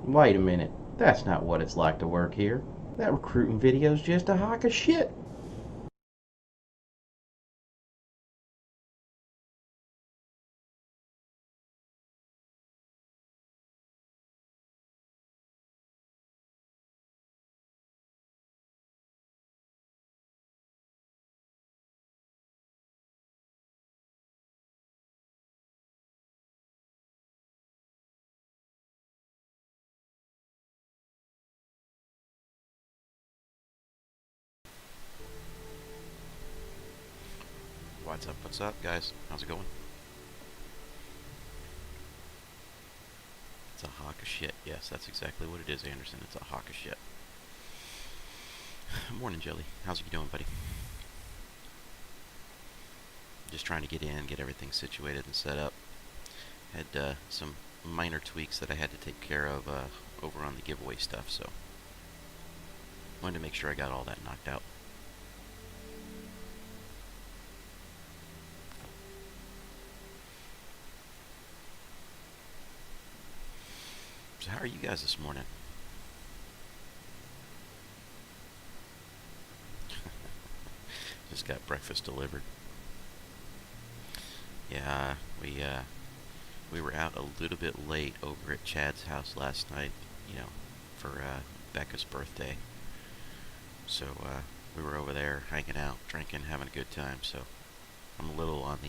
Wait a minute. That's not what it's like to work here. That recruiting video's just a hunk of shit. What's up, guys? How's it going? It's a hawk of shit. Yes, that's exactly what it is, Anderson. It's a hawk of shit. Morning, Jelly. How's you doing, buddy? Just trying to get in, get everything situated and set up. Had some minor tweaks that I had to take care of over on the giveaway stuff, so wanted to make sure I got all that knocked out. So how are you guys this morning? Just got breakfast delivered. Yeah, we were out a little bit late over at Chad's house last night, for Becca's birthday. So we were over there hanging out, drinking, having a good time. So I'm a little on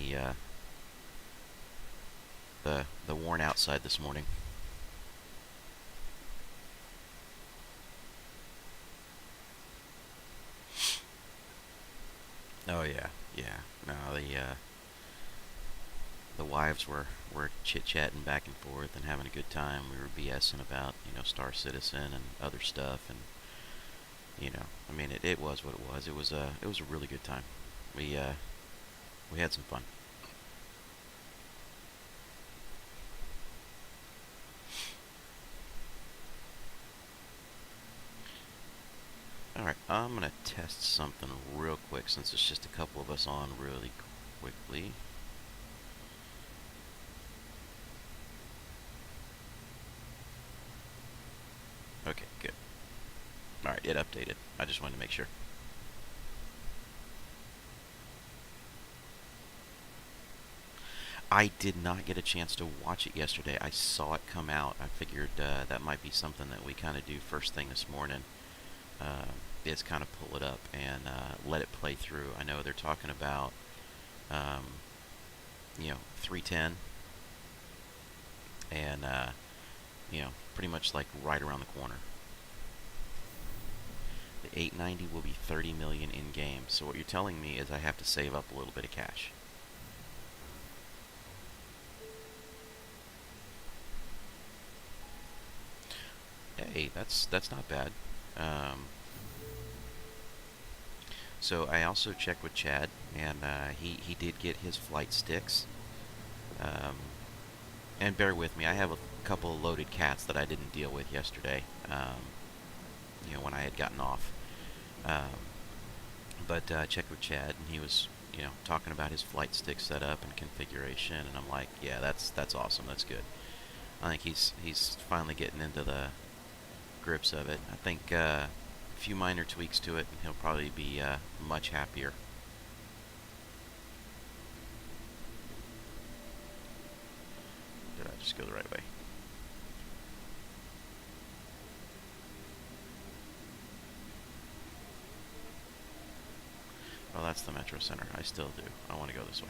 the worn out side this morning. Oh yeah, yeah. No, the wives were chit chatting back and forth and having a good time. We were BSing about Star Citizen and other stuff, and I mean it was what it was. It was a really good time. We had some fun. All right, I'm gonna test something real quick since it's just a couple of us on really quickly. Okay, good. All right, it updated. I just wanted to make sure. I did not get a chance to watch it yesterday. I saw it come out. I figured that might be something that we kind of do first thing this morning. Uh, is kind of pull it up and let it play through. I know they're talking about, um, 310 and, pretty much like right around the corner. The 890 will be 30 million in game. So what you're telling me is I have to save up a little bit of cash. Hey, that's not bad. Um, so I also checked with Chad, and he did get his flight sticks. Um, and bear with me, I have a couple of loaded cats that I didn't deal with yesterday. When I had gotten off. Um, but checked with Chad, and he was talking about his flight stick setup and configuration, and I'm like, yeah, that's awesome, that's good. I think he's finally getting into the grips of it. I think a few minor tweaks to it, and he'll probably be much happier. Did I just go the right way? Well, that's the Metro Center. I still do. I want to go this way.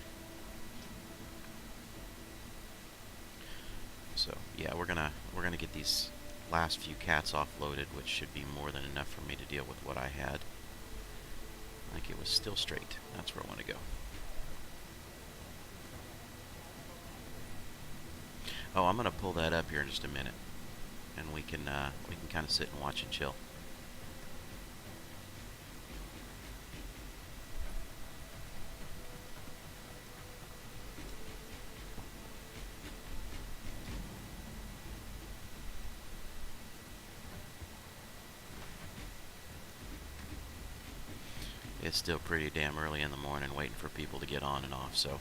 So yeah, we're gonna get these last few cats offloaded, which should be more than enough for me to deal with what I had. I think it was still straight. That's where I want to go. Oh, I'm gonna pull that up here in just a minute, and we can kind of sit and watch and chill. It's still pretty damn early in the morning, waiting for people to get on and off. So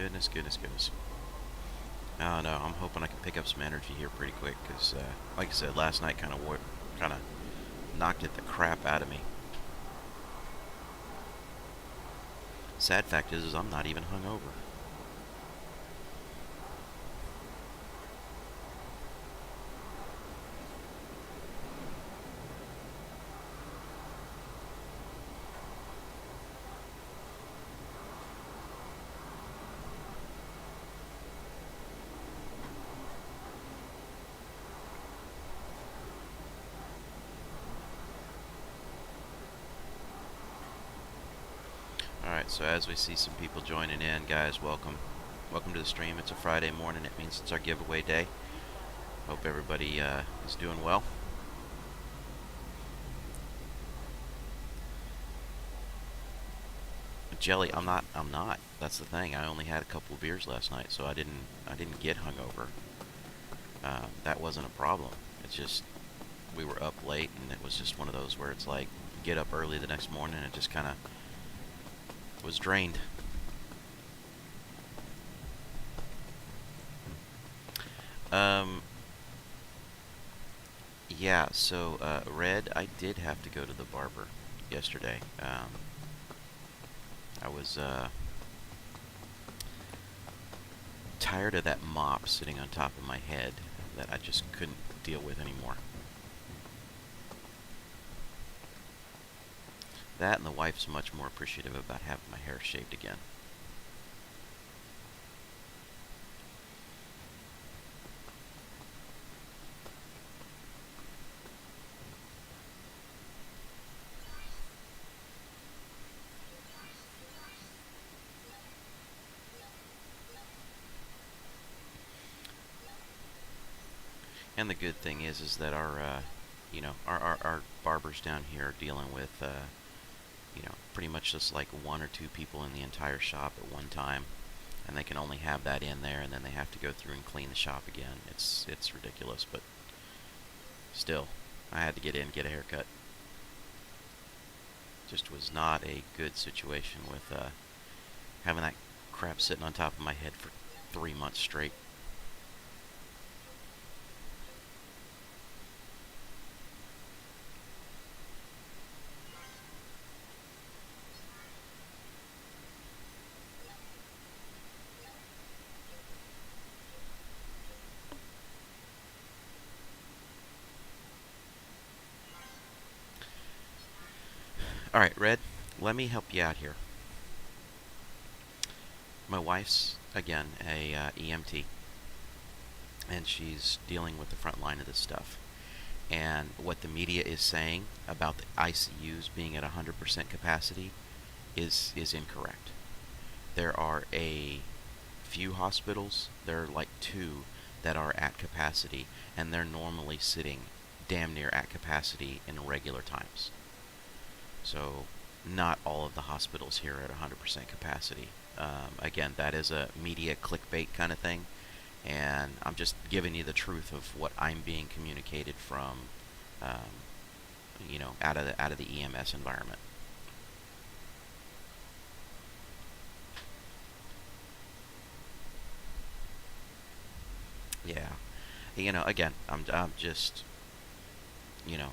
Goodness, goodness, goodness. Oh no, I'm hoping I can pick up some energy here pretty quick, because, like I said, last night kind of knocked it the crap out of me. Sad fact is I'm not even hungover. Alright, so as we see some people joining in, guys, welcome. Welcome to the stream. It's a Friday morning. It means it's our giveaway day. Hope everybody is doing well. Jelly, I'm not. That's the thing. I only had a couple of beers last night, so I didn't get hungover. That wasn't a problem. It's just we were up late, and it was just one of those where it's like get up early the next morning and it just kind of was drained. Yeah, so, Red, I did have to go to the barber yesterday. I was, tired of that mop sitting on top of my head that I just couldn't deal with anymore. That, and the wife's much more appreciative about having my hair shaved again. And the good thing is that our, our barbers down here are dealing with, pretty much just like one or two people in the entire shop at one time, and they can only have that in there, and then they have to go through and clean the shop again. It's ridiculous, but still, I had to get in and get a haircut. Just was not a good situation with having that crap sitting on top of my head for 3 months straight. Alright, Red, let me help you out here. My wife's, again, a EMT, and she's dealing with the front line of this stuff. And what the media is saying about the ICUs being at 100% capacity is incorrect. There are a few hospitals, there are like 2 that are at capacity, and they're normally sitting damn near at capacity in regular times. So not all of the hospitals here are at 100% capacity. Again, that is a media clickbait kind of thing, and I'm just giving you the truth of what I'm being communicated from, out of the EMS environment. Yeah, again, I'm just.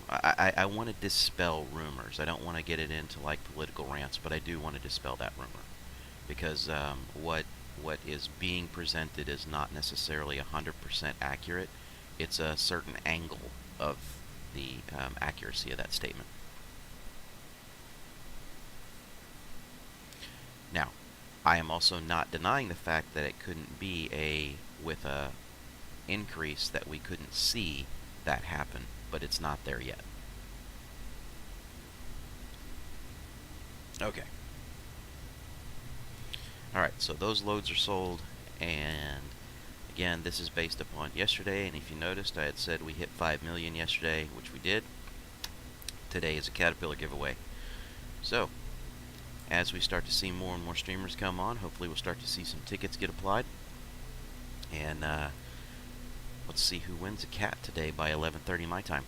I want to dispel rumors. I don't want to get it into like political rants, but I do want to dispel that rumor, because what is being presented is not necessarily 100% accurate. It's a certain angle of the accuracy of that statement. Now, I am also not denying the fact that it couldn't be with a increase that we couldn't see that happen, but it's not there yet. Okay. Alright, so those loads are sold, and again, this is based upon yesterday, and if you noticed, I had said we hit 5 million yesterday, which we did. Today is a Caterpillar giveaway. So, as we start to see more and more streamers come on, hopefully we'll start to see some tickets get applied. And let's see who wins a cat today by 11:30 my time.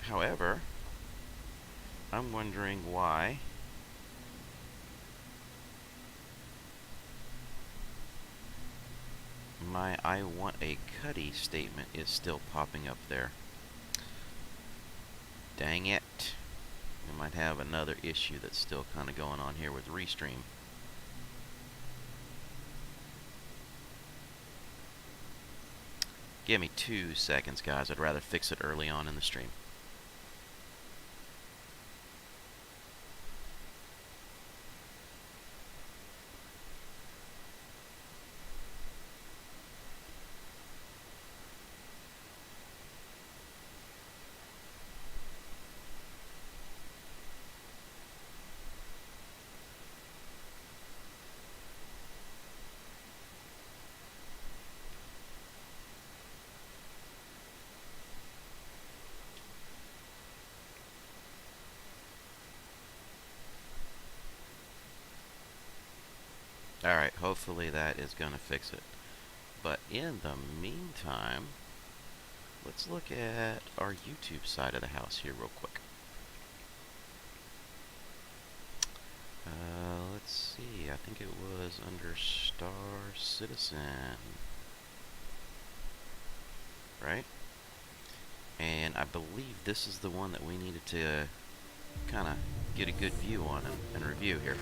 However, I'm wondering why My "I want a Cuddy" statement is still popping up there. Dang it. We might have another issue that's still kind of going on here with Restream. Give me 2 seconds, guys. I'd rather fix it early on in the stream. Alright, hopefully that is going to fix it. But in the meantime, let's look at our YouTube side of the house here real quick. Let's see, I think it was under Star Citizen. Right? And I believe this is the one that we needed to kind of get a good view on and review here.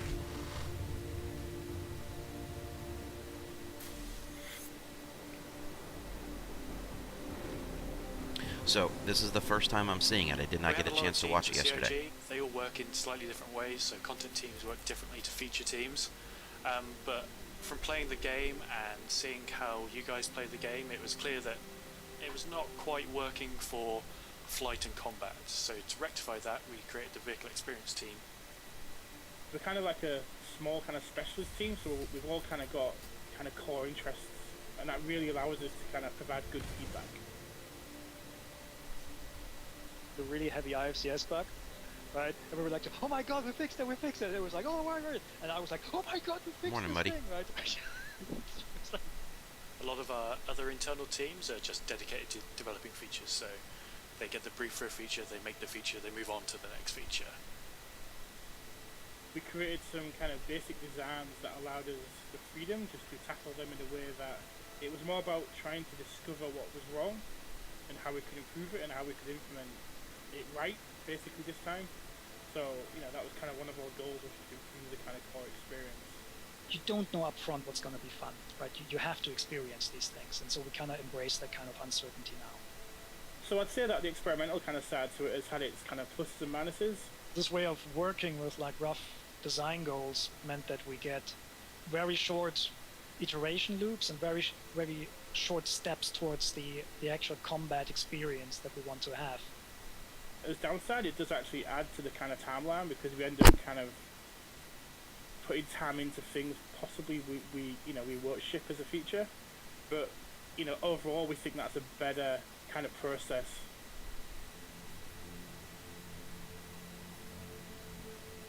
So, this is the first time I'm seeing it. I did not get a chance to watch it yesterday. They all work in slightly different ways, so content teams work differently to feature teams. But from playing the game and seeing how you guys play the game, it was clear that it was not quite working for flight and combat. So to rectify that, we created the vehicle experience team. We're kind of like a small kind of specialist team, so we've all kind of got kind of core interests, and that really allows us to kind of provide good feedback. The really heavy IFCS bug, right? And we were like, oh my god, we fixed it, we fixed it. It was like, oh my god. And I was like, oh my god, we fixed Morning, this Muddy. thing, right? A lot of our other internal teams are just dedicated to developing features, so they get the brief for a feature, they make the feature, they move on to the next feature. We created some kind of basic designs that allowed us the freedom just to tackle them in a way that it was more about trying to discover what was wrong and how we could improve it and how we could implement it right, basically, this time. So, you know, that was kind of one of our goals, was to improve the kind of core experience. You don't know upfront what's going to be fun, right? You have to experience these things, and so we kind of embrace that kind of uncertainty now. So I'd say that the experimental kind of side to it has had its kind of pluses and minuses. This way of working with like rough design goals meant that we get very short iteration loops and very short steps towards the actual combat experience that we want to have. As downside, it does actually add to the kind of timeline, because we end up kind of putting time into things possibly we won't ship as a feature, but you know, overall we think that's a better kind of process.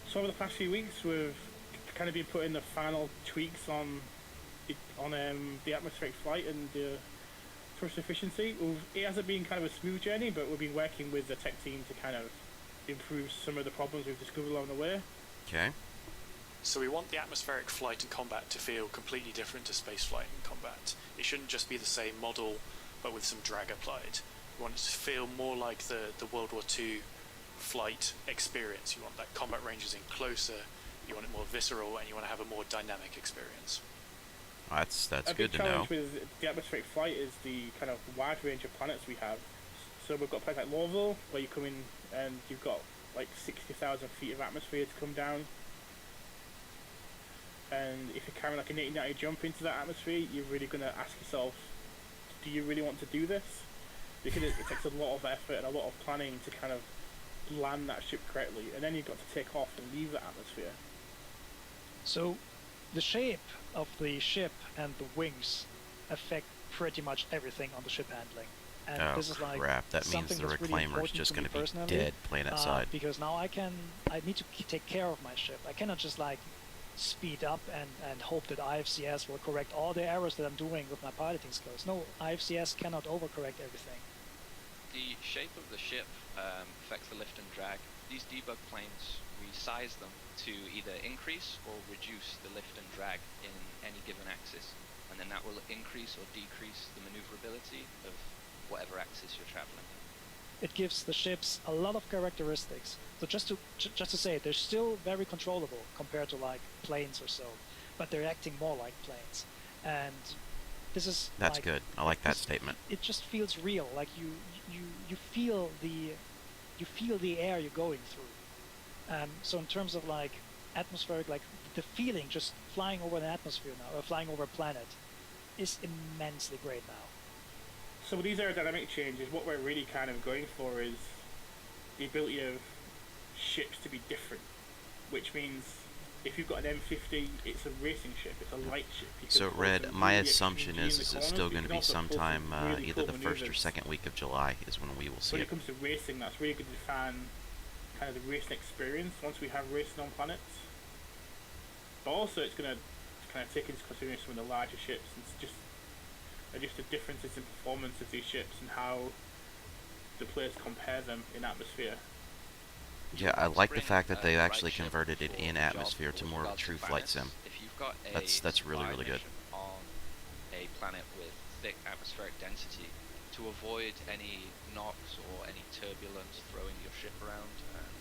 So over the past few weeks we've kind of been putting the final tweaks on the atmospheric flight and the thrust efficiency. It hasn't been kind of a smooth journey, but we've been working with the tech team to kind of improve some of the problems we've discovered along the way. Okay. So we want the atmospheric flight and combat to feel completely different to space flight and combat. It shouldn't just be the same model, but with some drag applied. We want it to feel more like the World War II flight experience. You want that combat ranges in closer, you want it more visceral, and you want to have a more dynamic experience. That's good to know. A big challenge with the atmospheric flight is the kind of wide range of planets we have. So we've got places like Lorville, where you come in and you've got like 60,000 feet of atmosphere to come down. And if you're carrying like a 80-90 jump into that atmosphere, you're really going to ask yourself, do you really want to do this? Because it takes a lot of effort and a lot of planning to kind of land that ship correctly, and then you've got to take off and leave the atmosphere. So the shape of the ship and the wings affect pretty much everything on the ship handling. And Oh this is like crap, that means the that's really reclaimer's just going gonna to be dead planet side. Because now I need to take care of my ship. I cannot just like speed up and hope that IFCS will correct all the errors that I'm doing with my piloting skills. No, IFCS cannot overcorrect everything. The shape of the ship affects the lift and drag. These debug planes, we size them to either increase or reduce the lift and drag in any given axis. and then that will increase or decrease the maneuverability of whatever axis you're traveling. It gives the ships a lot of characteristics. So just to say, they're still very controllable compared to like planes or so, but they're acting more like planes. And this is That's like, good. I like that statement. It just feels real. Like you feel the air you're going through. So in terms of like atmospheric, like the feeling just flying over an atmosphere now, or flying over a planet, is immensely great now. So with these aerodynamic changes, what we're really kind of going for is the ability of ships to be different, which means if you've got an M50, it's a racing ship, it's a light ship. So, Red, my assumption is it's still going to be sometime either the first or second week of July is when we will see when it. it comes to racing, that's really good to define kind of the racing experience once we have racing on planets. But also it's going to kind of take into consideration some of the larger ships and just the differences in performance of these ships and how the players compare them in atmosphere. Yeah, I like the fact that they actually converted it in atmosphere to more of a true flight sim. If you've got a That's really, really good. mission on a planet with thick atmospheric density, to avoid any knocks or any turbulence throwing your ship around and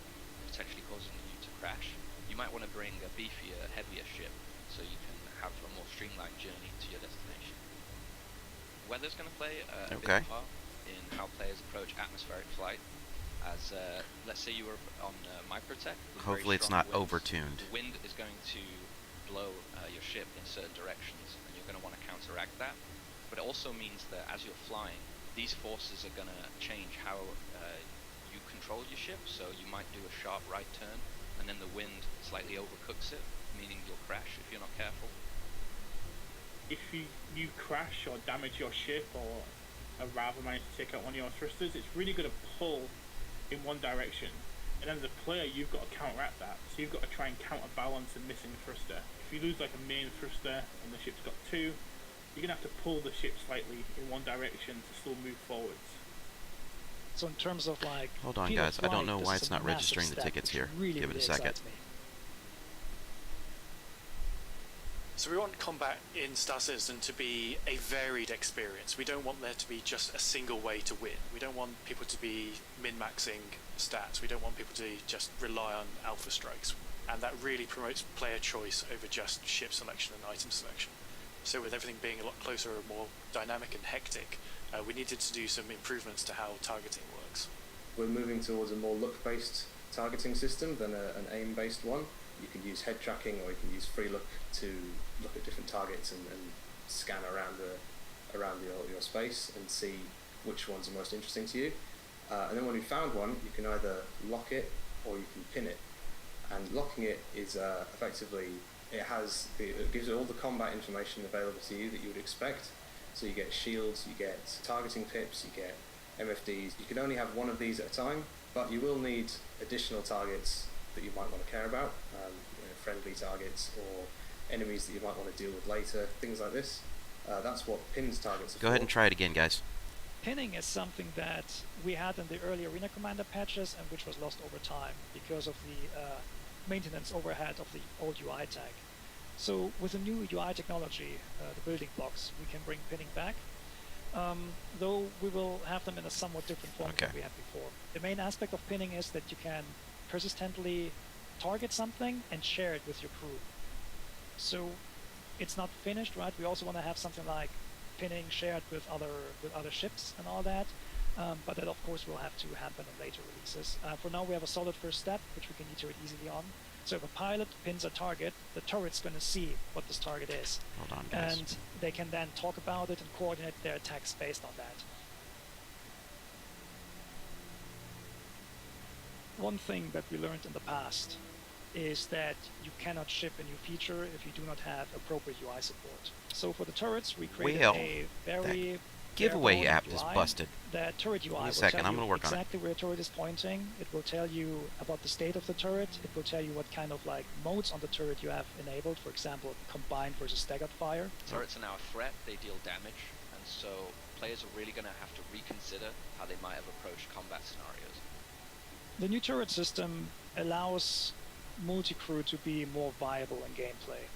potentially causing you to crash, you might want to bring a beefier, heavier ship so you can have a more streamlined journey to your destination. Weather's going to play a big part in how players approach atmospheric flight. As let's say you were on Microtech. Hopefully it's not overtuned. The wind is going to blow your ship in certain directions, and you're going to want to counteract that. But it also means that as you're flying, these forces are going to change how you control your ship. So you might do a sharp right turn, and then the wind slightly overcooks it, meaning you'll crash if you're not careful. If you crash or damage your ship, or rather manage to take out one of your thrusters, it's really going to pull in one direction, and as a player you've got to counteract that, so you've got to try and counterbalance a missing thruster. If you lose like a main thruster and the ship's got two, you're going to have to pull the ship slightly in one direction to still move forwards. So in terms of like... Hold on guys, I don't know why it's not registering the tickets here. Really, Give it a second. So we want combat in Star Citizen to be a varied experience. We don't want there to be just a single way to win. We don't want people to be min-maxing stats. We don't want people to just rely on alpha strikes. And that really promotes player choice over just ship selection and item selection. So with everything being a lot closer and more dynamic and hectic, we needed to do some improvements to how targeting works. We're moving towards a more look-based targeting system than an aim-based one. You can use head tracking, or you can use free look to look at different targets and scan around your space and see which ones are most interesting to you. And then when you found one, you can either lock it or you can pin it. And locking it is effectively, it gives you all the combat information available to you that you would expect. So you get shields, you get targeting pips, you get MFDs. You can only have one of these at a time, but you will need additional targets that you might want to care about, friendly targets or enemies that you might want to deal with later, things like this. That's what pins targets are Go ahead and try it again, guys. Pinning is something that we had in the early Arena Commander patches and which was lost over time because of the maintenance overhead of the old UI tag. So with the new UI technology, the building blocks, we can bring pinning back, though we will have them in a somewhat different form than we had before. The main aspect of pinning is that you can persistently target something and share it with your crew. So it's not finished, right? We also want to have something like pinning shared with other ships and all that, but that of course will have to happen in later releases. For now we have a solid first step which we can iterate easily on. So if a pilot pins a target, the turret's going to see what this target is. Hold on, guys. And they can then talk about it and coordinate their attacks based on that. One thing that we learned in the past is that you cannot ship a new feature if you do not have appropriate UI support. So for the turrets, we created a very giveaway app is busted. The turret UI Give me a second, I'm going to work on it. Exactly where a turret is pointing. It will tell you about the state of the turret. It will tell you what kind of like modes on the turret you have enabled. For example, combined versus staggered fire. Turrets are now a threat. They deal damage, and so players are really going to have to reconsider how they might have approached combat scenarios. The new turret system allows multi-crew to be more viable in gameplay.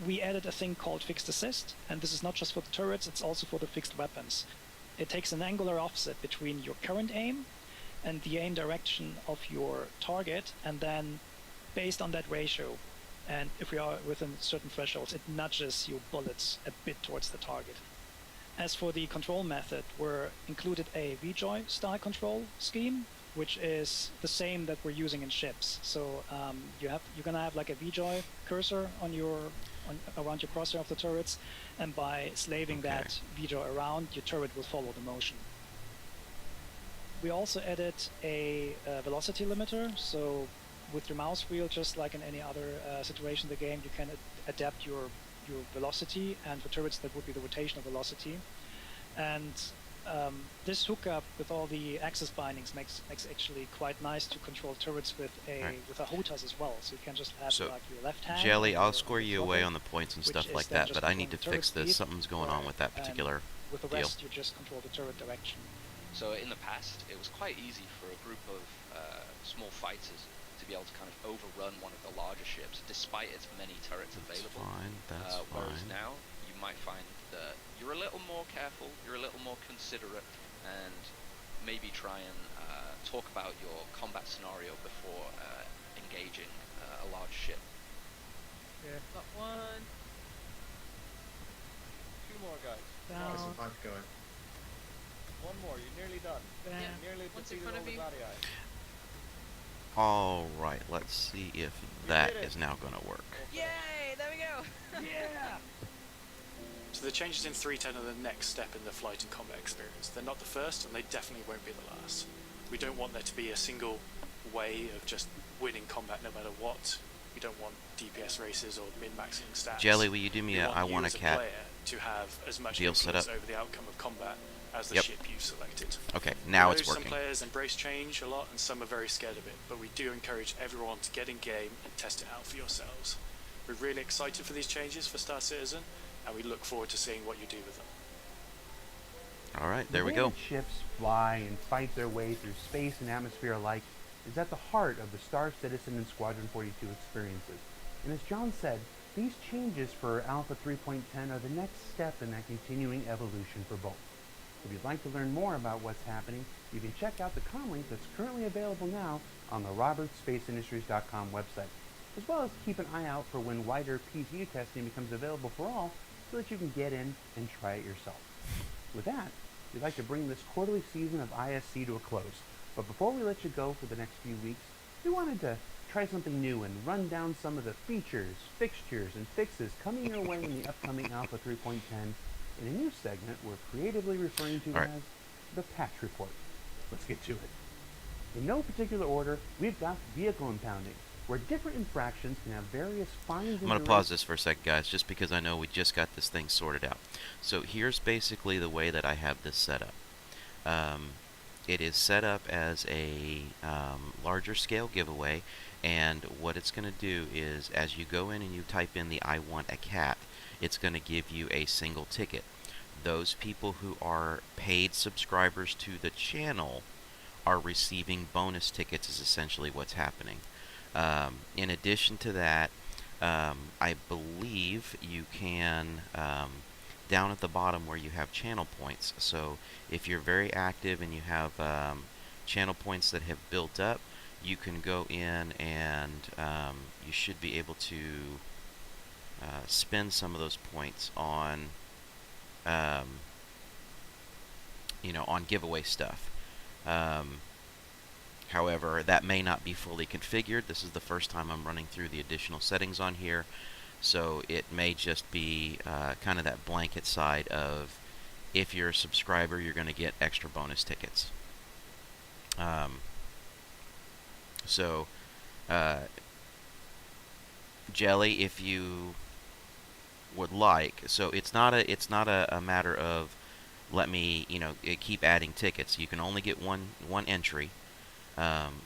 we added a thing called fixed assist, and this is not just for the turrets, it's also for the fixed weapons. It takes an angular offset between your current aim and the aim direction of your target, and then based on that ratio, and if we are within certain thresholds, it nudges your bullets a bit towards the target. As for the control method, we're included a VJoy style control scheme, which is the same that we're using in ships. So you're gonna have like a VJoy cursor on around your crosshair of the turrets, and by slaving that VJoy around, your turret will follow the motion. We also added a velocity limiter, so with your mouse wheel, just like in any other situation in the game, you can adapt your velocity, and for turrets that would be the rotational velocity. And this hookup with all the axis bindings makes actually quite nice to control turrets with a HOTAS as well. So you can just have like your left hand. Jelly, I'll score you away on the points and stuff like that, but I need to fix this. Something's going on with that particular with the rest, you just control the turret direction. So in the past, it was quite easy for a group of small fighters to be able to kind of overrun one of the larger ships, despite its many turrets available. That's fine. Whereas now, you might find that you're a little more careful, you're a little more considerate, and maybe try and talk about your combat scenario before engaging a large ship. Yeah. Got one. Two more guys. Down. There's some pipe going. One more. You're nearly done. Yeah. Nearly One's in defeated front all of the you. Gladii. Alright, let's see if that is now going to work. Yay! There we go. Yeah. So the changes in 3.10 are the next step in the flight and combat experience. They're not the first, and they definitely won't be the last. We don't want there to be a single way of just winning combat no matter what. We don't want DPS races or min-maxing stats. Jelly, will you do me We a I want a you as cat player to have as much deal set influence up? over the outcome of combat as the Yep. ship you've selected. Okay, now I it's know working. Some players embrace change a lot, and some are very scared of it, but we do encourage everyone to get in game and test it out for yourselves. We're really excited for these changes for Star Citizen, and we look forward to seeing what you do with them. Alright, there we The go. way that ships fly and fight their way through space and atmosphere alike is at the heart of the Star Citizen and Squadron 42 experiences. And as John said, these changes for Alpha 3.10 are the next step in that continuing evolution for both. If you'd like to learn more about what's happening, you can check out the comlink that's currently available now on the robertspaceindustries.com website, as well as keep an eye out for when wider PTU testing becomes available for all so that you can get in and try it yourself. With that, we'd like to bring this quarterly season of ISC to a close. But before we let you go for the next few weeks, we wanted to try something new and run down some of the features, fixtures, and fixes coming your way in the upcoming Alpha 3.10 in a new segment we're creatively referring to as the Patch Report. Let's get to it. In no particular order, we've got vehicle impounding, where different infractions can have various fines. I'm going to pause this for a second, guys, just because I know we just got this thing sorted out. So here's basically the way that I have this set up. It is set up as a larger scale giveaway, and what it's going to do is, as you go in and you type in the I want a cat, it's going to give you a single ticket. Those people who are paid subscribers to the channel are receiving bonus tickets is essentially what's happening. In addition to that, I believe you can, down at the bottom where you have channel points, so if you're very active and you have channel points that have built up, you can go in and you should be able to spend some of those points on on giveaway stuff. However, that may not be fully configured. This is the first time I'm running through the additional settings on here, so it may just be kind of that blanket side of, if you're a subscriber, you're going to get extra bonus tickets. Jelly, if you would like, so it's not a matter of let me keep adding tickets. You can only get one entry.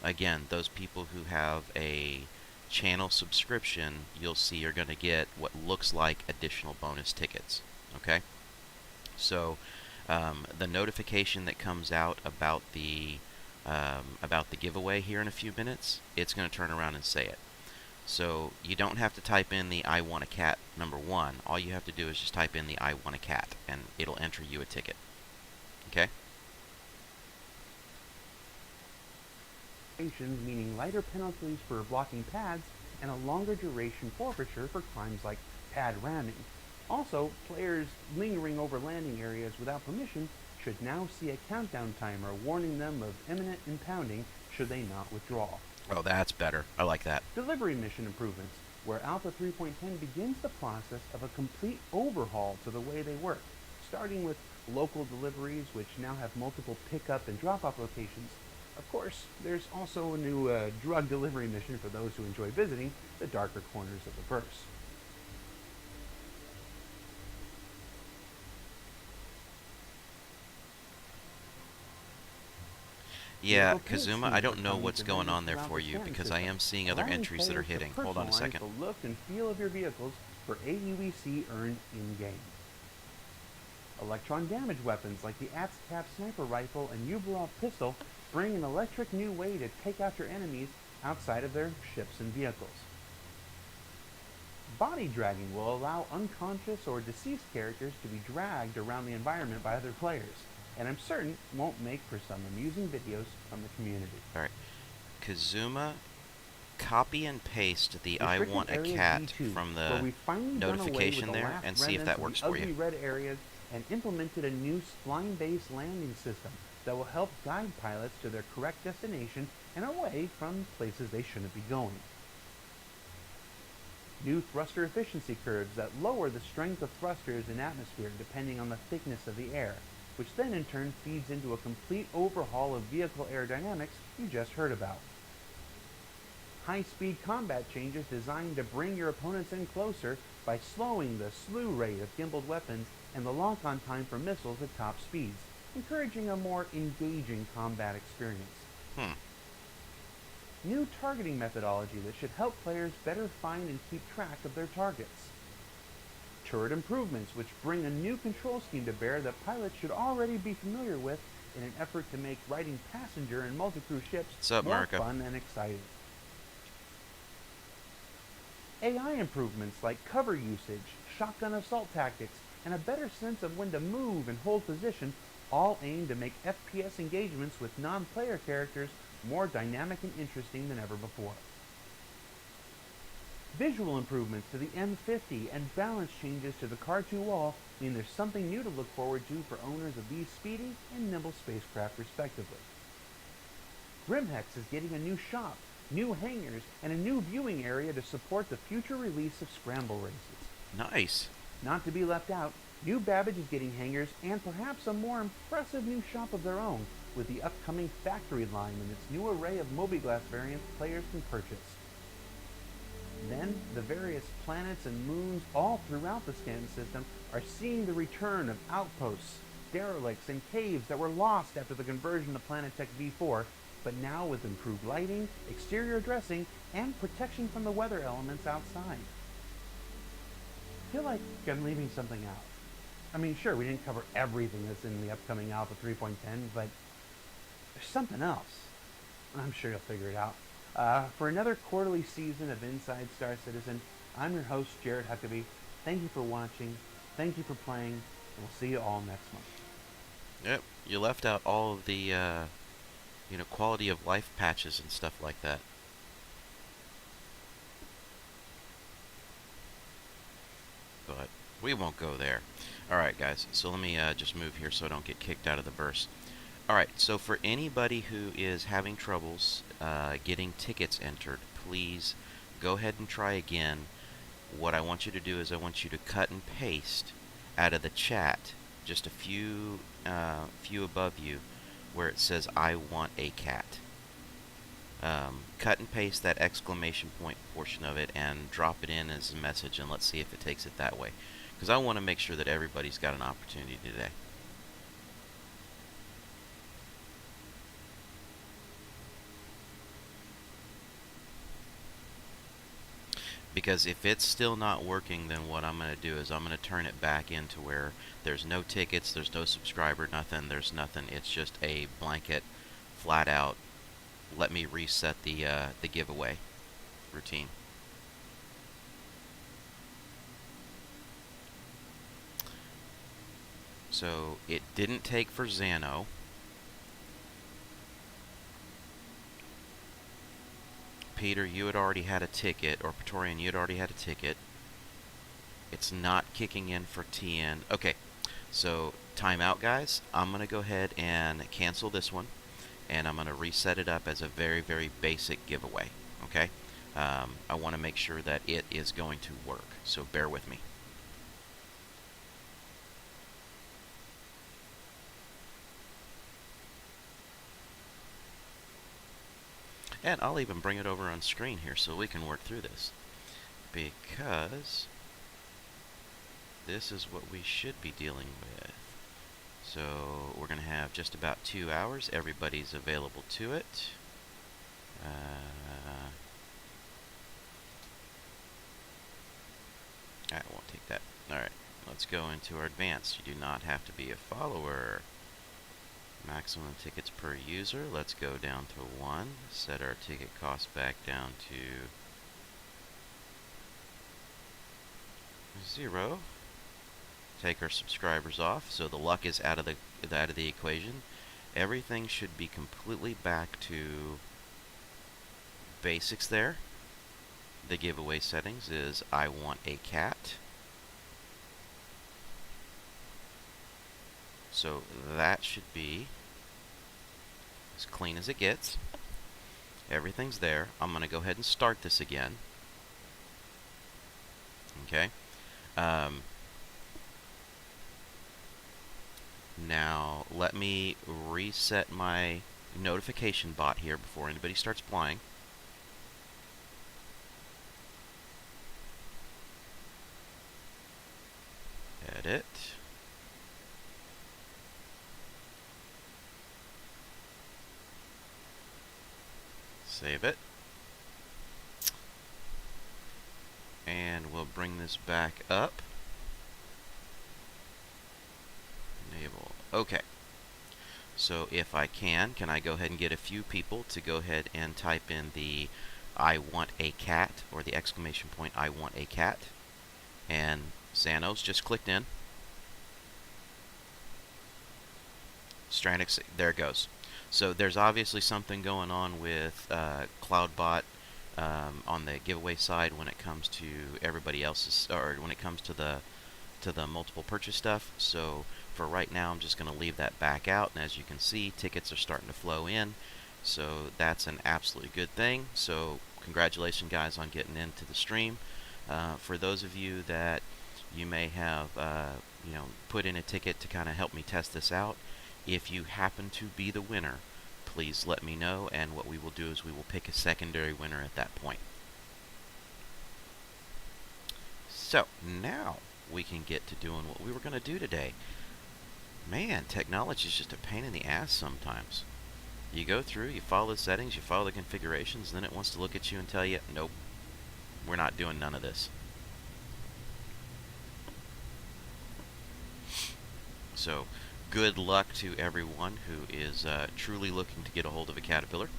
Again, those people who have a channel subscription, you'll see are going to get what looks like additional bonus tickets. Okay, so the notification that comes out about the giveaway here in a few minutes, it's going to turn around and say it. So you don't have to type in the I want a cat #1. All you have to do is just type in the I want a cat, and it'll enter you a ticket. Okay? Meaning lighter penalties for blocking pads and a longer duration forfeiture for crimes like pad ramming. Also, players lingering over landing areas without permission should now see a countdown timer warning them of imminent impounding should they not withdraw. Oh, that's better. I like that. Delivery mission improvements, where Alpha 3.10 begins the process of a complete overhaul to the way they work, starting with local deliveries, which now have multiple pickup and drop-off locations. Of course, there's also a new drug delivery mission for those who enjoy visiting the darker corners of the verse. Yeah, Kazuma, I don't know what's going on there for you, because I am seeing other entries that are hitting. Hold on a second. The look and feel of your vehicles for aUEC earned in-game. Electron damage weapons like the ATS-CAP sniper rifle and Uberov pistol bring an electric new way to take out your enemies outside of their ships and vehicles. Body dragging will allow unconscious or deceased characters to be dragged around the environment by other players, and I'm certain won't make for some amusing videos from the community. Alright. Kazuma, copy and paste the I want a cat from the notification there and see if that works for you. Red areas and implemented a new spline-based landing system that will help guide pilots to their correct destination and away from places they shouldn't be going. New thruster efficiency curves that lower the strength of thrusters in atmosphere depending on the thickness of the air, which then in turn feeds into a complete overhaul of vehicle aerodynamics you just heard about. High-speed combat changes designed to bring your opponents in closer by slowing the slew rate of gimbaled weapons and the lock-on time for missiles at top speeds, encouraging a more engaging combat experience. New targeting methodology that should help players better find and keep track of their targets. Turret improvements which bring a new control scheme to bear that pilots should already be familiar with in an effort to make riding passenger and multi-crew ships more fun and exciting. AI improvements like cover usage, shotgun assault tactics, and a better sense of when to move and hold position, all aimed to make FPS engagements with non-player characters more dynamic and interesting than ever before. Visual improvements to the M50 and balance changes to the Car-2 wall mean there's something new to look forward to for owners of these speedy and nimble spacecraft respectively. Grimhex is getting a new shop, new hangars, and a new viewing area to support the future release of scramble races. Nice. Not to be left out, New Babbage is getting hangars and perhaps a more impressive new shop of their own with the upcoming factory line and its new array of Mobiglass variants players can purchase. Then, the various planets and moons all throughout the scan system are seeing the return of outposts, derelicts, and caves that were lost after the conversion to Planetech V4, but now with improved lighting, exterior dressing, and protection from the weather elements outside. I feel like I'm leaving something out. I mean, sure, we didn't cover everything that's in the upcoming Alpha 3.10, but there's something else. I'm sure you'll figure it out. For another quarterly season of Inside Star Citizen, I'm your host, Jared Huckabee. Thank you for watching, thank you for playing, and we'll see you all next month. Yep, you left out all of the, quality of life patches and stuff like that. But we won't go there. Alright guys, so let me just move here so I don't get kicked out of the verse. Alright, so for anybody who is having troubles getting tickets entered, please go ahead and try again. What I want you to do is I want you to cut and paste out of the chat just a few above you where it says I want a cat. Cut and paste that exclamation point portion of it and drop it in as a message, and let's see if it takes it that way. Because I want to make sure that everybody's got an opportunity today. Because if it's still not working, then what I'm going to do is I'm going to turn it back into where there's no tickets, there's no subscriber, nothing, there's nothing. It's just a blanket, flat out, let me reset the giveaway routine. So it didn't take for Xano. Peter, you had already had a ticket, or Praetorian, you had already had a ticket. It's not kicking in for TN. Okay, so timeout, guys. I'm going to go ahead and cancel this one, and I'm going to reset it up as a very, very basic giveaway. Okay? I want to make sure that it is going to work, so bear with me. And I'll even bring it over on screen here so we can work through this, because this is what we should be dealing with. So we're going to have just about 2 hours. Everybody's available to it. I won't take that. Alright, let's go into our advanced. You do not have to be a follower. Maximum tickets per user. Let's go down to 1. Set our ticket cost back down to 0. Take our subscribers off, so the luck is out of the equation. Everything should be completely back to basics there. The giveaway settings is I want a cat. So that should be as clean as it gets. Everything's there. I'm going to go ahead and start this again. Okay. Now, let me reset my notification bot here before anybody starts playing. Edit. Save it. And we'll bring this back up. Enable. Okay. So if I can I go ahead and get a few people to go ahead and type in the I want a cat, or the exclamation point I want a cat. And Xanos just clicked in. Strandix, there it goes. So there's obviously something going on with CloudBot on the giveaway side when it comes to everybody else's, or when it comes to the multiple purchase stuff. So for right now, I'm just going to leave that back out, and as you can see, tickets are starting to flow in. So that's an absolutely good thing. So congratulations, guys, on getting into the stream. For those of you that you may have put in a ticket to kind of help me test this out, if you happen to be the winner, please let me know, and what we will do is we will pick a secondary winner at that point. So now we can get to doing what we were going to do today. Man, technology is just a pain in the ass sometimes. You go through, you follow the settings, you follow the configurations, and then it wants to look at you and tell you, nope, we're not doing none of this. So, good luck to everyone who is truly looking to get a hold of a Caterpillar.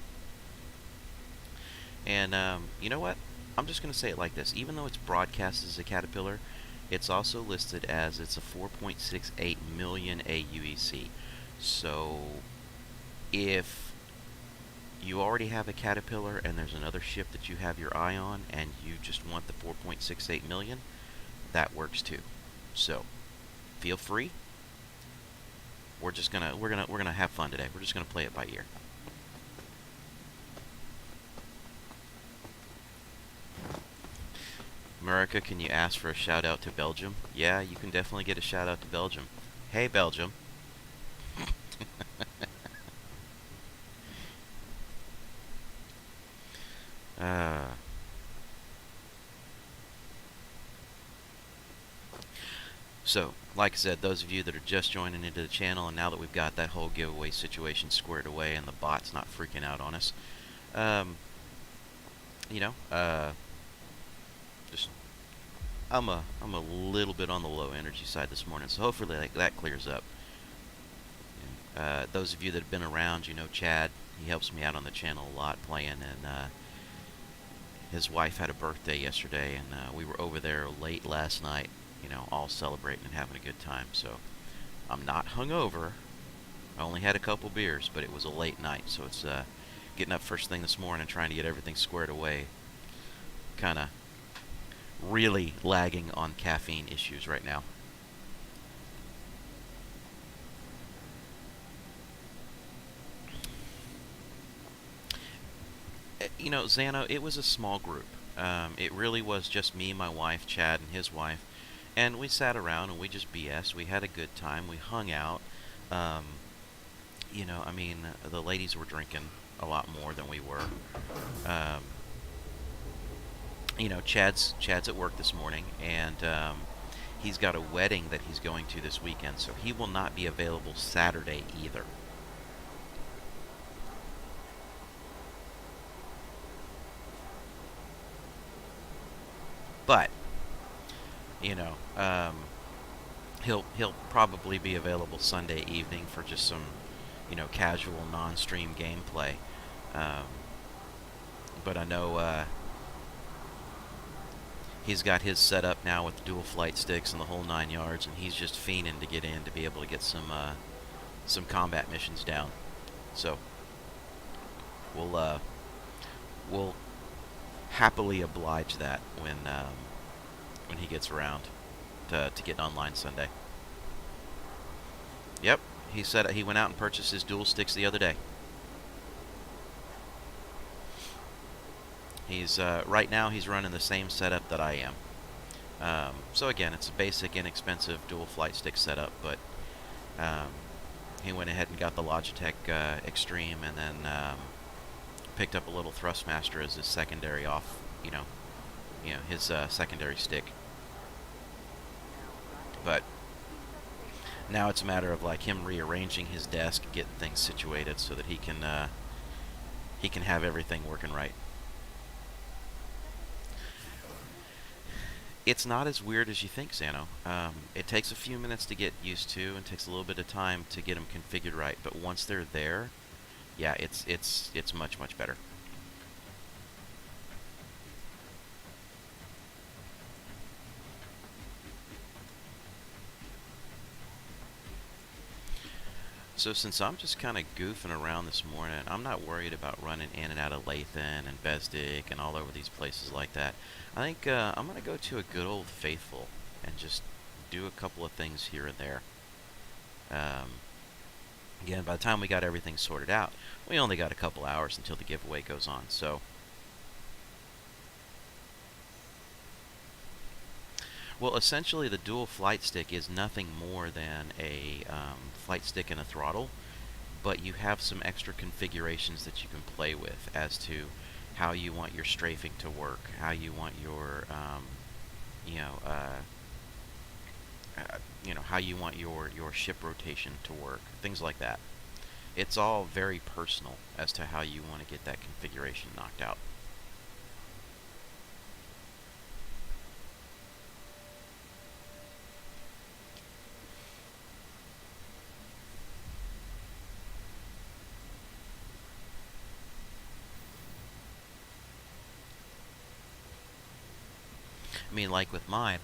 And you know what? I'm just going to say it like this. Even though it's broadcast as a Caterpillar, it's also listed as it's a 4.68 million aUEC. So if you already have a Caterpillar and there's another ship that you have your eye on and you just want the 4.68 million, that works too. So feel free. We're gonna have fun today. We're just gonna play it by ear. America, can you ask for a shout out to Belgium? Yeah, you can definitely get a shout out to Belgium. Hey, Belgium. So, like I said, those of you that are just joining into the channel, and now that we've got that whole giveaway situation squared away and the bot's not freaking out on us, just I'm a little bit on the low energy side this morning, so hopefully that clears up. Those of you that have been around, you know Chad. He helps me out on the channel a lot playing, and his wife had a birthday yesterday, and we were over there late last night, all celebrating and having a good time. So I'm not hungover. I only had a couple beers, but it was a late night, so it's getting up first thing this morning and trying to get everything squared away. Kind of really lagging on caffeine issues right now. You know, Xano, it was a small group. It really was just me, my wife, Chad, and his wife. And we sat around and we just BS. We had a good time. We hung out. You know, I mean, the ladies were drinking a lot more than we were. You know, Chad's at work this morning, and he's got a wedding that he's going to this weekend, so he will not be available Saturday either. But, you know, he'll probably be available Sunday evening for just some, you know, casual non-stream gameplay. But I know he's got his set up now with the dual flight sticks and the whole 9 yards, and he's just fiending to get in to be able to get some combat missions down. So we'll happily oblige that when he gets around to get online Sunday. Yep, he said he went out and purchased his dual sticks the other day. He's right now he's running the same setup that I am. So again, it's a basic, inexpensive dual flight stick setup, but he went ahead and got the Logitech Extreme, and then picked up a little Thrustmaster as his secondary off, you know, his secondary stick. But now it's a matter of like him rearranging his desk, getting things situated so that he can have everything working right. It's not as weird as you think, Xano. It takes a few minutes to get used to, and takes a little bit of time to get them configured right. But once they're there, yeah, it's much, much better. So since I'm just kind of goofing around this morning, I'm not worried about running in and out of Lathan and Besdick and all over these places like that. I think I'm going to go to a good old faithful and just do a couple of things here and there. Again, by the time we got everything sorted out, we only got a couple hours until the giveaway goes on, so... Well, essentially the dual flight stick is nothing more than a flight stick and a throttle, but you have some extra configurations that you can play with as to how you want your strafing to work, how you want your, how you want your ship rotation to work, things like that. It's all very personal as to how you want to get that configuration knocked out. I mean, like with mine,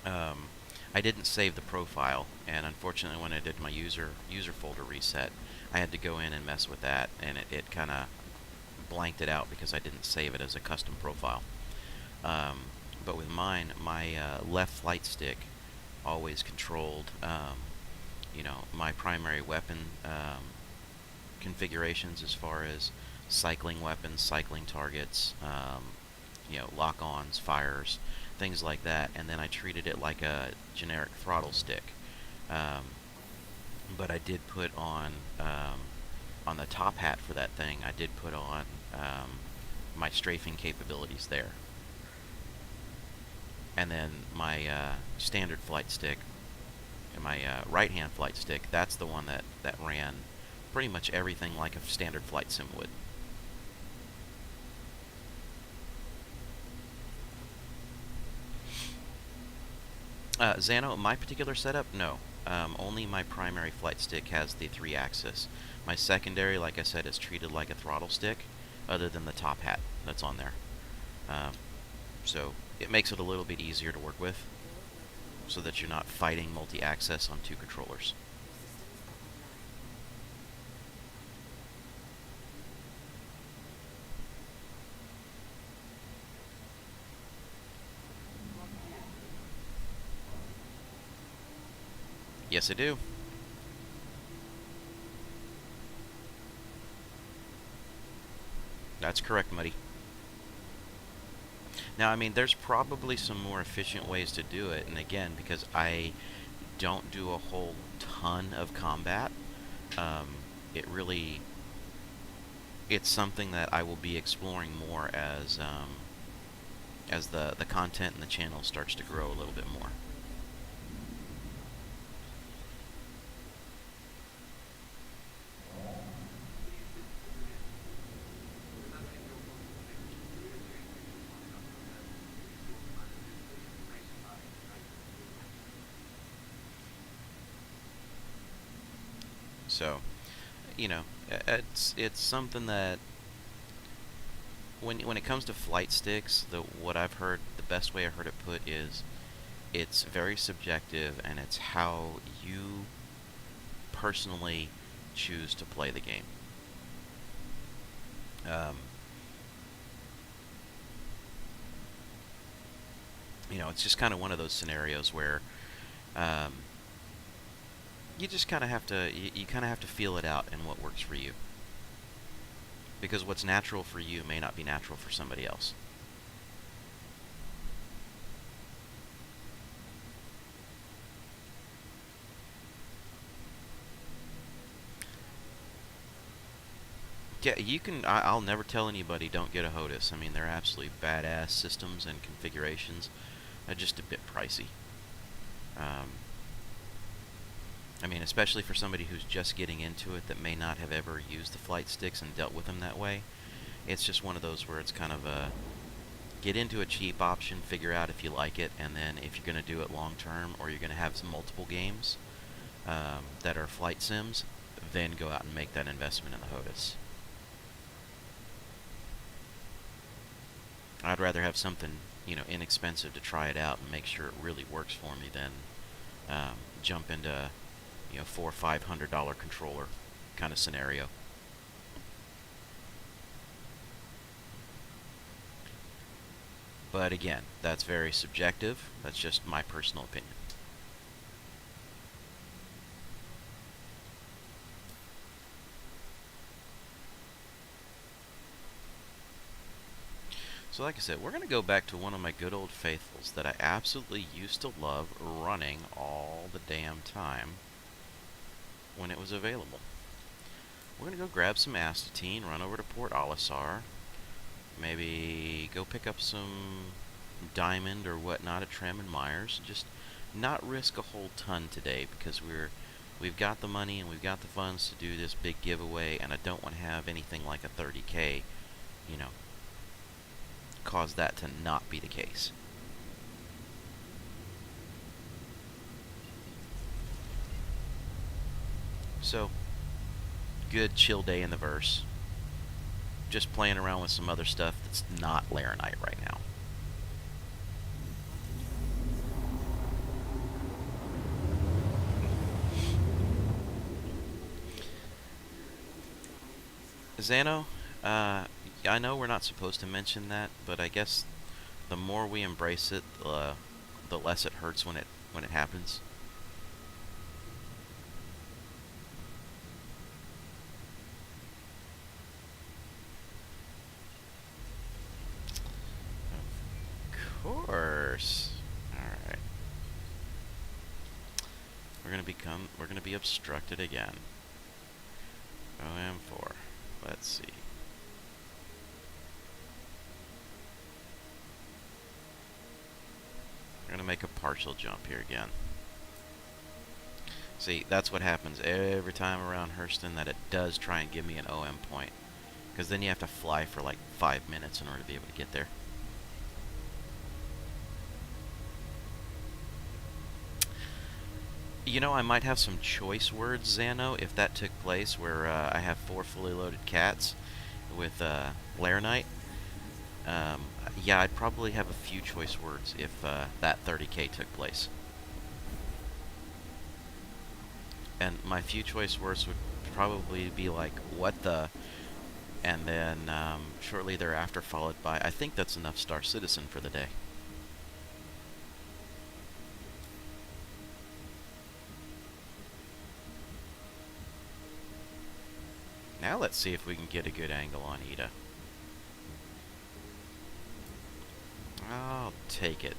I didn't save the profile, and unfortunately when I did my user folder reset, I had to go in and mess with that, and it kind of blanked it out because I didn't save it as a custom profile. But with mine, my left flight stick always controlled, my primary weapon configurations as far as cycling weapons, cycling targets, lock-ons, fires, things like that, and then I treated it like a generic throttle stick. But I did put on the top hat for that thing, I did put on my strafing capabilities there. And then my standard flight stick, and my right-hand flight stick, that's the one that ran pretty much everything like a standard flight sim would. Xano, my particular setup, no. Only my primary flight stick has the 3-axis. My secondary, like I said, is treated like a throttle stick, other than the top hat that's on there. So it makes it a little bit easier to work with. so that you're not fighting multi-access on 2 controllers. Yes, I do. That's correct, Muddy. Now, I mean, there's probably some more efficient ways to do it, and again, because I don't do a whole ton of combat, it really, it's something that I will be exploring more as the content and the channel starts to grow a little bit more. So, you know, it's something that when it comes to flight sticks, what I've heard, the best way I heard it put is it's very subjective, and it's how you personally choose to play the game. You know, it's just kind of one of those scenarios where you just kind of have to you kind of have to feel it out and what works for you, because what's natural for you may not be natural for somebody else. Yeah, you can. I'll never tell anybody don't get a HOTUS. I mean, they're absolutely badass systems and configurations. They're just a bit pricey. I mean, especially for somebody who's just getting into it that may not have ever used the flight sticks and dealt with them that way. It's just one of those where it's kind of a get into a cheap option, figure out if you like it, and then if you're going to do it long term or you're going to have some multiple games that are flight sims, then go out and make that investment in the HOTUS. I'd rather have something, you know, inexpensive to try it out and make sure it really works for me than jump into, you know, $400 or $500 controller kind of scenario. But again, that's very subjective. That's just my personal opinion. So like I said, we're going to go back to one of my good old faithfuls that I absolutely used to love running all the damn time when it was available. We're going to go grab some astatine, run over to Port Olisar, maybe go pick up some diamond or whatnot at Trem and Myers. Just not risk a whole ton today because we've got the money and we've got the funds to do this big giveaway, and I don't want to have anything like a 30K, you know, cause that to not be the case. So, good chill day in the verse. Just playing around with some other stuff that's not Laranite right now. Xano, I know we're not supposed to mention that, but I guess the more we embrace it, the less it hurts when it happens. Of course. All right. We're gonna be obstructed again. OM4. Let's see. We're going to make a partial jump here again. See, that's what happens every time around Hurston, that it does try and give me an OM point. Because then you have to fly for like 5 minutes in order to be able to get there. You know, I might have some choice words, Xano, if that took place, where I have 4 fully loaded cats with Laranite. Yeah, I'd probably have a few choice words if that 30K took place. And my few choice words would probably be like, what the, and then shortly thereafter followed by, I think that's enough Star Citizen for the day. Now let's see if we can get a good angle on Ida. I'll take it.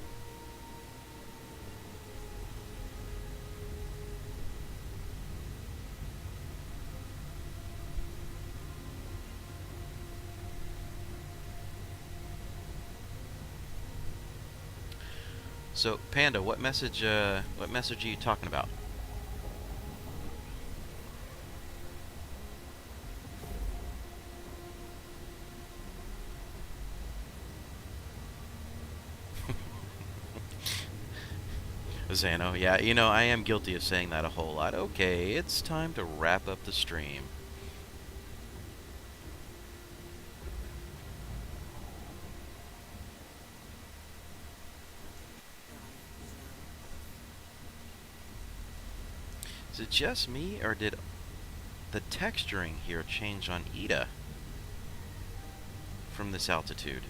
So, Panda, what message are you talking about? Zano, yeah, you know, I am guilty of saying that a whole lot. Okay, it's time to wrap up the stream. Is it just me, or did the texturing here change on Ida from this altitude?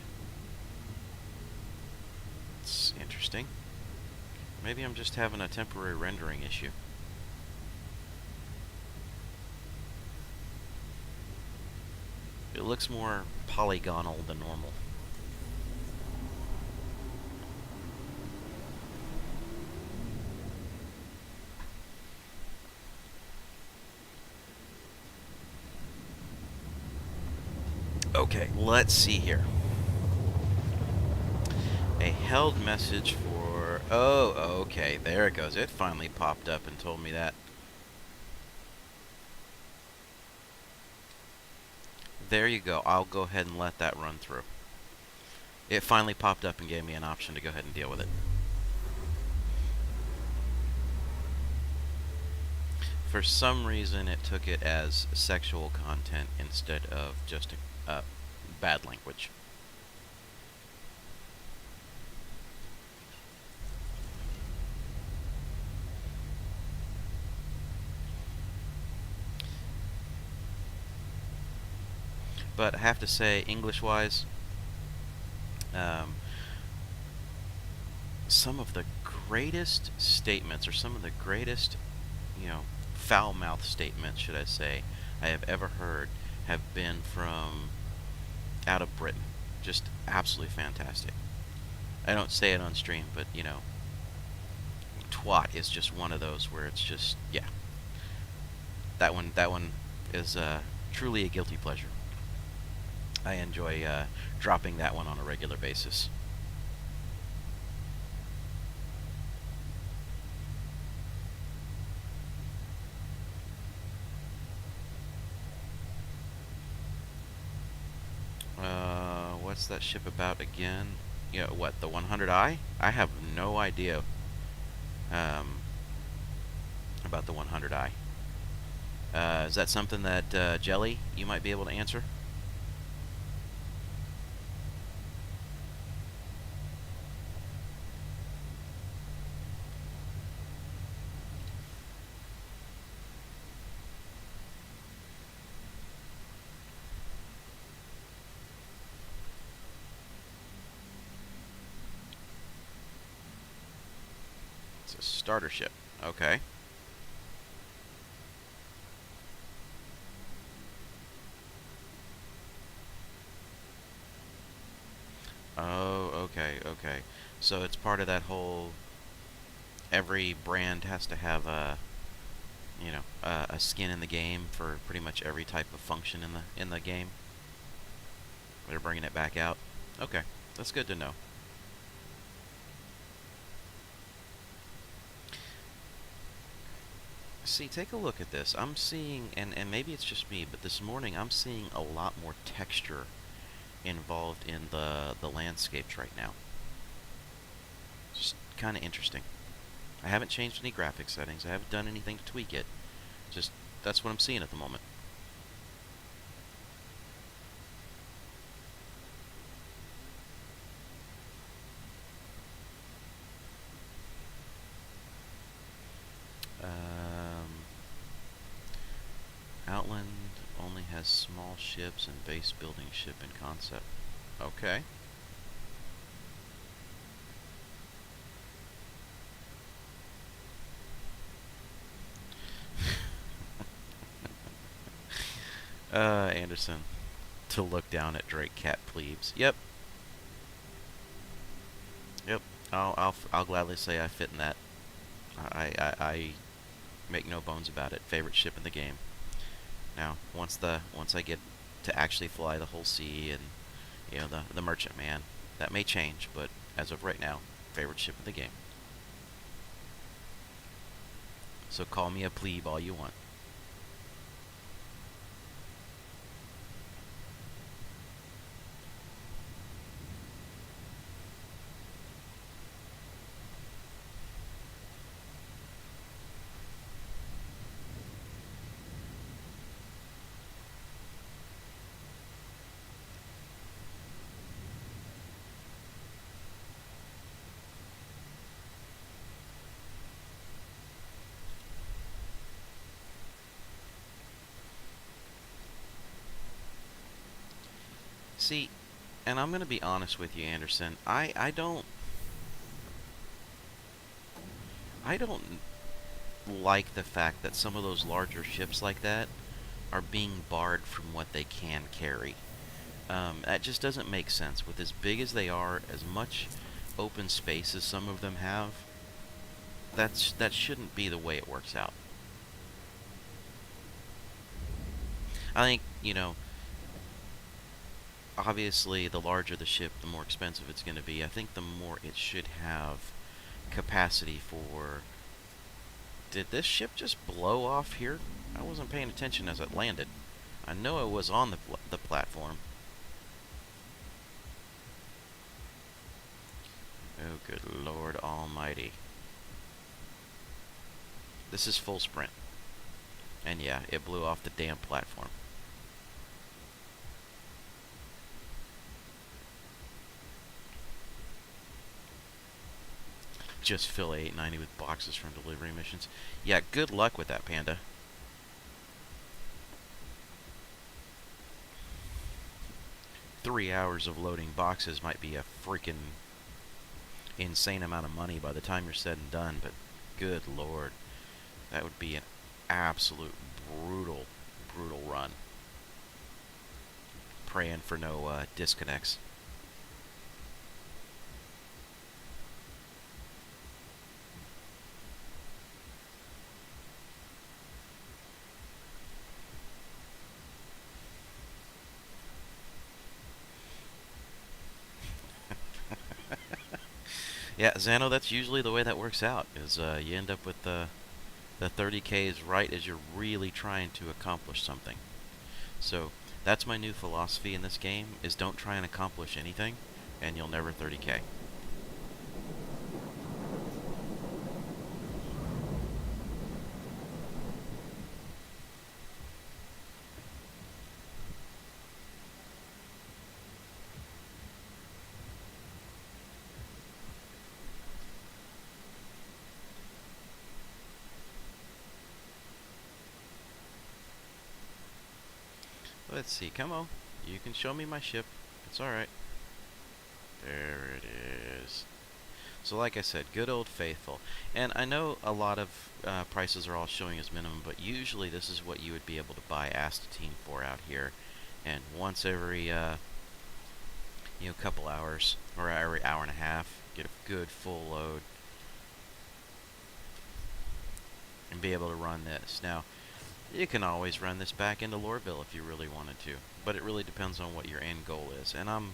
It's interesting. Maybe I'm just having a temporary rendering issue. It looks more polygonal than normal. Okay, let's see here. A held message for... Oh, okay, there it goes. It finally popped up and told me that. There you go. I'll go ahead and let that run through. It finally popped up and gave me an option to go ahead and deal with it. For some reason, it took it as sexual content instead of just bad language. But I have to say, English-wise, some of the greatest statements, or some of the greatest, you know, foul-mouthed statements, should I say, I have ever heard have been from out of Britain. Just absolutely fantastic. I don't say it on stream, but, you know, twat is just one of those where it's just, yeah. That one is truly a guilty pleasure. I enjoy dropping that one on a regular basis. What's that ship about again? Yeah, what, the 100i? I have no idea about the 100i. Is that something that, Jelly, you might be able to answer? It's a starter ship. Okay. Oh, okay, okay. So it's part of that whole, every brand has to have a, you know, a skin in the game for pretty much every type of function in the game. They're bringing it back out. Okay, that's good to know. See, take a look at this. I'm seeing, and maybe it's just me, but this morning I'm seeing a lot more texture involved in the landscapes right now. Just kind of interesting. I haven't changed any graphics settings. I haven't done anything to tweak it. Just, that's what I'm seeing at the moment. has small ships and base building ship in concept. Okay. Anderson. To look down at Drake Cat plebes. Yep. Yep. I'll gladly say I fit in that. I make no bones about it. Favorite ship in the game. Now, once I get to actually fly the whole sea and, you know, the merchantman, that may change, but as of right now, favorite ship in the game. So call me a plebe all you want. See, and I'm going to be honest with you, Anderson. I don't like the fact that some of those larger ships like that are being barred from what they can carry. That just doesn't make sense. With as big as they are, as much open space as some of them have, that shouldn't be the way it works out. I think, you know, obviously the larger the ship, the more expensive it's going to be. I think the more it should have capacity for... Did this ship just blow off here? I wasn't paying attention as it landed. I know it was on the platform. Oh, good Lord Almighty. This is full sprint. And yeah, it blew off the damn platform. Just fill 890 with boxes from delivery missions. Yeah, good luck with that, Panda. $3 of loading boxes might be a freaking insane amount of money by the time you're said and done, but good Lord. That would be an absolute brutal run. Praying for no disconnects. Yeah, Xano, that's usually the way that works out, is you end up with the 30Ks right as you're really trying to accomplish something. So, that's my new philosophy in this game, is don't try and accomplish anything, and you'll never 30K. Let's see, come on. You can show me my ship. It's alright. There it is. So like I said, good old faithful. And I know a lot of prices are all showing as minimum, but usually this is what you would be able to buy Astatine for out here. And once every, couple hours, or every hour and a half, get a good full load. And be able to run this. Now, you can always run this back into Lorville if you really wanted to, but it really depends on what your end goal is. And I'm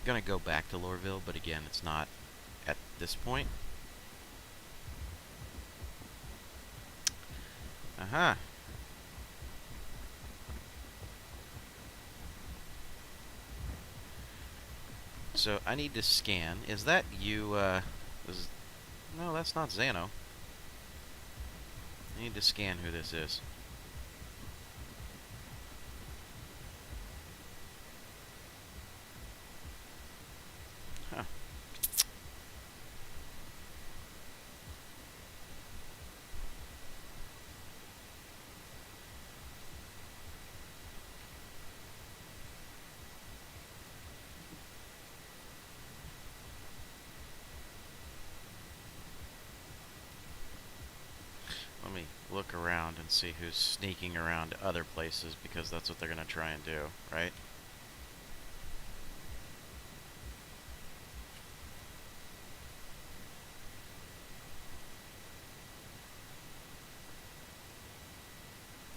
going to go back to Lorville, but again, it's not at this point. Aha. So I need to scan. Is that you, no, that's not Xano. I need to scan who this is. Huh. and see who's sneaking around other places, because that's what they're going to try and do, right?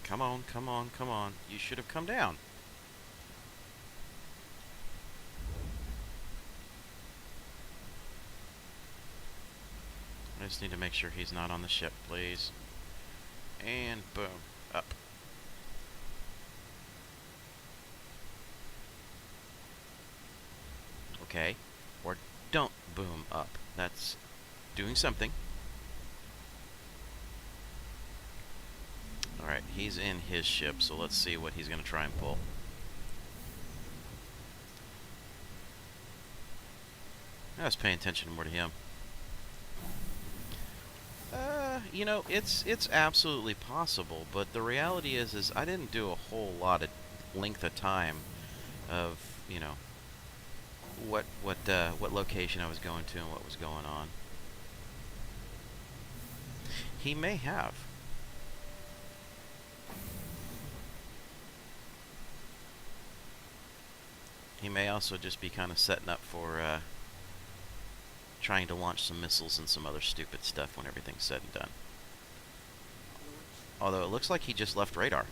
Come on, come on, come on. You should have come down. I just need to make sure he's not on the ship, please. And boom, up. Okay, or don't boom up. That's doing something. Alright, he's in his ship, so let's see what he's going to try and pull. I was paying attention more to him. You know, it's absolutely possible, but the reality is I didn't do a whole lot of length of time of, you know, what location I was going to and what was going on. He may have. He may also just be kind of setting up for trying to launch some missiles and some other stupid stuff when everything's said and done. Although it looks like he just left radar.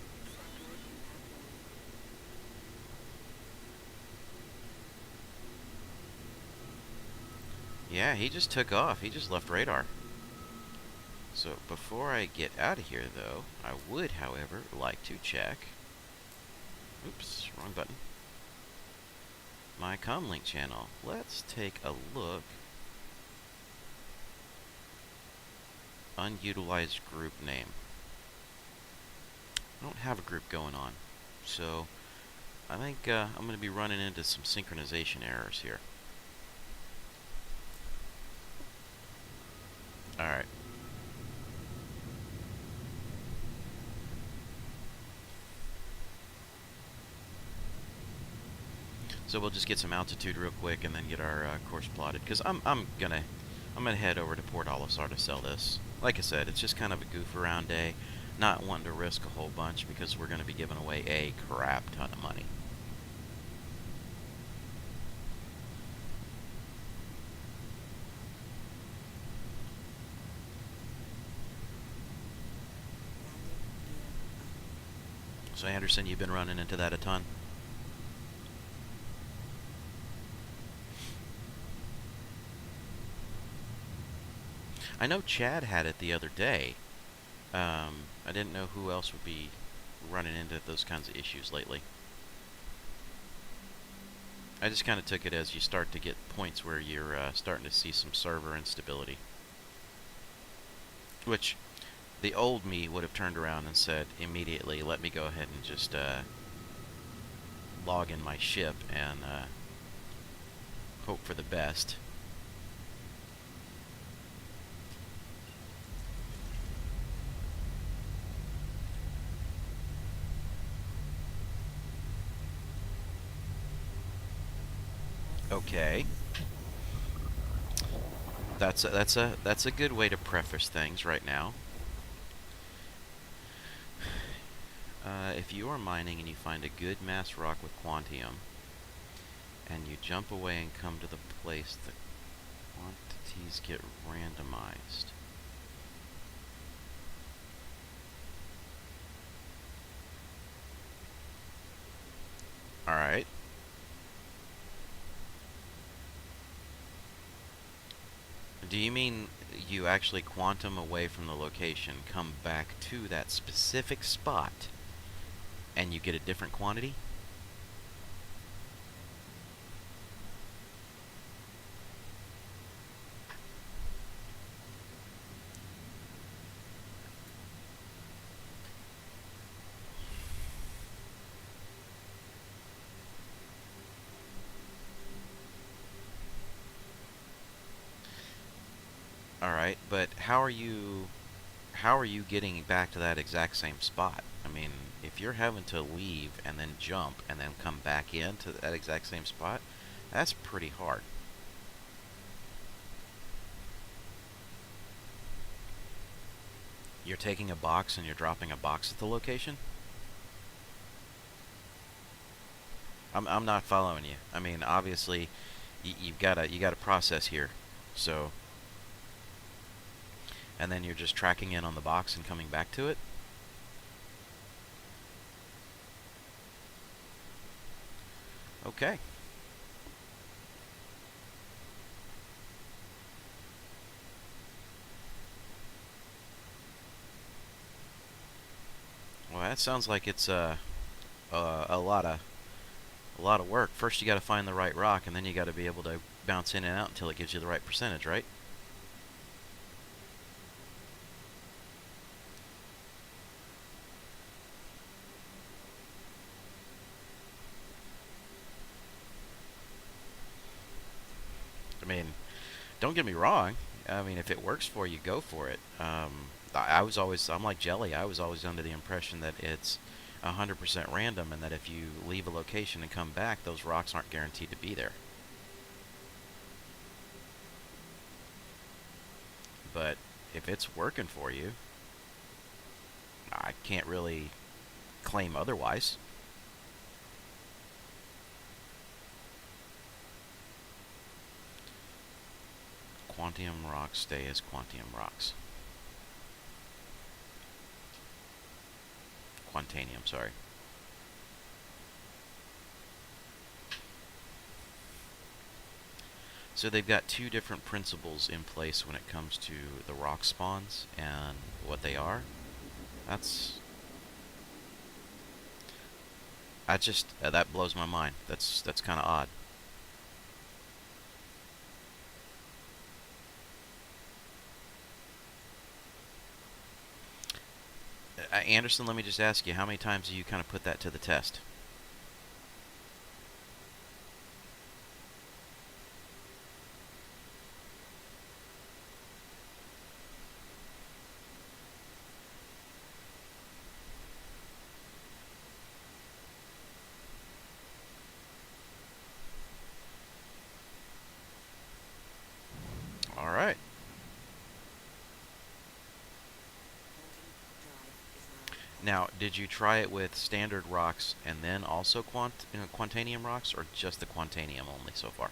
Yeah, he just took off. He just left radar. So before I get out of here, though, I would, however, like to check. Oops, wrong button. My comlink channel. Let's take a look. Unutilized group name. I don't have a group going on, so I think I'm going to be running into some synchronization errors here. Alright. So we'll just get some altitude real quick and then get our course plotted, because I'm gonna head over to Port Olisar to sell this. Like I said, it's just kind of a goof around day, not wanting to risk a whole bunch because we're going to be giving away a crap ton of money. So Anderson, you've been running into that a ton? I know Chad had it the other day. I didn't know who else would be running into those kinds of issues lately. I just kind of took it as you start to get points where you're starting to see some server instability. Which, the old me would have turned around and said immediately, let me go ahead and just log in my ship and hope for the best. Okay. That's a good way to preface things right now. If you are mining and you find a good mass rock with quantium, and you jump away and come to the place, the quantities get randomized. Alright. Do you mean you actually quantum away from the location, come back to that specific spot, and you get a different quantity? Alright, but how are you getting back to that exact same spot? I mean, if you're having to leave and then jump and then come back into that exact same spot, that's pretty hard. You're taking a box and you're dropping a box at the location? I'm not following you. I mean, obviously, you've got a process here, so, and then you're just tracking in on the box and coming back to it. Okay. Well, that sounds like it's a lot of work. First, you got to find the right rock, and then you got to be able to bounce in and out until it gives you the right percentage, right? I mean, don't get me wrong. I mean, if it works for you, go for it. I'm like Jelly. I was always under the impression that it's 100% random, and that if you leave a location and come back, those rocks aren't guaranteed to be there. But if it's working for you, I can't really claim otherwise. Quantium rocks stay as quantium rocks. Quantanium, sorry. So they've got two different principles in place when it comes to the rock spawns and what they are. That blows my mind. That's kind of odd. Anderson, let me just ask you, how many times do you kind of put that to the test? All right. Now, did you try it with standard rocks and then also quantanium rocks, or just the quantanium only so far?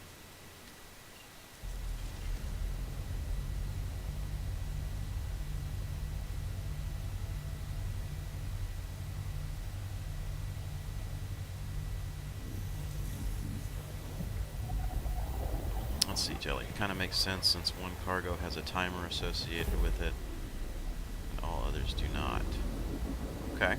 Let's see, Jelly. It kind of makes sense since one cargo has a timer associated with it and all others do not. Okay.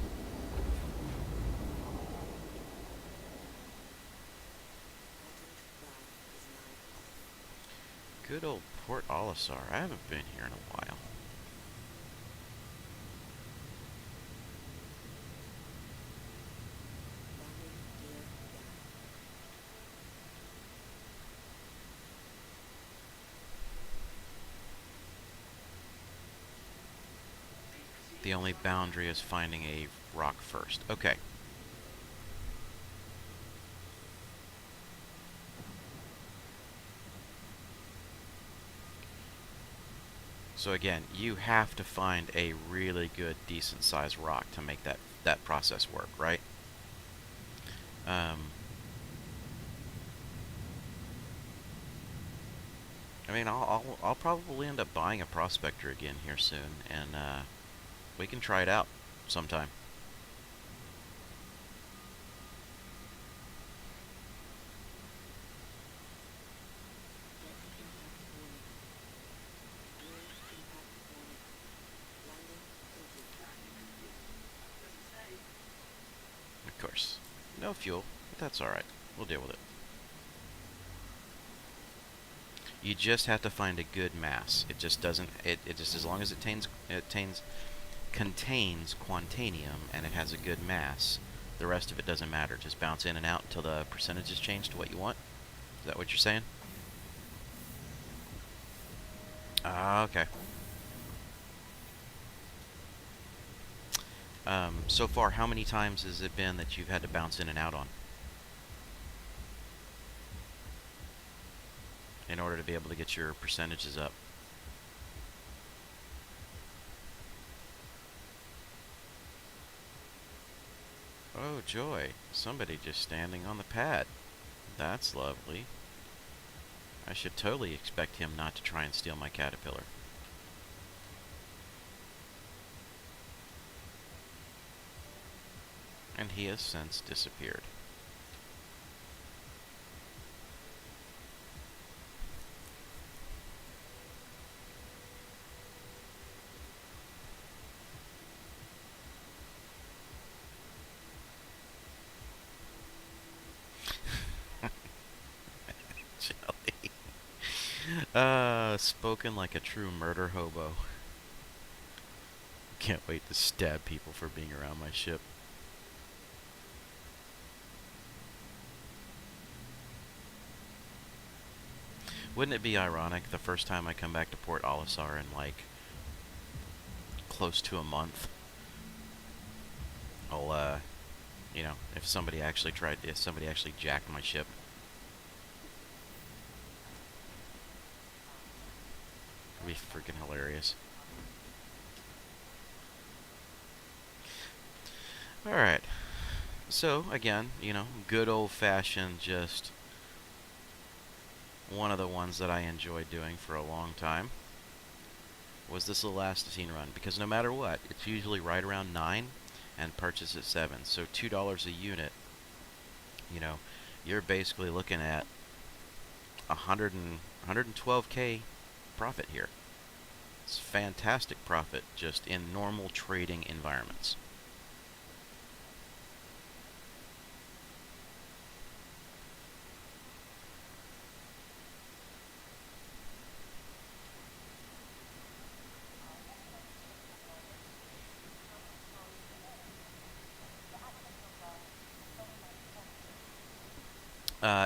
Good old Port Olisar. I haven't been here in a while. The only boundary is finding a rock first. Okay. So again, you have to find a really good, decent sized rock to make that process work, right? I mean, I'll probably end up buying a prospector again here soon, and we can try it out sometime. Of course. No fuel, but that's alright. We'll deal with it. You just have to find a good mass. It just doesn't, it just, as long as it contains quantanium and it has a good mass, the rest of it doesn't matter. Just bounce in and out until the percentages change to what you want. Is that what you're saying? Okay. So far, how many times has it been that you've had to bounce in and out on in order to be able to get your percentages up? Oh, joy. Somebody just standing on the pad. That's lovely. I should totally expect him not to try and steal my caterpillar. And he has since disappeared. Jelly. Spoken like a true murder hobo. Can't wait to stab people for being around my ship. Wouldn't it be ironic the first time I come back to Port Olisar in like close to a month? I'll you know, if somebody actually jacked my ship. It'd be freaking hilarious. Alright. So, again, you know, good old-fashioned, just one of the ones that I enjoyed doing for a long time was this little astatine run. Because no matter what, it's usually right around 9 and purchase at 7. So $2 a unit, you know, you're basically looking at 112K profit here. It's fantastic profit just in normal trading environments.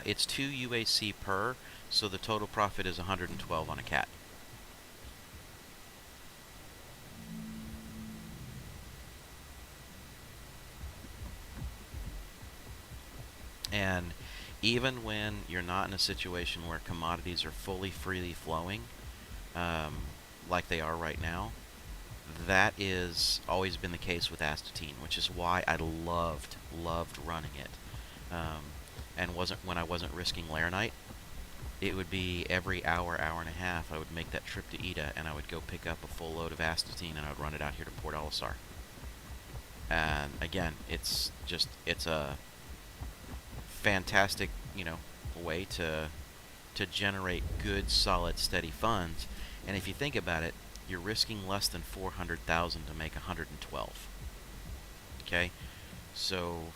It's 2 UAC per, so the total profit is 112 on a cat. And even when you're not in a situation where commodities are fully freely flowing, like they are right now, that is always been the case with astatine, which is why I loved running it. And when I wasn't risking Laranite, it would be every hour and a half I would make that trip to Ida, and I would go pick up a full load of astatine, and I would run it out here to Port Olisar. And again, it's a fantastic, you know, way to generate good, solid, steady funds. And if you think about it, you're risking less than 400,000 to make 112. Okay, so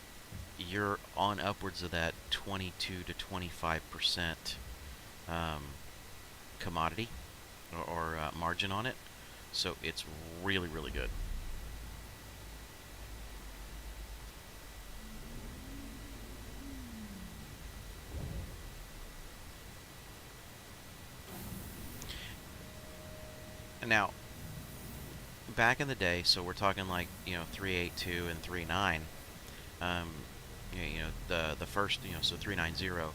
you're on upwards of that 22 to 25% commodity or margin on it. So it's really, really good. Now, back in the day, so we're talking like, you know, 382 and 39. You know, the first, you know, so 390.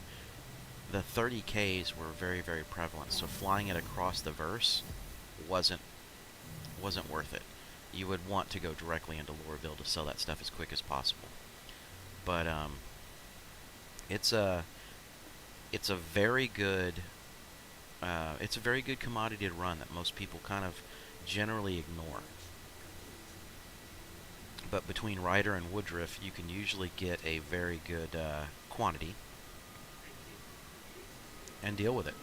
The 30Ks were very, very prevalent. So flying it across the verse wasn't worth it. You would want to go directly into Lorville to sell that stuff as quick as possible. But it's a very good commodity to run that most people kind of generally ignore. But between Ryder and Woodruff, you can usually get a very good quantity and deal with it.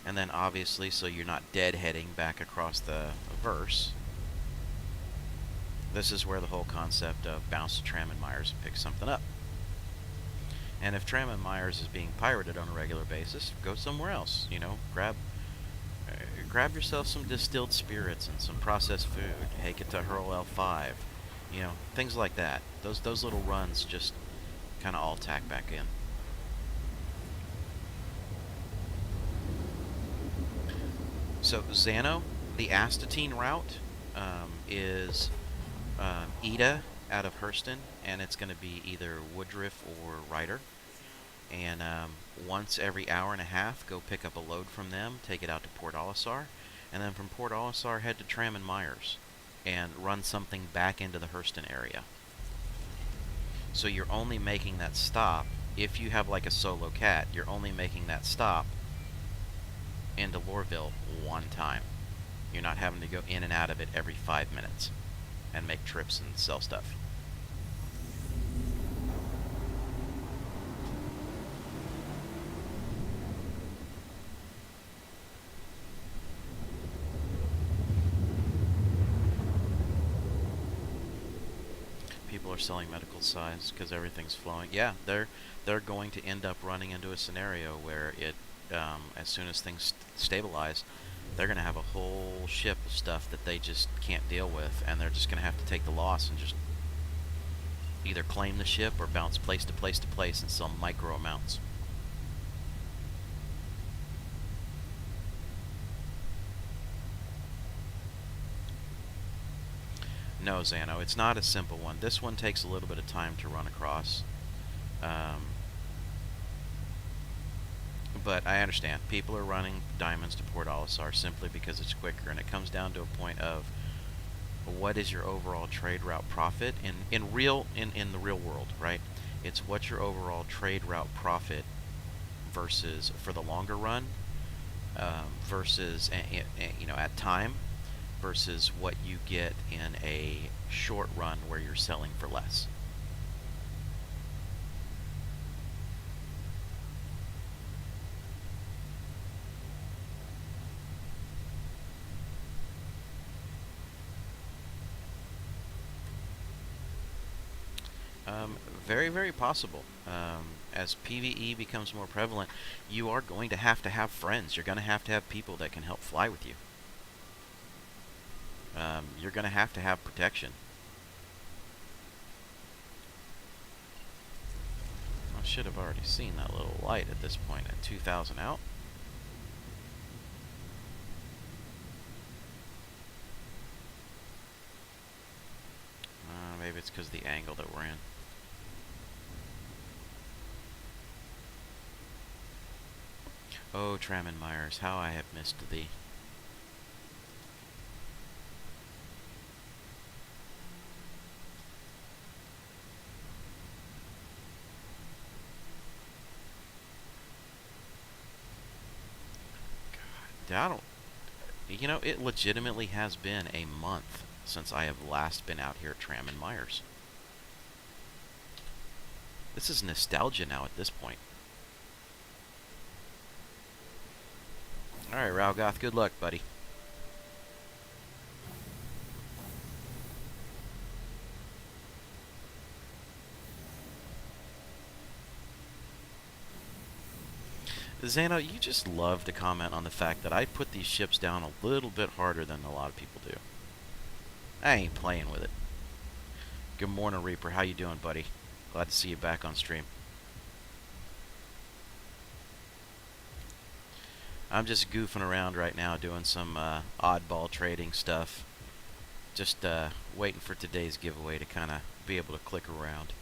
And then obviously, so you're not deadheading back across the verse, this is where the whole concept of bounce to Tram and Myers and pick something up. And if Tram and Myers is being pirated on a regular basis, go somewhere else. You know, grab yourself some distilled spirits and some processed food. Take it to Hurl L5. You know, things like that. Those little runs just kind of all tack back in. So Xano, the astatine route is Ida out of Hurston, and it's going to be either Woodruff or Ryder. And once every hour and a half, go pick up a load from them, take it out to Port Olisar, and then from Port Olisar, head to Tram and Myers. and run something back into the Hurston area. So you're only making that stop, if you have like a solo cat, you're only making that stop into Lorville one time. You're not having to go in and out of it every 5 minutes and make trips and sell stuff. People are selling medical size because everything's flowing. Yeah, they're going to end up running into a scenario where it, as soon as things stabilize, they're going to have a whole ship of stuff that they just can't deal with, and they're just going to have to take the loss and just either claim the ship or bounce place to place to place and sell micro amounts. No, Xano, it's not a simple one. This one takes a little bit of time to run across. But I understand. People are running diamonds to Port Olisar simply because it's quicker, and it comes down to a point of what is your overall trade route profit in the real world, right? It's what's your overall trade route profit versus for the longer run, versus at time, versus what you get in a short run where you're selling for less. Very, very possible. As PvE becomes more prevalent, you are going to have friends. You're going to have people that can help fly with you. You're going to have protection. I should have already seen that little light at this point at 2,000 out. Maybe it's because of the angle that we're in. Oh, Tramon Myers, how I have missed thee. God, it legitimately has been a month since I have last been out here at Tramon Myers. This is nostalgia now at this point. Alright, Ralgoth, good luck, buddy. Xano, you just love to comment on the fact that I put these ships down a little bit harder than a lot of people do. I ain't playing with it. Good morning, Reaper. How you doing, buddy? Glad to see you back on stream. I'm just goofing around right now doing some oddball trading stuff. Just waiting for today's giveaway to kind of be able to click around.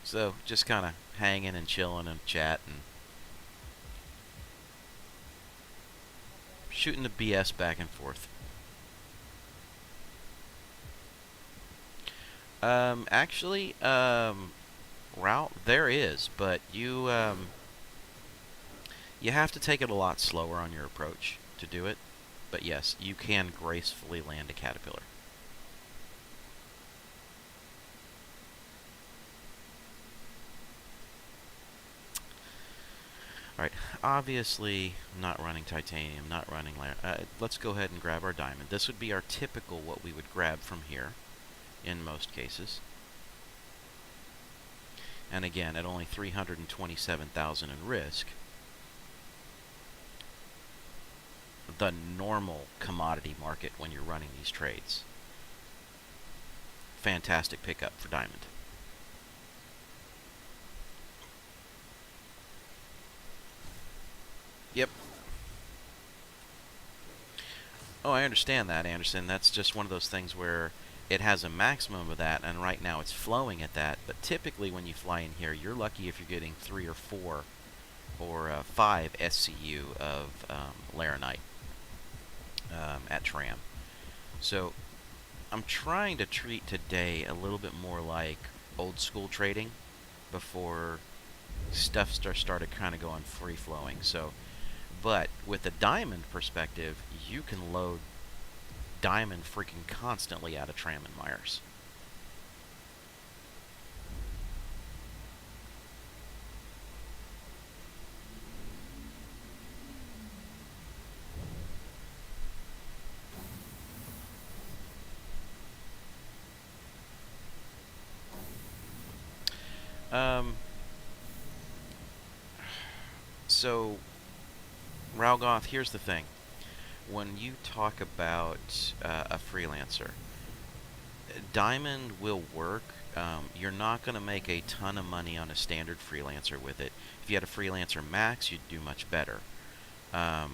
So, just kind of hanging and chilling and chatting. Shooting the BS back and forth. Actually, route there is, but you have to take it a lot slower on your approach to do it. But yes, you can gracefully land a caterpillar. Alright, obviously not running titanium, not running let's go ahead and grab our diamond. This would be our typical what we would grab from here in most cases. And again, at only 327,000 in risk, the normal commodity market when you're running these trades. Fantastic pickup for diamond. Yep. Oh, I understand that, Anderson. That's just one of those things where it has a maximum of that, and right now it's flowing at that. But typically when you fly in here, you're lucky if you're getting 3 or 4 or 5 SCU of Laranite. at Tram. So I'm trying to treat today a little bit more like old school trading before stuff started kind of going free flowing. So, but with the diamond perspective, you can load diamond freaking constantly out of Tram and Myers. So, Ralgoth, here's the thing. When you talk about a freelancer, Diamond will work. You're not going to make a ton of money on a standard freelancer with it. If you had a freelancer max, you'd do much better. Yeah,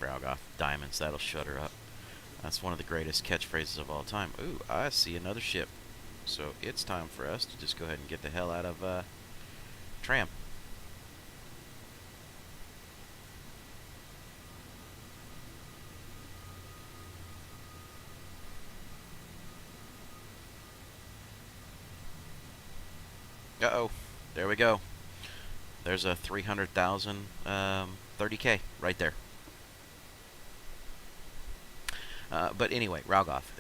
Ralgoth, diamonds, that'll shut her up. That's one of the greatest catchphrases of all time. Ooh, I see another ship. So it's time for us to just go ahead and get the hell out of Tram. Uh-oh. There we go. There's a 300,000, 30K right there. But anyway, Ralgoth,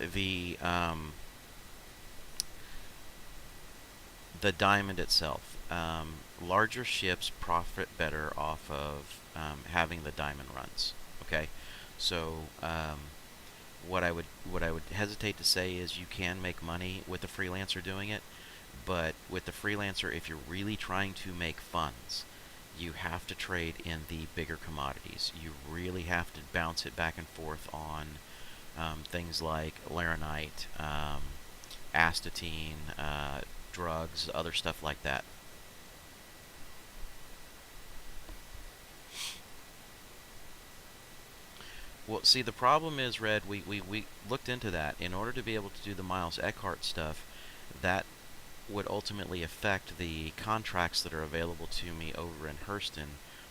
the diamond itself. Larger ships profit better off of having the diamond runs. Okay, so what I would hesitate to say is you can make money with the freelancer doing it, but with the freelancer, if you're really trying to make funds, you have to trade in the bigger commodities. You really have to bounce it back and forth on things like laranite, astatine, drugs, other stuff like that. Well, see, the problem is, Red, we looked into that. In order to be able to do the Miles Eckhart stuff, that would ultimately affect the contracts that are available to me over in Hurston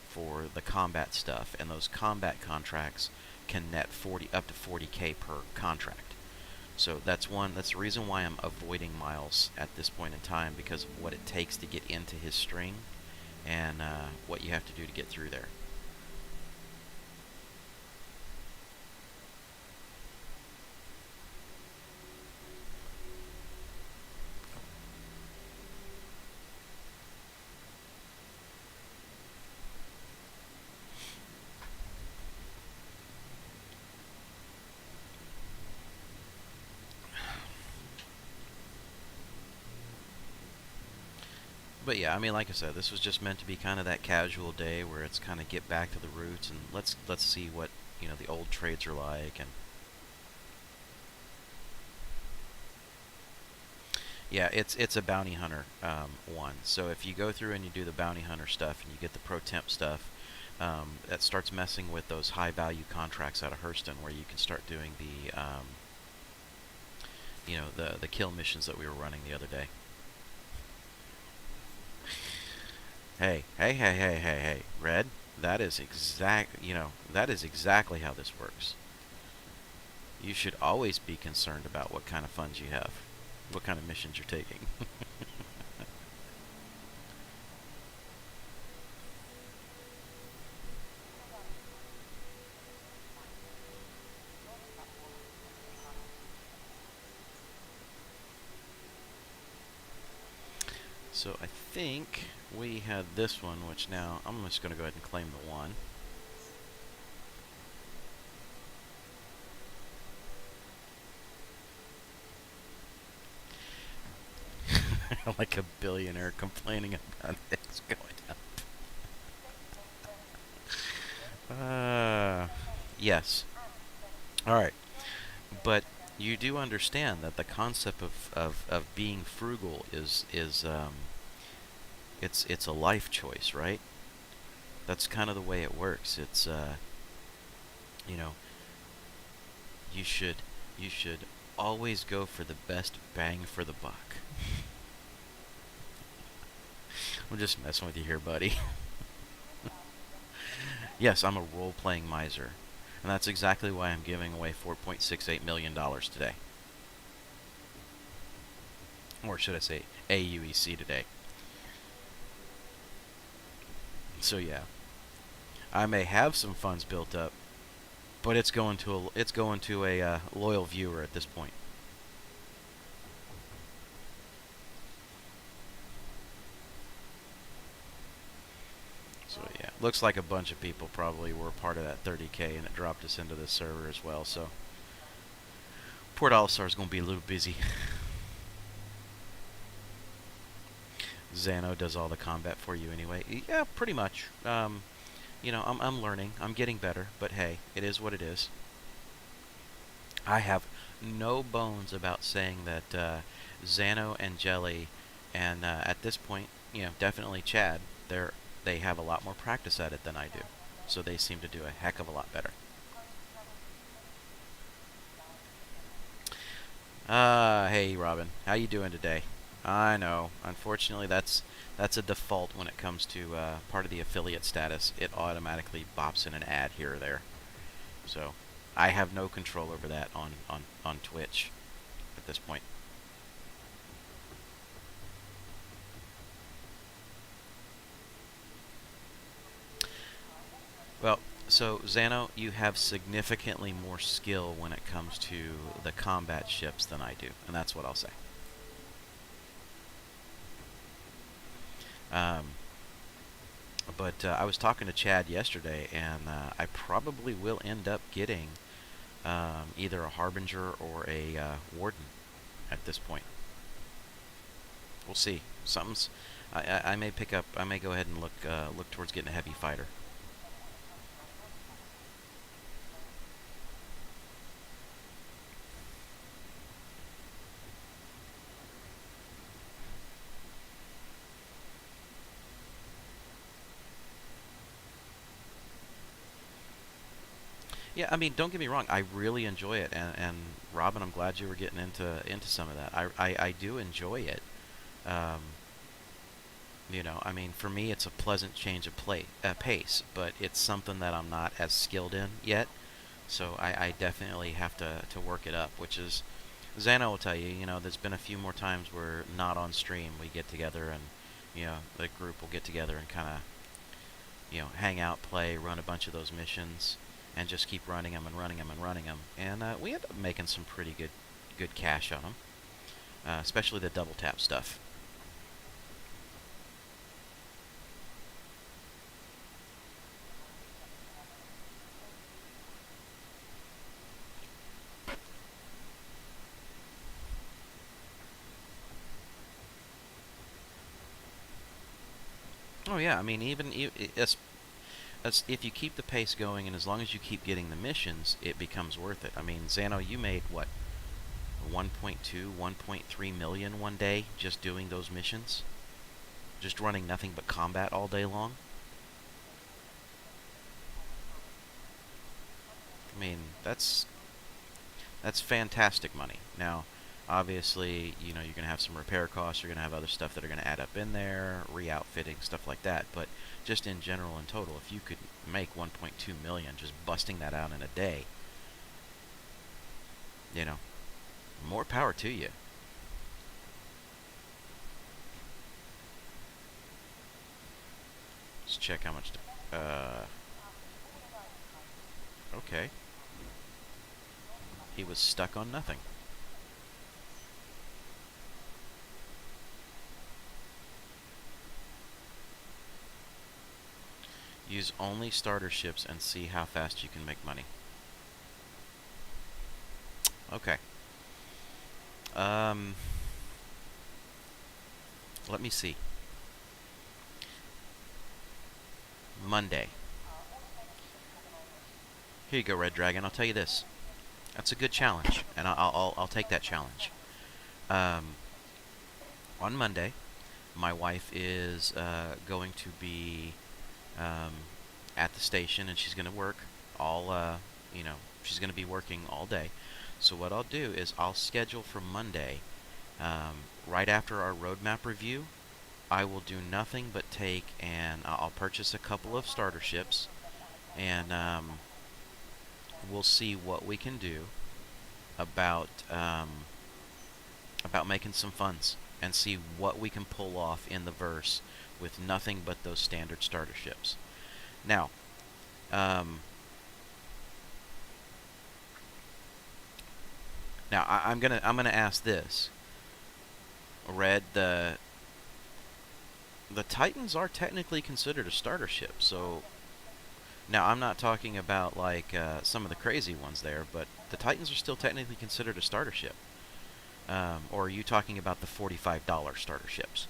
for the combat stuff, and those combat contracts can net up to 40K per contract. So that's the reason why I'm avoiding Miles at this point in time, because of what it takes to get into his string and what you have to do to get through there. But yeah, I mean, like I said, this was just meant to be kind of that casual day where it's kind of get back to the roots and let's see what, you know, the old trades are like. And yeah, it's a bounty hunter one. So if you go through and you do the bounty hunter stuff and you get the pro temp stuff, that starts messing with those high value contracts out of Hurston, where you can start doing the you know, the kill missions that we were running the other day. Hey, Red, that is exactly how this works. You should always be concerned about what kind of funds you have, what kind of missions you're taking. So I think we had this one, which now I'm just going to go ahead and claim the one. Like a billionaire complaining about things going up. Yes. Alright. But you do understand that the concept of being frugal is it's a life choice, right? That's kind of the way it works. It's you know, you should always go for the best bang for the buck. I'm just messing with you here, buddy. Yes, I'm a role-playing miser. And that's exactly why I'm giving away $4.68 million today. Or should I say AUEC today. So yeah. I may have some funds built up, but it's going to a loyal viewer at this point. So yeah, looks like a bunch of people probably were part of that 30K, and it dropped us into this server as well. So Port All-Star is going to be a little busy. Xano does all the combat for you anyway. Yeah, pretty much. You know, I'm learning. I'm getting better, but hey, it is what it is. I have no bones about saying that Xano and Jelly, and at this point, you know, definitely Chad, they have a lot more practice at it than I do. So they seem to do a heck of a lot better. Hey Robin, how you doing today? I know. Unfortunately, that's a default when it comes to part of the affiliate status. It automatically bops in an ad here or there. So I have no control over that on Twitch at this point. Well, so Xano, you have significantly more skill when it comes to the combat ships than I do, and that's what I'll say. But I was talking to Chad yesterday, and I probably will end up getting either a Harbinger or a Warden at this point. We'll see. Something's. I may pick up. I may go ahead and look towards getting a heavy fighter. Yeah, I mean, don't get me wrong. I really enjoy it, and Robin, I'm glad you were getting into some of that. I do enjoy it. You know, I mean, for me, it's a pleasant change of pace, but it's something that I'm not as skilled in yet. So I definitely have to work it up, which is, Xano will tell you, you know, there's been a few more times where not on stream we get together and, you know, the group will get together and kind of, you know, hang out, play, run a bunch of those missions, and just keep running them and running them and running them. And we end up making some pretty good cash on them, especially the double tap stuff. Oh yeah, I mean, even if you keep the pace going, and as long as you keep getting the missions, it becomes worth it. I mean, Xano, you made what, 1.2, 1.3 million one day just doing those missions, just running nothing but combat all day long. I mean, that's fantastic money. Now, obviously, you know, you're going to have some repair costs, you're going to have other stuff that are going to add up in there, re-outfitting, stuff like that, but just in general and total, if you could make 1.2 million just busting that out in a day, you know, more power to you. Let's check how much okay. He was stuck on nothing. Use only starter ships and see how fast you can make money. Okay. Let me see. Monday. Here you go, Red Dragon. I'll tell you this. That's a good challenge, and I'll take that challenge. On Monday, my wife is going to be at the station, and she's going to work all, you know, she's going to be working all day. So what I'll do is I'll schedule for Monday, right after our roadmap review. I will do nothing but take and I'll purchase a couple of starter ships, and we'll see what we can do about making some funds and see what we can pull off in the verse with nothing but those standard starter ships. Now, I'm gonna ask this. Red, the Titans are technically considered a starter ship, so now I'm not talking about like some of the crazy ones there, but the Titans are still technically considered a starter ship. Or are you talking about the $45 starter ships?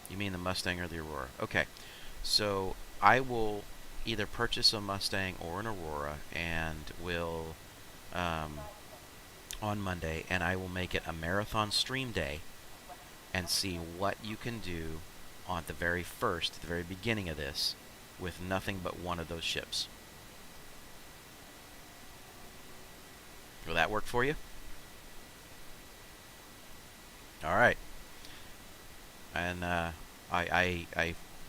You mean the Mustang or the Aurora? Okay, so I will either purchase a Mustang or an Aurora, and will on Monday, and I will make it a marathon stream day and see what you can do on the very beginning of this with nothing but one of those ships. Will that work for you? All right. And I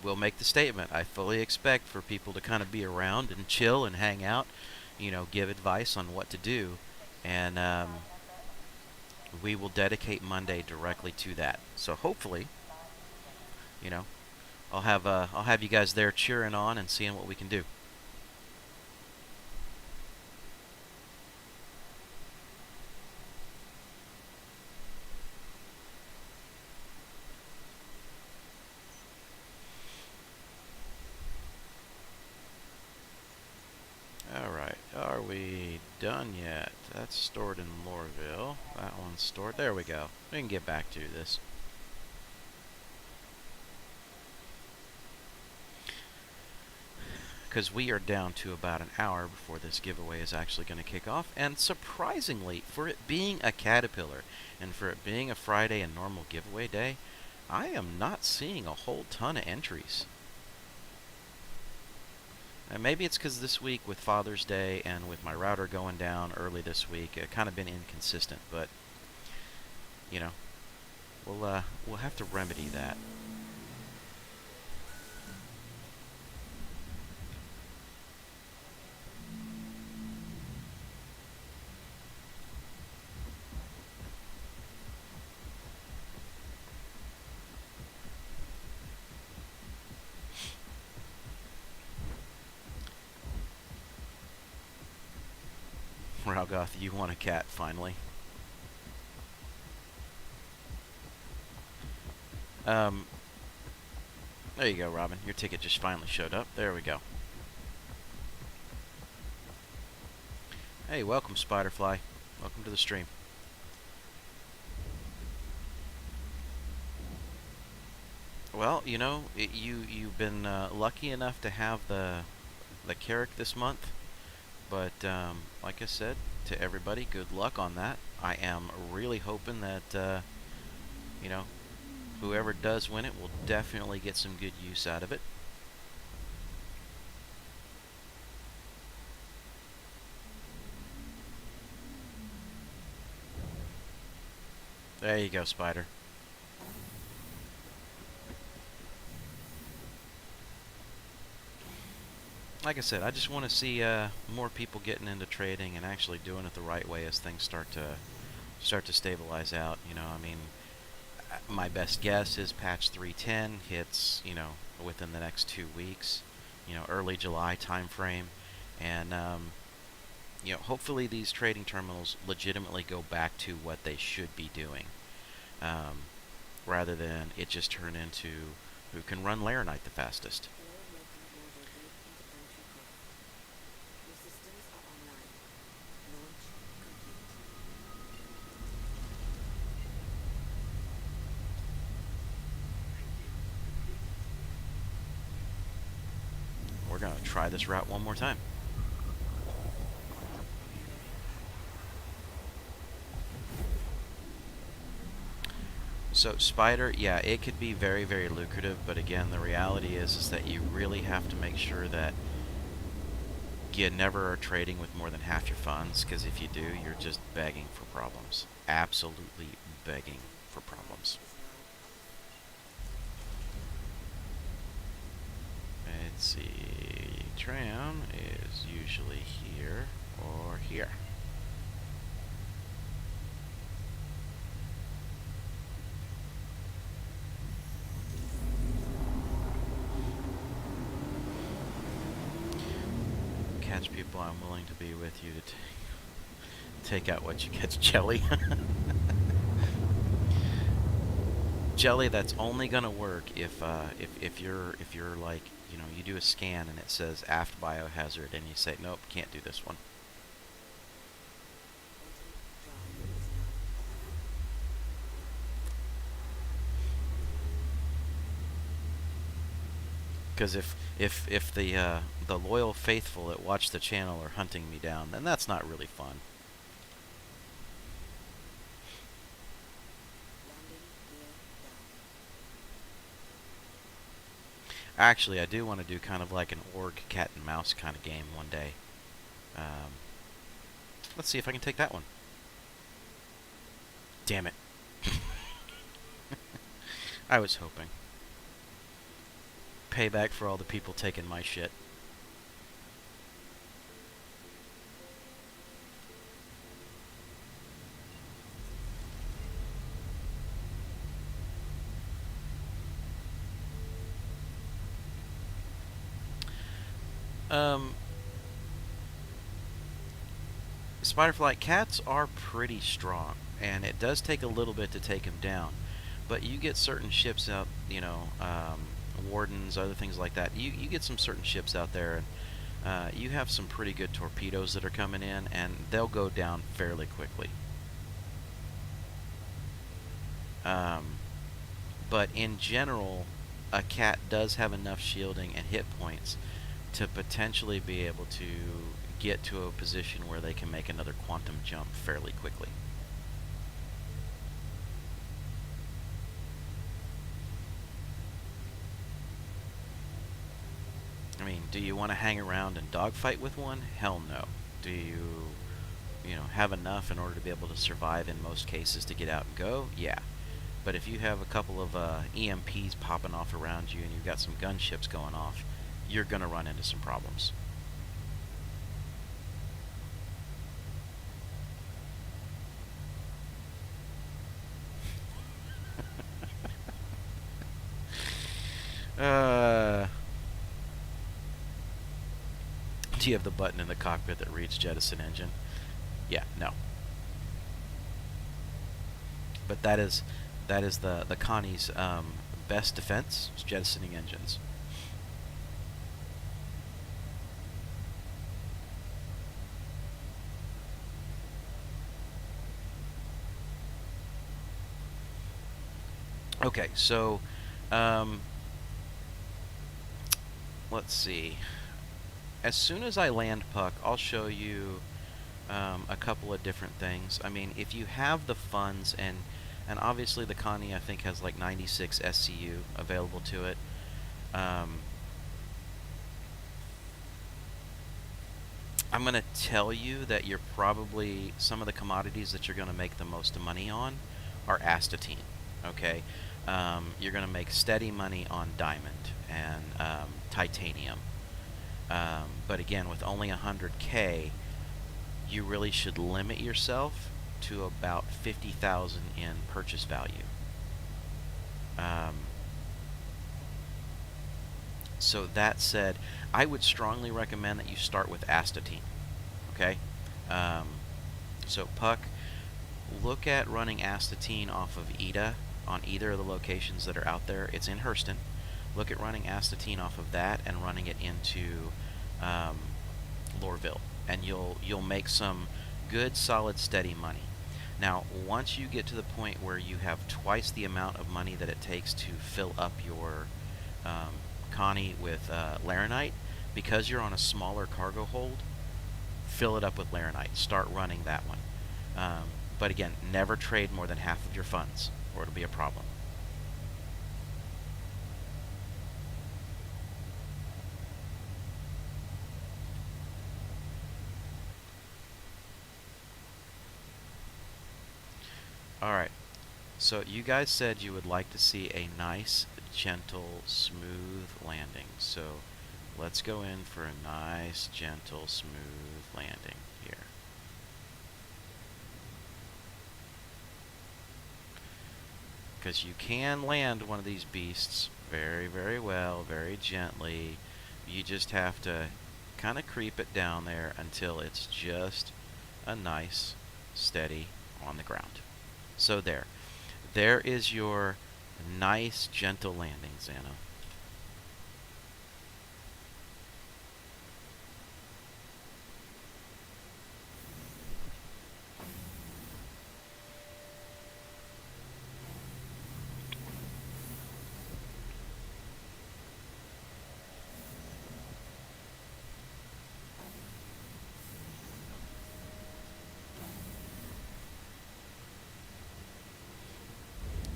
will make the statement. I fully expect for people to kind of be around and chill and hang out, you know, give advice on what to do, and we will dedicate Monday directly to that. So hopefully, you know, I'll have you guys there cheering on and seeing what we can do. Alright, are we done yet? That's stored in Lorville. That one's stored. There we go. We can get back to this. Because we are down to about an hour before this giveaway is actually going to kick off. And surprisingly, for it being a Caterpillar and for it being a Friday and normal giveaway day, I am not seeing a whole ton of entries. And maybe it's because this week with Father's Day and with my router going down early this week, it kind of been inconsistent. But you know, we'll have to remedy that. Ralgoth, you want a cat finally. There you go, Robin. Your ticket just finally showed up. There we go. Hey, welcome, Spiderfly. Welcome to the stream. Well, you know, you've been lucky enough to have the Carrick this month. But like I said to everybody, good luck on that. I am really hoping that you know, whoever does win it will definitely get some good use out of it. There you go, Spider. Like I said, I just want to see more people getting into trading and actually doing it the right way as things start to stabilize out. You know, I mean, my best guess is patch 3.10 hits, you know, within the next 2 weeks, you know, early July time frame, and you know, hopefully these trading terminals legitimately go back to what they should be doing, rather than it just turn into who can run Laranite the fastest. We're going to try this route one more time. So Spider, yeah, it could be very, very lucrative, but again, the reality is that you really have to make sure that You never are trading with more than half your funds, because if you do, you're just begging for problems. Absolutely begging for problems. Let's see. Tram is usually here or here. Catch people I'm willing to be with you to take out what you catch, Jelly. Jelly, that's only gonna work if you're like, you know, you do a scan and it says AftBIohazard and you say nope, can't do this one. Because if the loyal faithful that watch the channel are hunting me down, then that's not really fun. Actually, I do want to do kind of like an org cat and mouse kind of game one day. Let's see if I can take that one. Damn it. I was hoping. Payback for all the people taking my shit. Spiderflight cats are pretty strong, and it does take a little bit to take them down. But you get certain ships out, you know, wardens, other things like that. You get some certain ships out there, and you have some pretty good torpedoes that are coming in, and they'll go down fairly quickly. But in general, a cat does have enough shielding and hit points to potentially be able to get to a position where they can make another quantum jump fairly quickly. I mean, do you want to hang around and dogfight with one? Hell no. Do you know, have enough in order to be able to survive in most cases to get out and go? Yeah. But if you have a couple of EMPs popping off around you and you've got some gunships going off, you're going to run into some problems. Do you have the button in the cockpit that reads jettison engine? Yeah, no. But that is the Connie's best defense, is jettisoning engines. Okay, so let's see. As soon as I land Puck, I'll show you a couple of different things. I mean, if you have the funds, and obviously the Connie I think has like 96 SCU available to it. I'm going to tell you that you're probably, some of the commodities that you're going to make the most money on are astatine. Okay, you're going to make steady money on diamond and titanium. But again, with only 100K, you really should limit yourself to about 50,000 in purchase value. So that said, I would strongly recommend that you start with astatine. Okay, so Puck, look at running astatine off of Ida on either of the locations that are out there. It's in Hurston. Look at running astatine off of that and running it into Lorville, and you'll make some good, solid, steady money. Now, once you get to the point where you have twice the amount of money that it takes to fill up your Connie with Laranite, because you're on a smaller cargo hold, fill it up with Laranite. Start running that one. But again, never trade more than half of your funds, or it'll be a problem. Alright, so you guys said you would like to see a nice, gentle, smooth landing. So let's go in for a nice, gentle, smooth landing here. Because you can land one of these beasts very, very well, very gently. You just have to kind of creep it down there until it's just a nice, steady on the ground. So there is your nice, gentle landing, Xano.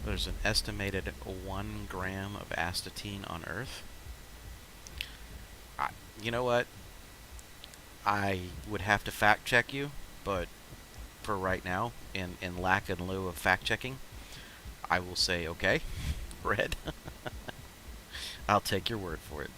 There's an estimated 1 gram of astatine on Earth. You know what? I would have to fact check you, but for right now, in lack and lieu of fact checking, I will say okay, Red. I'll take your word for it.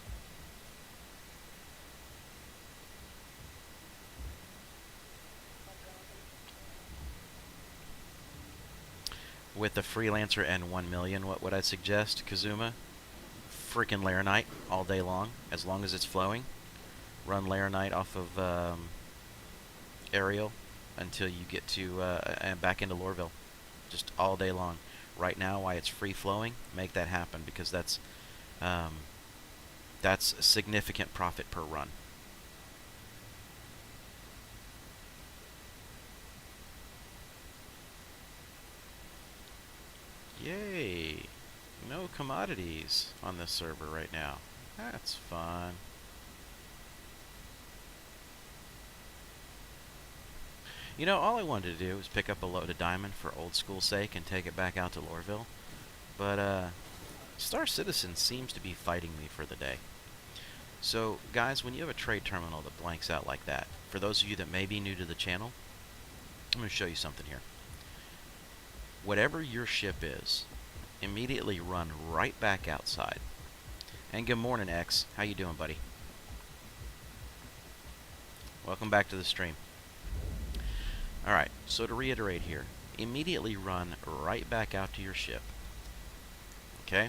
With the Freelancer and 1 million, what would I suggest, Kazuma? Freaking Laranite all day long as it's flowing. Run Laranite off of Ariel until you get to and back into Lorville, just all day long. Right now, while it's free flowing, make that happen, because that's significant profit per run. Yay! No commodities on this server right now. That's fun. You know, all I wanted to do was pick up a load of diamond for old school's sake and take it back out to Lorville. But, Star Citizen seems to be fighting me for the day. So, guys, when you have a trade terminal that blanks out like that, for those of you that may be new to the channel, I'm going to show you something here. Whatever your ship is, immediately run right back outside. And good morning, X. How you doing, buddy? Welcome back to the stream. Alright, so to reiterate here, immediately run right back out to your ship. Okay?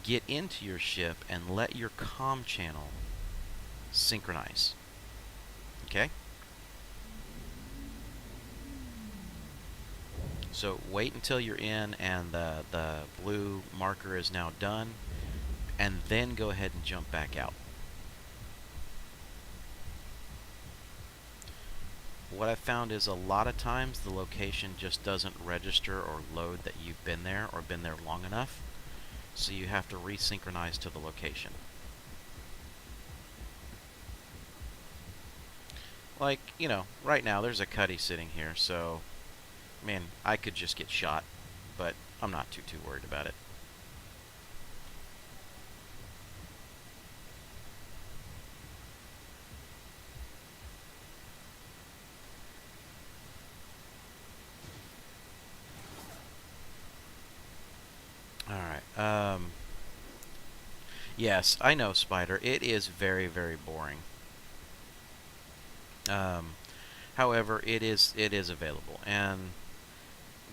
Get into your ship and let your comm channel synchronize. Okay? So wait until you're in and the blue marker is now done, and then go ahead and jump back out. What I've found is a lot of times the location just doesn't register or load that you've been there or been there long enough, so you have to resynchronize to the location. Like, you know, right now there's a Cuddy sitting here, so man, I could just get shot, but I'm not too worried about it. Alright, yes, I know, Spider, it is very, very boring. However, it is available, and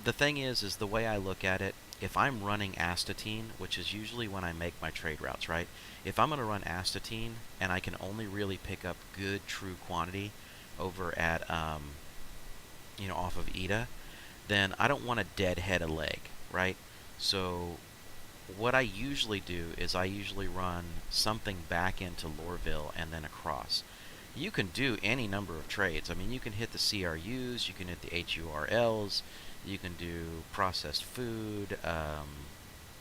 the thing is the way I look at it, if I'm running astatine, which is usually when I make my trade routes, right? If I'm going to run astatine and I can only really pick up good, true quantity over at, you know, off of Ida, then I don't want to deadhead a leg, right? So what I usually do is I usually run something back into Lorville and then across. You can do any number of trades. I mean, you can hit the CRUs, you can hit the HURLs, you can do processed food,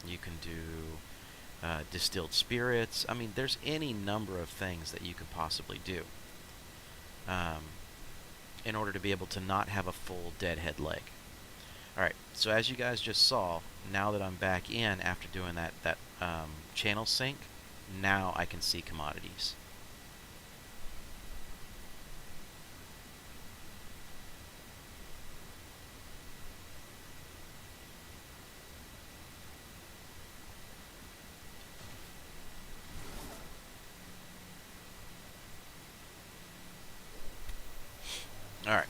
you can do distilled spirits. I mean, there's any number of things that you could possibly do in order to be able to not have a full deadhead leg. Alright, so as you guys just saw, now that I'm back in after doing that channel sync, now I can see commodities. All right.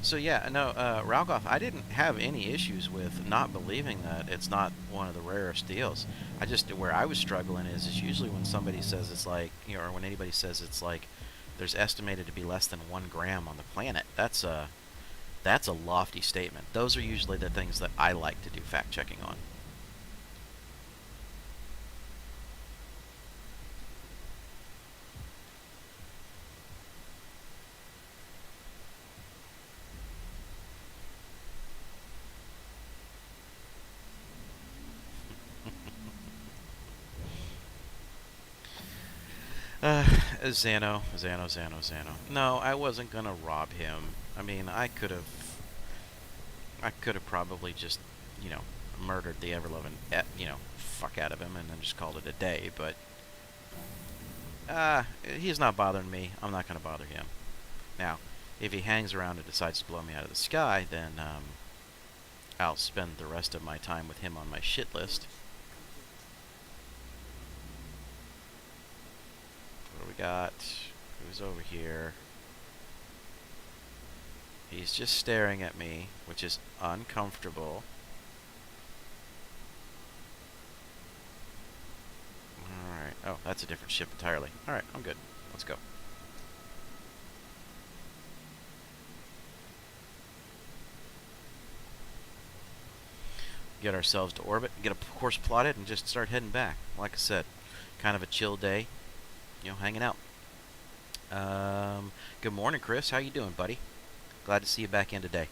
So yeah, no, Ralgoff, I didn't have any issues with not believing that it's not one of the rarest deals. I just, where I was struggling is usually when somebody says it's like, you know, or when anybody says it's like, there's estimated to be less than 1 gram on the planet. That's a lofty statement. Those are usually the things that I like to do fact checking on. Xano. No, I wasn't gonna rob him. I mean, I could have probably just, you know, murdered the ever-loving, you know, fuck out of him and then just called it a day, but, he's not bothering me. I'm not gonna bother him. Now, if he hangs around and decides to blow me out of the sky, then, I'll spend the rest of my time with him on my shit list. What do we got? Who's over here? He's just staring at me, which is uncomfortable. Alright. Oh, that's a different ship entirely. Alright, I'm good. Let's go. Get ourselves to orbit, get a course plotted, and just start heading back. Like I said, kind of a chill day. You know, hanging out. Good morning, Chris. How you doing, buddy? Glad to see you back in today.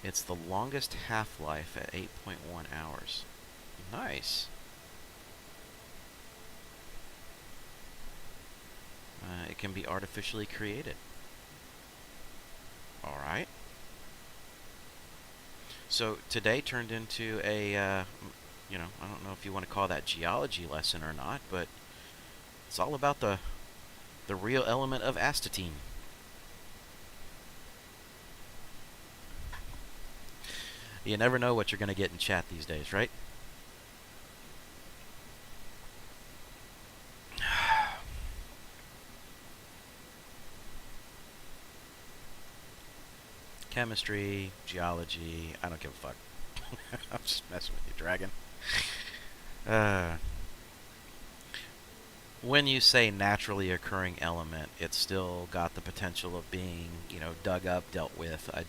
It's the longest half-life at 8.1 hours. Nice. It can be artificially created. Alright. So today turned into a, you know, I don't know if you want to call that geology lesson or not, but it's all about the real element of astatine. You never know what you're going to get in chat these days, right? Chemistry, geology, I don't give a fuck. I'm just messing with you, Dragon. When you say naturally occurring element, it's still got the potential of being, you know, dug up, dealt with. I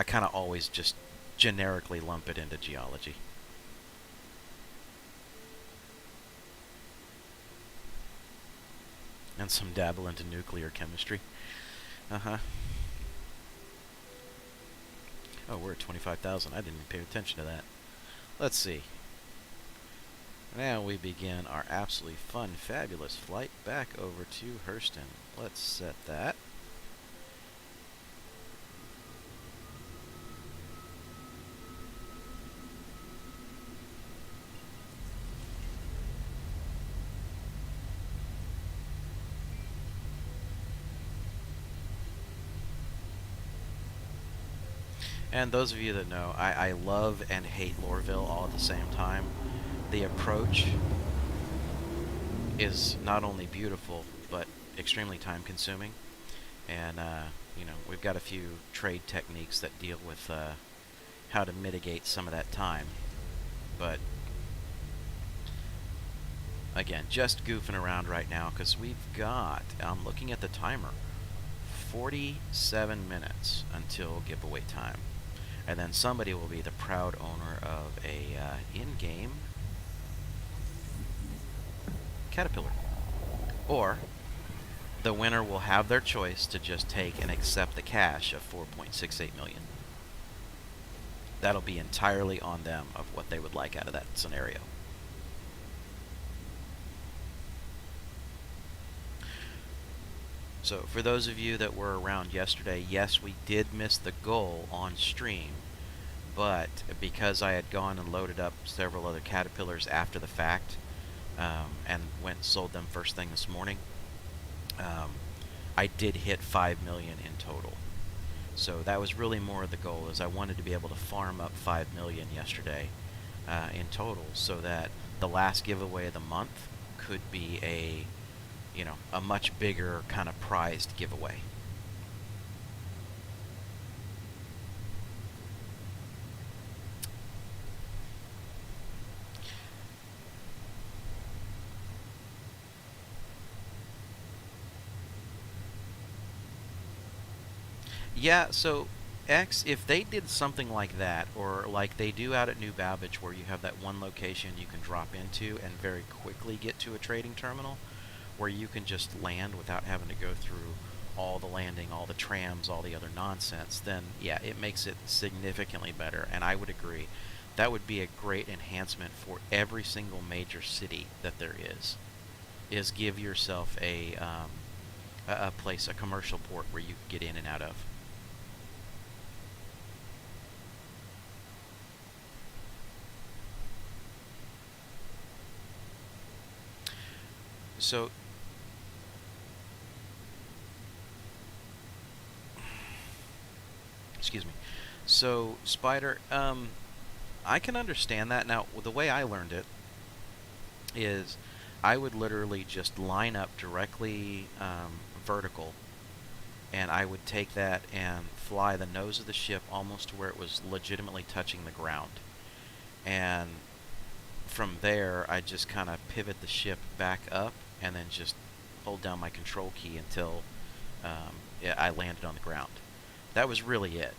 kind of always just generically lump it into geology. And some dabble into nuclear chemistry. Uh-huh. Oh, we're at 25,000. I didn't even pay attention to that. Let's see. Now we begin our absolutely fun, fabulous flight back over to Hurston. Let's set that. And those of you that know, I love and hate Lorville all at the same time. The approach is not only beautiful, but extremely time-consuming. And, you know, we've got a few trade techniques that deal with how to mitigate some of that time. But, again, just goofing around right now, because we've got, I'm looking at the timer, 47 minutes until giveaway time. And then somebody will be the proud owner of a in-game Caterpillar. Or the winner will have their choice to just take and accept the cash of 4.68 million. That'll be entirely on them of what they would like out of that scenario. So for those of you that were around yesterday, yes, we did miss the goal on stream, but because I had gone and loaded up several other Caterpillars after the fact, and went and sold them first thing this morning, I did hit 5 million in total. So that was really more of the goal, is I wanted to be able to farm up 5 million yesterday, in total, so that the last giveaway of the month could be a much bigger kind of prized giveaway. Yeah, so X, if they did something like that, or like they do out at New Babbage, where you have that one location you can drop into and very quickly get to a trading terminal, where you can just land without having to go through all the landing, all the trams, all the other nonsense, then yeah, it makes it significantly better, and I would agree. That would be a great enhancement for every single major city that there is give yourself a place, a commercial port where you can get in and out of. So, excuse me. So, Spider, I can understand that. Now, the way I learned it is I would literally just line up directly vertical, and I would take that and fly the nose of the ship almost to where it was legitimately touching the ground. And from there, I just kind of pivot the ship back up and then just hold down my control key until I landed on the ground. That was really it.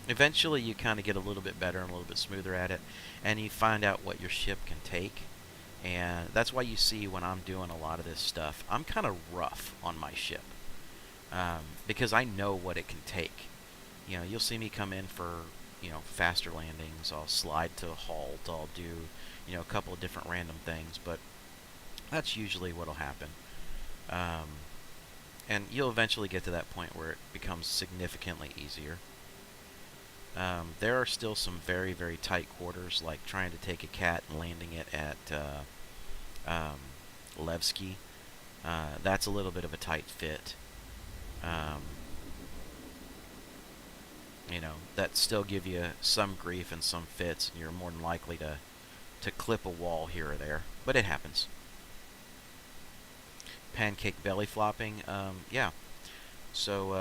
Eventually, you kind of get a little bit better and a little bit smoother at it, and you find out what your ship can take. And that's why you see when I'm doing a lot of this stuff, I'm kind of rough on my ship, because I know what it can take. You know, you'll see me come in for faster landings. I'll slide to a halt. I'll do a couple of different random things, but that's usually what'll happen. And you'll eventually get to that point where it becomes significantly easier. There are still some very, very tight quarters, like trying to take a cat and landing it at Levski. That's a little bit of a tight fit. That still give you some grief and some fits, and you're more than likely to clip a wall here or there, but it happens. Pancake belly flopping, yeah. So,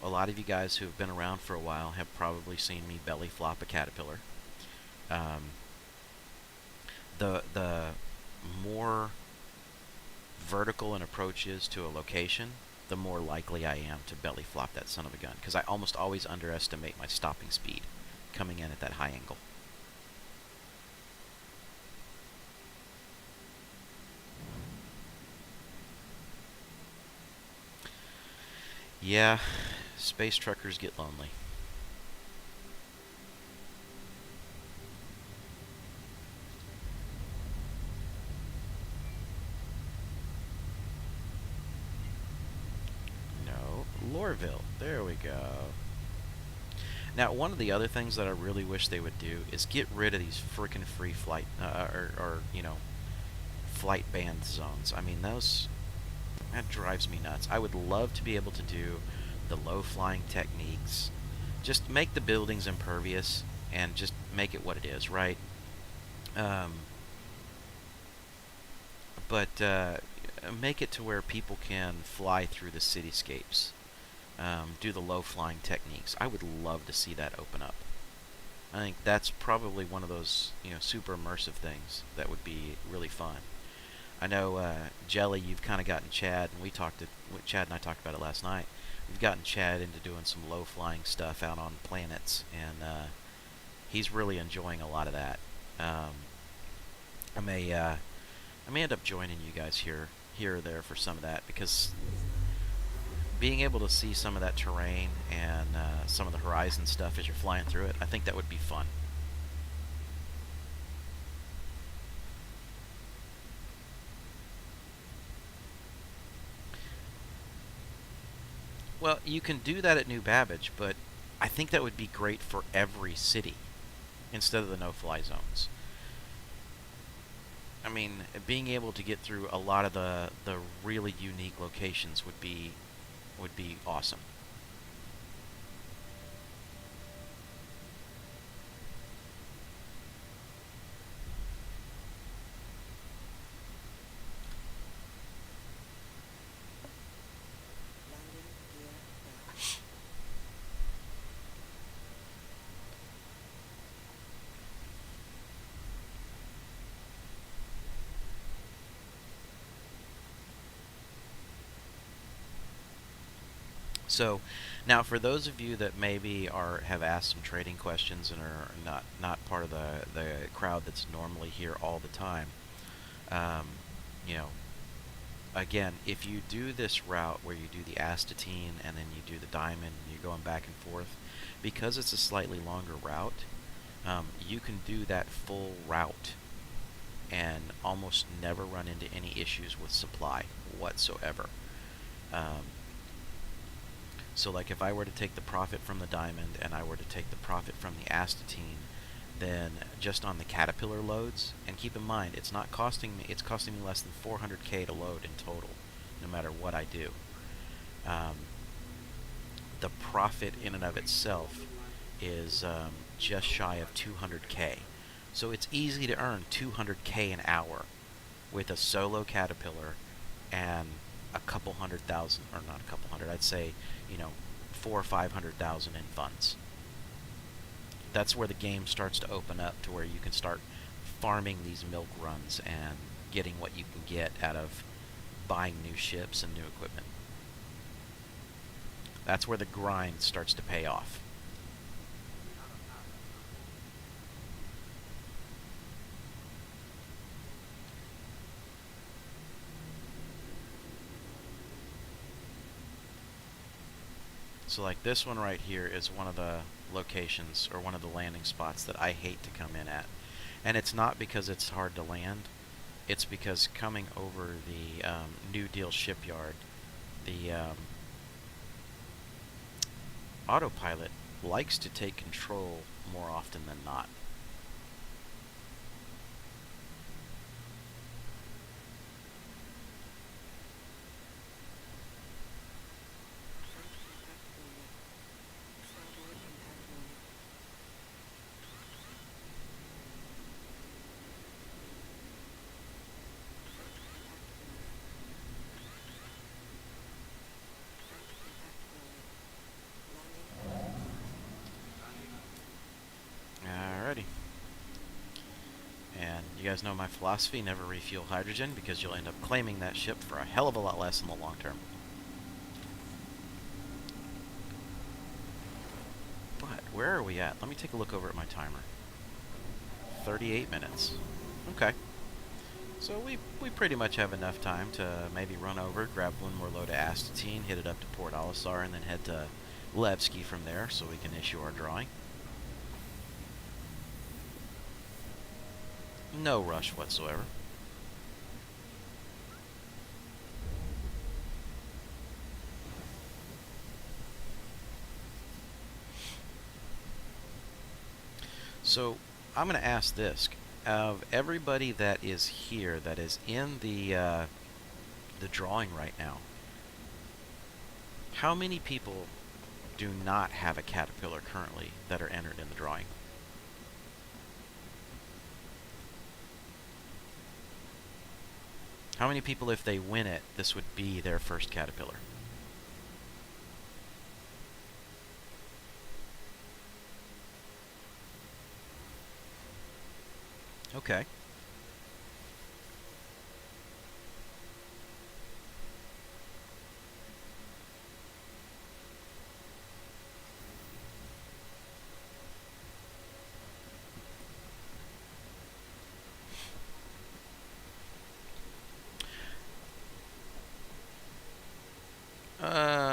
a lot of you guys who have been around for a while have probably seen me belly flop a caterpillar. The more vertical an approach is to a location, the more likely I am to belly flop that son of a gun, because I almost always underestimate my stopping speed coming in at that high angle. Yeah, space truckers get lonely. No, Lorville. There we go. Now, one of the other things that I really wish they would do is get rid of these frickin' free flight, flight banned zones. I mean, that drives me nuts. I would love to be able to do the low flying techniques. Just make the buildings impervious and just make it what it is, right? But make it to where people can fly through the cityscapes. Do the low flying techniques. I would love to see that open up. I think that's probably one of those super immersive things that would be really fun. I know, Jelly, you've kind of gotten Chad, and Chad and I talked about it last night. We've gotten Chad into doing some low-flying stuff out on planets, and he's really enjoying a lot of that. I may end up joining you guys here or there for some of that, because being able to see some of that terrain and some of the horizon stuff as you're flying through it, I think that would be fun. Well, you can do that at New Babbage, but I think that would be great for every city instead of the no-fly zones. I mean, being able to get through a lot of the really unique locations would be awesome. So, now for those of you that maybe have asked some trading questions and are not part of the crowd that's normally here all the time, you know, again, if you do this route where you do the astatine and then you do the diamond and you're going back and forth, because it's a slightly longer route, you can do that full route and almost never run into any issues with supply whatsoever. So like if I were to take the profit from the diamond and I were to take the profit from the astatine, then just on the caterpillar loads, and keep in mind it's costing me less than 400k to load in total, no matter what I do. The profit in and of itself is just shy of 200k. So it's easy to earn 200k an hour with a solo caterpillar and a couple hundred thousand, or not a couple hundred, I'd say, you know, 400,000 or 500,000 in funds. That's where the game starts to open up to where you can start farming these milk runs and getting what you can get out of buying new ships and new equipment. That's where the grind starts to pay off. So like this one right here is one of the locations or one of the landing spots that I hate to come in at. And it's not because it's hard to land, it's because coming over the New Deal shipyard, the autopilot likes to take control more often than not. Alrighty. And you guys know my philosophy, never refuel hydrogen, because you'll end up claiming that ship for a hell of a lot less in the long term. But where are we at? Let me take a look over at my timer. 38 minutes. Okay. So we pretty much have enough time to maybe run over, grab one more load of astatine, hit it up to Port Olisar, and then head to Levski from there so we can issue our drawing. No rush whatsoever. So I'm going to ask this: of everybody that is here, that is in the drawing right now, how many people do not have a caterpillar currently that are entered in the drawing? How many people, if they win it, this would be their first caterpillar? Okay.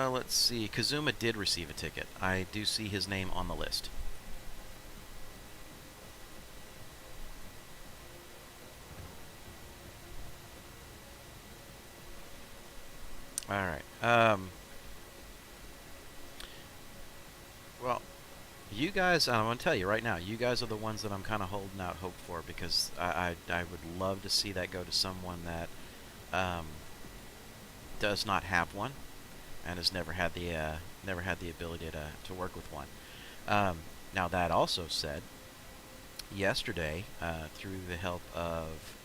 Let's see. Kazuma did receive a ticket. I do see his name on the list. Alright. Well, you guys, I'm going to tell you right now, you guys are the ones that I'm kind of holding out hope for, because I would love to see that go to someone that does not have one and has never had the ability to work with one. Now that also said, yesterday, through the help of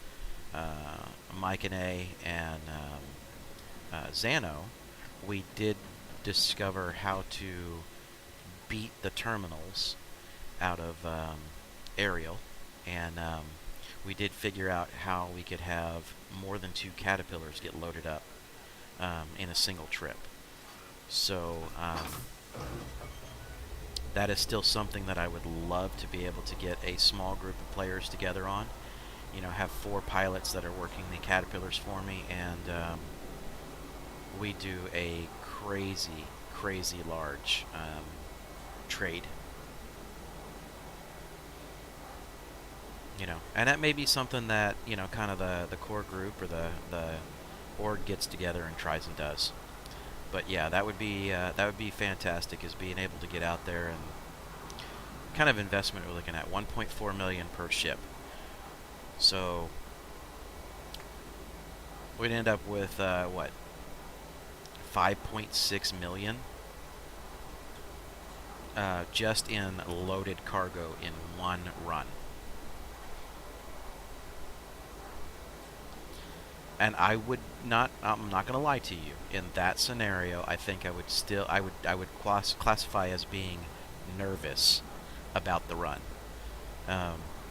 Mike and A and Zano, we did discover how to beat the terminals out of Ariel, and we did figure out how we could have more than 2 caterpillars get loaded up in a single trip. So that is still something that I would love to be able to get a small group of players together on. You know, have 4 pilots that are working the caterpillars for me, and we do a crazy, crazy large trade. You know, and that may be something that, you know, kind of the core group or the org gets together and tries and does. But yeah, that would be fantastic, is being able to get out there. And kind of investment we're looking at 1.4 million per ship. So we'd end up with what, 5.6 million just in loaded cargo in one run. And I'm not going to lie to you. In that scenario, I think I would classify as being nervous about the run.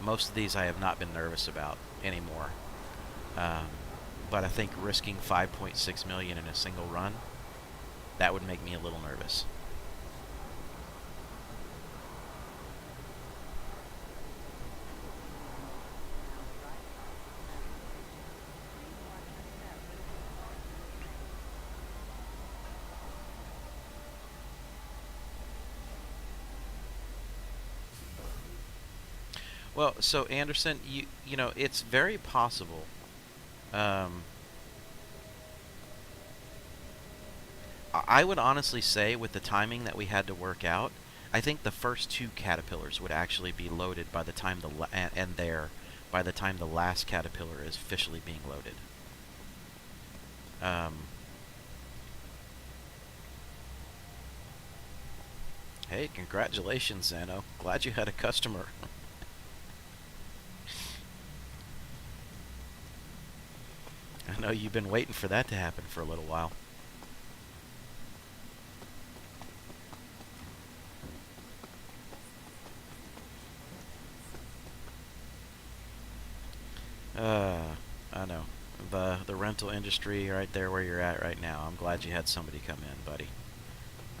Most of these I have not been nervous about anymore. But I think risking 5.6 million in a single run, that would make me a little nervous. Well, so Anderson, you know, it's very possible. I would honestly say, with the timing that we had to work out, I think the first 2 caterpillars would actually be loaded by the time by the time the last caterpillar is officially being loaded. Hey, congratulations, Zano. Glad you had a customer. I know you've been waiting for that to happen for a little while. I know. The rental industry right there where you're at right now. I'm glad you had somebody come in, buddy.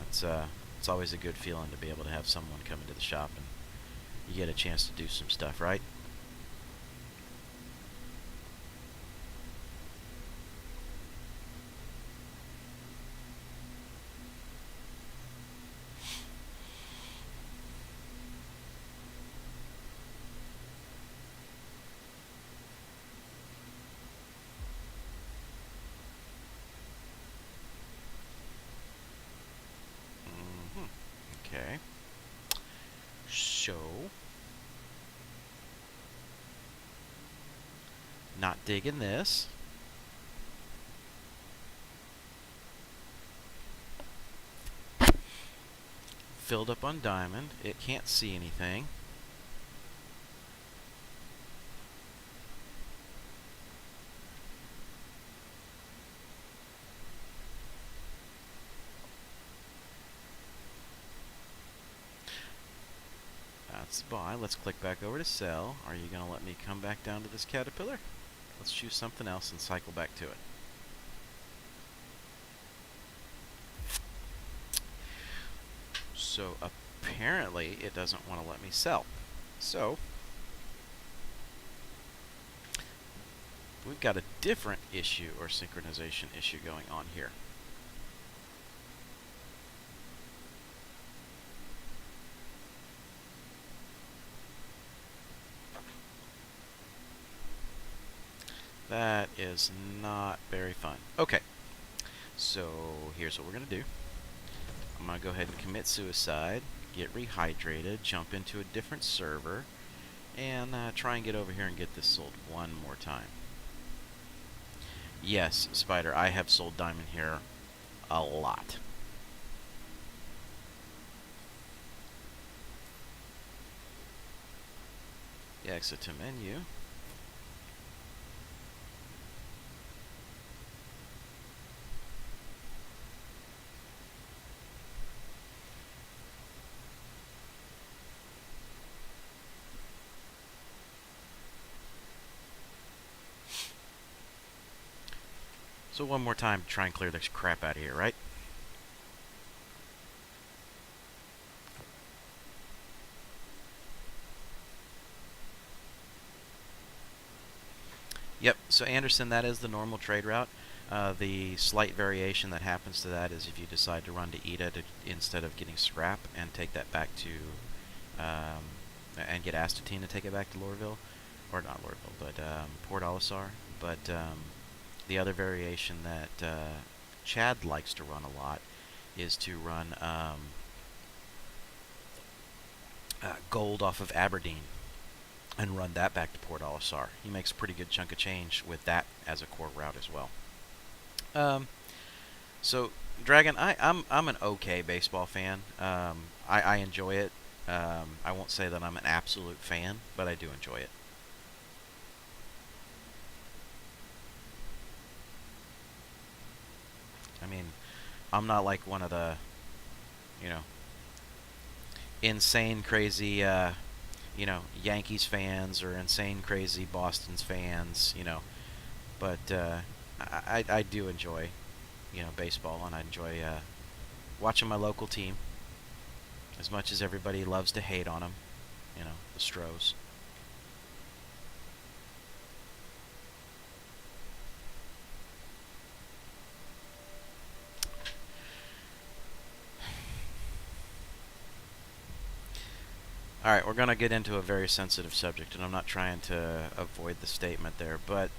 It's always a good feeling to be able to have someone come into the shop and you get a chance to do some stuff, right? Okay. So, not digging this. Filled up on diamond. It can't see anything. That's buy. Let's click back over to sell. Are you going to let me come back down to this caterpillar? Let's choose something else and cycle back to it. So apparently it doesn't want to let me sell. So we've got a different issue or synchronization issue going on here. That is not very fun. Okay, so here's what we're going to do. I'm going to go ahead and commit suicide, get rehydrated, jump into a different server, and try and get over here and get this sold one more time. Yes, Spider, I have sold diamond here a lot. Exit to menu. So one more time to try and clear this crap out of here, right? Yep, so Anderson, that is the normal trade route. The slight variation that happens to that is if you decide to run to Ida instead of getting scrap and take that back to, and get Astatine to take it back to Lorville, or not Lorville, but Port Olisar. But the other variation that Chad likes to run a lot is to run gold off of Aberdeen and run that back to Port Olisar. He makes a pretty good chunk of change with that as a core route as well. So Dragon, I'm an okay baseball fan. I enjoy it. I won't say that I'm an absolute fan, but I do enjoy it. I mean, I'm not like one of the, insane crazy Yankees fans or insane crazy Boston's fans, but I do enjoy baseball, and I enjoy watching my local team as much as everybody loves to hate on them, the Stros. Alright, we're going to get into a very sensitive subject, and I'm not trying to avoid the statement there, but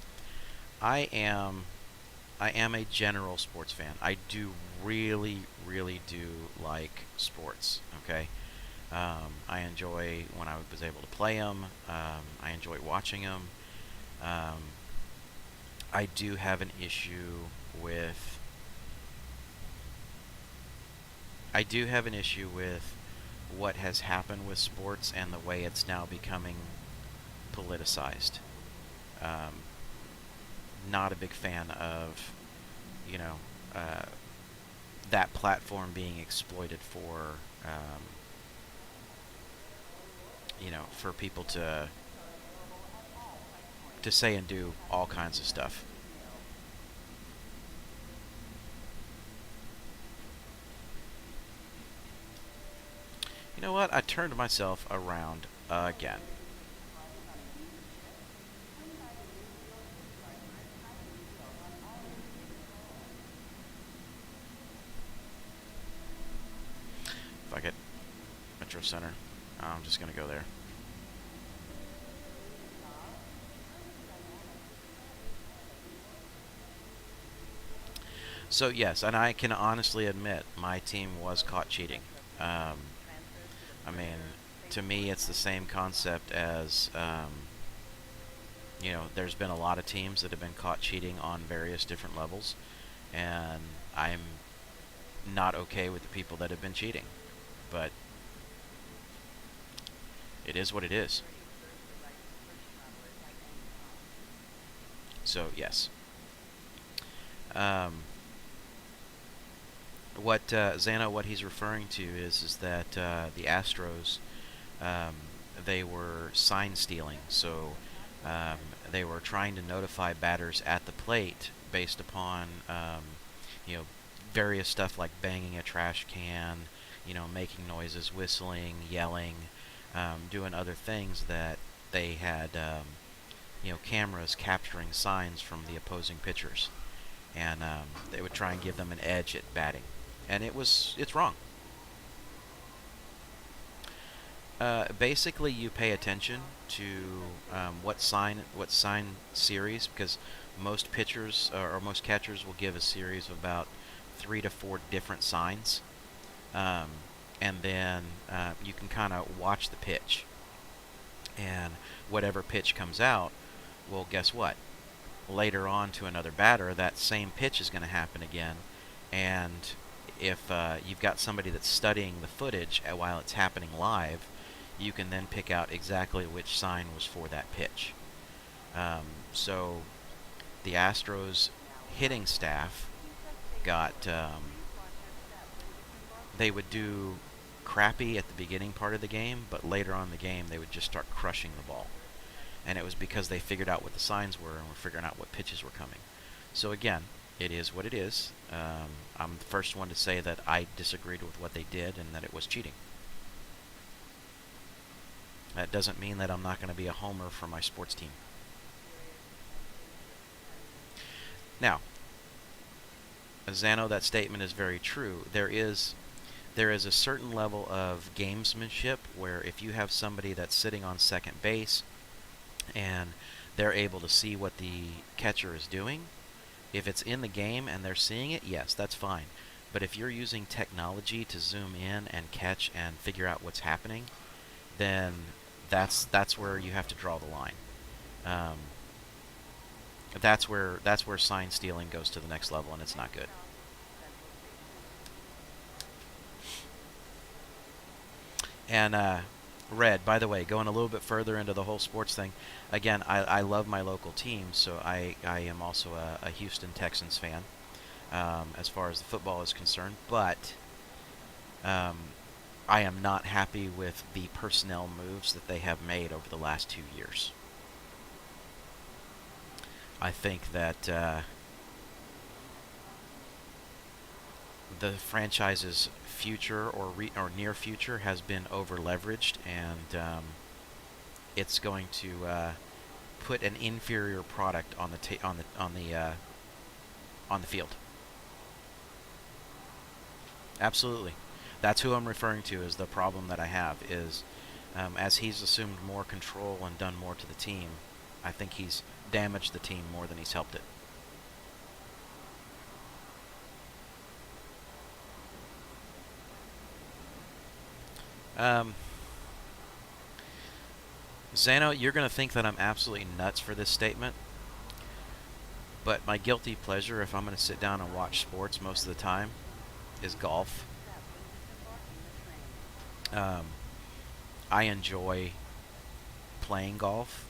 I am a general sports fan. I do really, really do like sports, okay? I enjoy when I was able to play them. I enjoy watching them. I do have an issue with... what has happened with sports and the way it's now becoming politicized. Not a big fan of, that platform being exploited for, for people to say and do all kinds of stuff. You know what? I turned myself around again. Fuck it. Metro Center. I'm just gonna go there. So yes, and I can honestly admit my team was caught cheating. I mean, to me, it's the same concept as, there's been a lot of teams that have been caught cheating on various different levels, and I'm not okay with the people that have been cheating. But it is what it is. So, yes. What Xana, what he's referring to is that the Astros, they were sign stealing. So they were trying to notify batters at the plate based upon various stuff like banging a trash can, making noises, whistling, yelling, doing other things that they had cameras capturing signs from the opposing pitchers, and they would try and give them an edge at batting. And it's wrong. Basically, you pay attention to what sign series, because most pitchers or most catchers will give a series of about 3 to 4 different signs, and then you can kind of watch the pitch. And whatever pitch comes out, well, guess what? Later on to another batter, that same pitch is going to happen again, and if you've got somebody that's studying the footage while it's happening live, you can then pick out exactly which sign was for that pitch. So the Astros hitting staff got... they would do crappy at the beginning part of the game, but later on in the game they would just start crushing the ball. And it was because they figured out what the signs were and were figuring out what pitches were coming. So again, it is what it is. I'm the first one to say that I disagreed with what they did and that it was cheating. That doesn't mean that I'm not going to be a homer for my sports team. Now, Zano, that statement is very true. There is a certain level of gamesmanship where if you have somebody that's sitting on second base and they're able to see what the catcher is doing, if it's in the game and they're seeing it, yes, that's fine. But if you're using technology to zoom in and catch and figure out what's happening, then that's where you have to draw the line. That's where sign stealing goes to the next level, and it's not good. And Red, by the way, going a little bit further into the whole sports thing, again, I love my local team, so I am also a Houston Texans fan as far as the football is concerned, but I am not happy with the personnel moves that they have made over the last 2 years. I think that the franchise's future or near future has been over leveraged, and it's going to put an inferior product on the field. Absolutely, that's who I'm referring to as the problem that I have is as he's assumed more control and done more to the team, I think he's damaged the team more than he's helped it. Zano, you're going to think that I'm absolutely nuts for this statement, but my guilty pleasure, if I'm going to sit down and watch sports most of the time, is golf. I enjoy playing golf,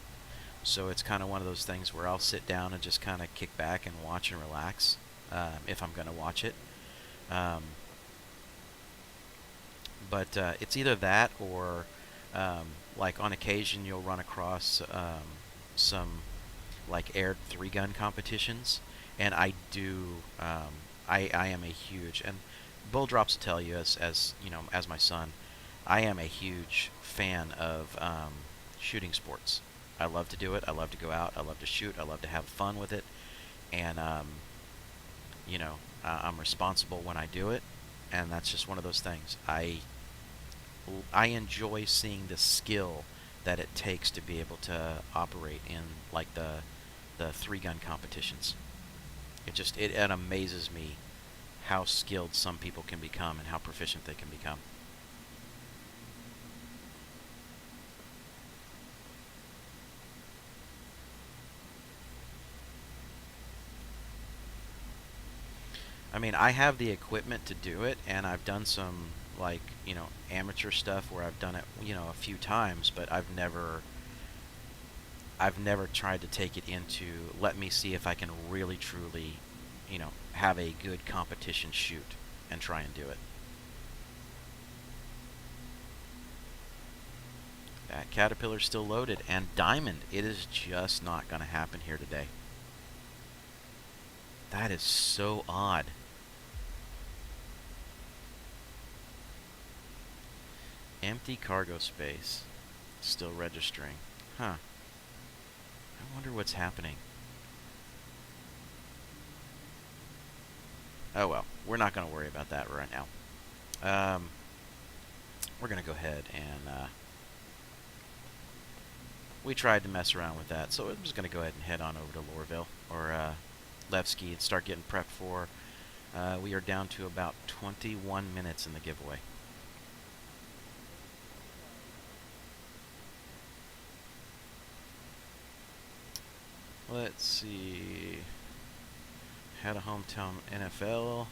so it's kind of one of those things where I'll sit down and just kind of kick back and watch and relax if I'm going to watch it. But it's either that or like on occasion you'll run across some like aired 3-gun competitions, and I do I am a huge, and Bull Drops will tell you as you know, as my son, I am a huge fan of shooting sports. I love to do it. I love to go out. I love to shoot. I love to have fun with it, and you know, I'm responsible when I do it, and that's just one of those things. I enjoy seeing the skill that it takes to be able to operate in like the 3-gun competitions. It amazes me how skilled some people can become and how proficient they can become. I mean, I have the equipment to do it, and I've done some, like, you know, amateur stuff where I've done it, you know, a few times, but I've never tried to take it into, let me see if I can really, truly, you know, have a good competition shoot and try and do it. That Caterpillar's still loaded, and Diamond, it is just not going to happen here today. That is so odd. Empty cargo space. Still registering. Huh. I wonder what's happening. Oh well, we're not going to worry about that right now. We're going to go ahead and we tried to mess around with that, so I'm just going to go ahead and head on over to Lorville, or Levski, and start getting prepped for. We are down to about 21 minutes in the giveaway. Let's see. Had a hometown NFL.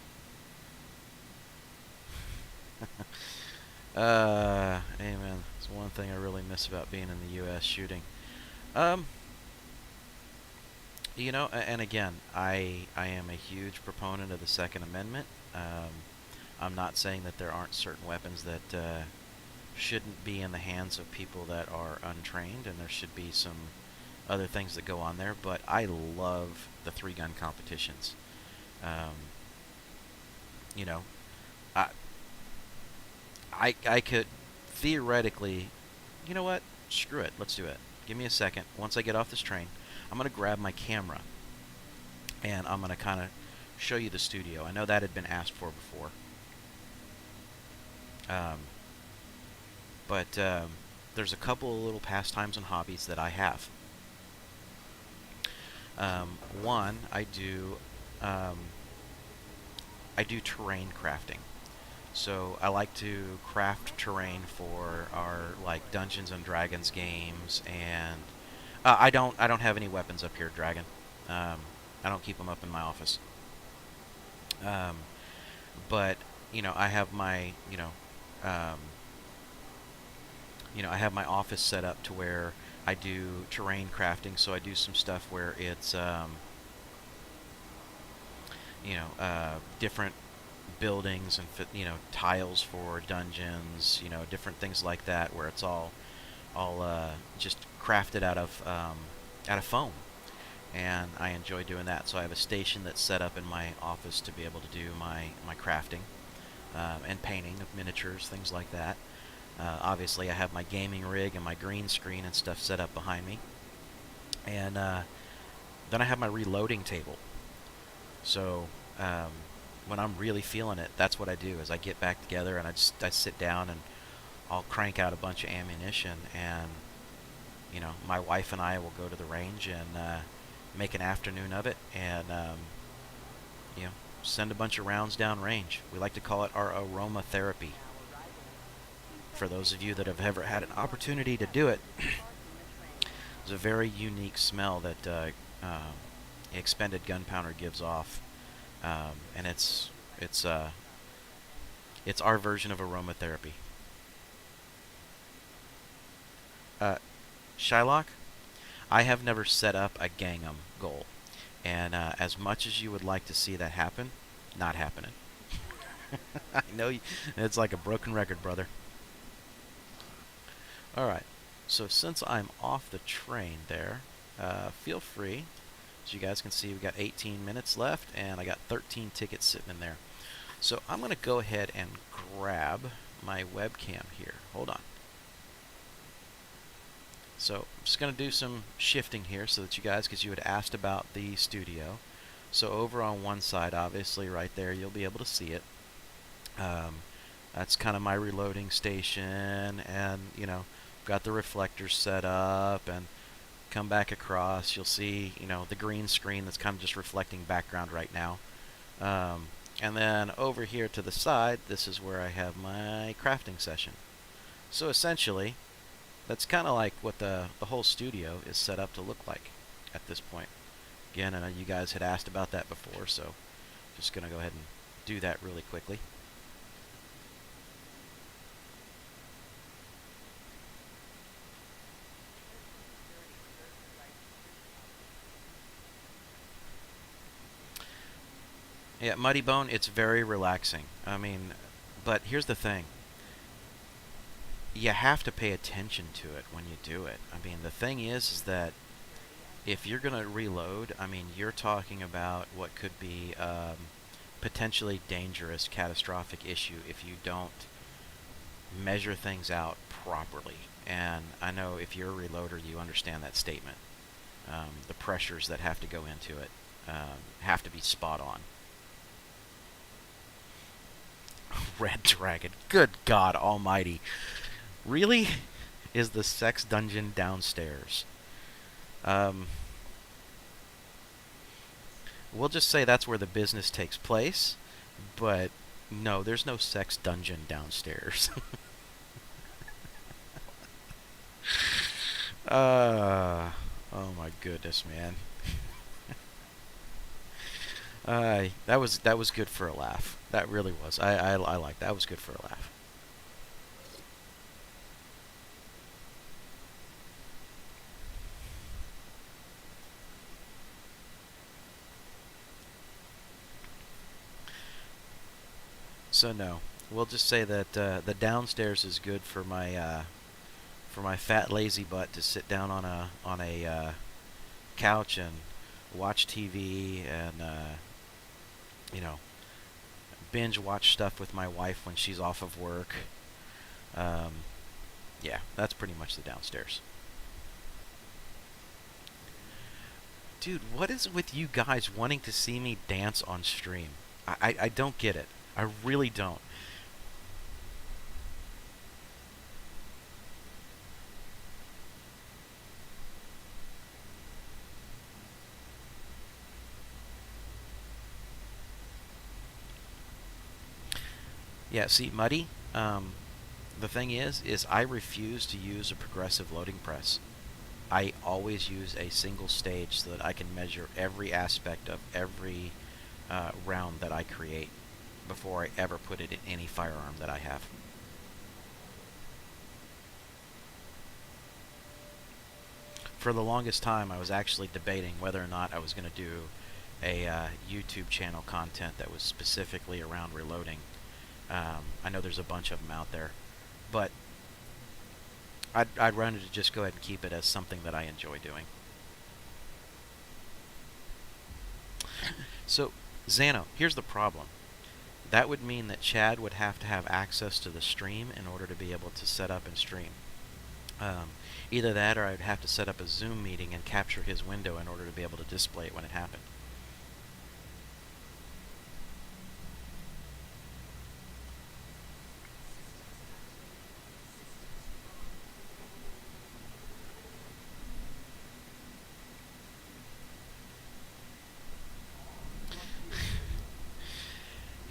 Amen. It's one thing I really miss about being in the U.S. shooting. You know, and again, I am a huge proponent of the Second Amendment. I'm not saying that there aren't certain weapons that shouldn't be in the hands of people that are untrained, and there should be some other things that go on there, but I love the 3-gun competitions. You know, I could theoretically, you know what, screw it, let's do it. Give me a second. Once I get off this train, I'm going to grab my camera, and I'm going to kind of show you the studio. I know that had been asked for before. But there's a couple of little pastimes and hobbies that I have. One, I do terrain crafting. So I like to craft terrain for our like Dungeons and Dragons games, and I don't have any weapons up here, Dragon. I don't keep them up in my office. But I have my I have my office set up to where I do terrain crafting. So I do some stuff where it's different buildings and tiles for dungeons, different things like that, where it's all just crafted out of foam, and I enjoy doing that. So I have a station that's set up in my office to be able to do my crafting and painting of miniatures, things like that. Obviously, I have my gaming rig and my green screen and stuff set up behind me, and then I have my reloading table. So when I'm really feeling it, that's what I do. Is I get back together and I sit down and I'll crank out a bunch of ammunition, and my wife and I will go to the range and make an afternoon of it, and send a bunch of rounds down range. We like to call it our aromatherapy. For those of you that have ever had an opportunity to do it, there's a very unique smell that expended gunpowder gives off, and it's our version of aromatherapy. Shylock, I have never set up a Gangnam goal, and as much as you would like to see that happen, not happening. I know it's like a broken record, brother. Alright, so since I'm off the train there, feel free. As you guys can see, we've got 18 minutes left, and I got 13 tickets sitting in there. So I'm going to go ahead and grab my webcam here. Hold on. So I'm just going to do some shifting here so that you guys, because you had asked about the studio. So over on one side, obviously right there, you'll be able to see it. That's kind of my reloading station, and got the reflectors set up, and come back across, you'll see the green screen that's kind of just reflecting background right now. And then over here to the side, this is where I have my crafting session. So essentially, that's kind of like what the whole studio is set up to look like at this point. Again, I know you guys had asked about that before, so just going to go ahead and do that really quickly. Yeah, Muddy Bone, it's very relaxing. I mean, but here's the thing. You have to pay attention to it when you do it. I mean, the thing is that if you're going to reload, I mean, you're talking about what could be potentially dangerous, catastrophic issue if you don't measure things out properly. And I know if you're a reloader, you understand that statement. The pressures that have to go into it have to be spot on. Red Dragon. Good God Almighty. Really? Is the sex dungeon downstairs? We'll just say that's where the business takes place, but no, there's no sex dungeon downstairs. Oh my goodness, man. That was good for a laugh. That really was. I like that. That was good for a laugh. So no, we'll just say that the downstairs is good for my fat lazy butt to sit down on a couch and watch TV and binge watch stuff with my wife when she's off of work. Yeah, that's pretty much the downstairs. Dude, what is with you guys wanting to see me dance on stream? I don't get it. I really don't. Yeah, see, Muddy, the thing is I refuse to use a progressive loading press. I always use a single stage so that I can measure every aspect of every round that I create before I ever put it in any firearm that I have. For the longest time, I was actually debating whether or not I was going to do a YouTube channel content that was specifically around reloading. I know there's a bunch of them out there, but I'd rather to just go ahead and keep it as something that I enjoy doing. So, Xano, here's the problem. That would mean that Chad would have to have access to the stream in order to be able to set up and stream. Either that or I'd have to set up a Zoom meeting and capture his window in order to be able to display it when it happened.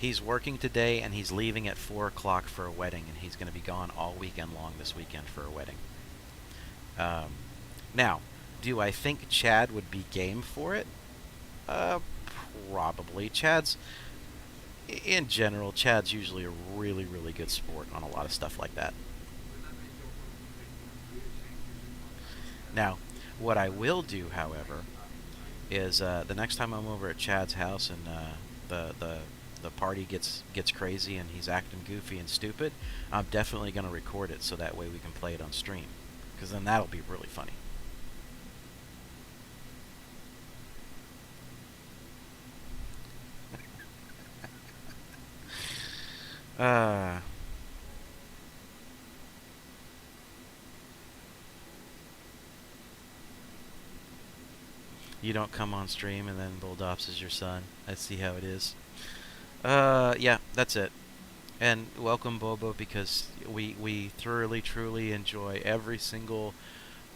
He's working today, and he's leaving at 4 o'clock for a wedding, and he's going to be gone all weekend long this weekend for a wedding. Now, do I think Chad would be game for it? Probably. In general, Chad's usually a really, really good sport on a lot of stuff like that. Now, what I will do, however, is the next time I'm over at Chad's house and the party gets crazy and he's acting goofy and stupid, I'm definitely going to record it so that way we can play it on stream, because then that'll be really funny. You don't come on stream and then Bulldops is your son. I see how it is. Yeah, that's it. And welcome, Bobo, because we thoroughly, truly enjoy every single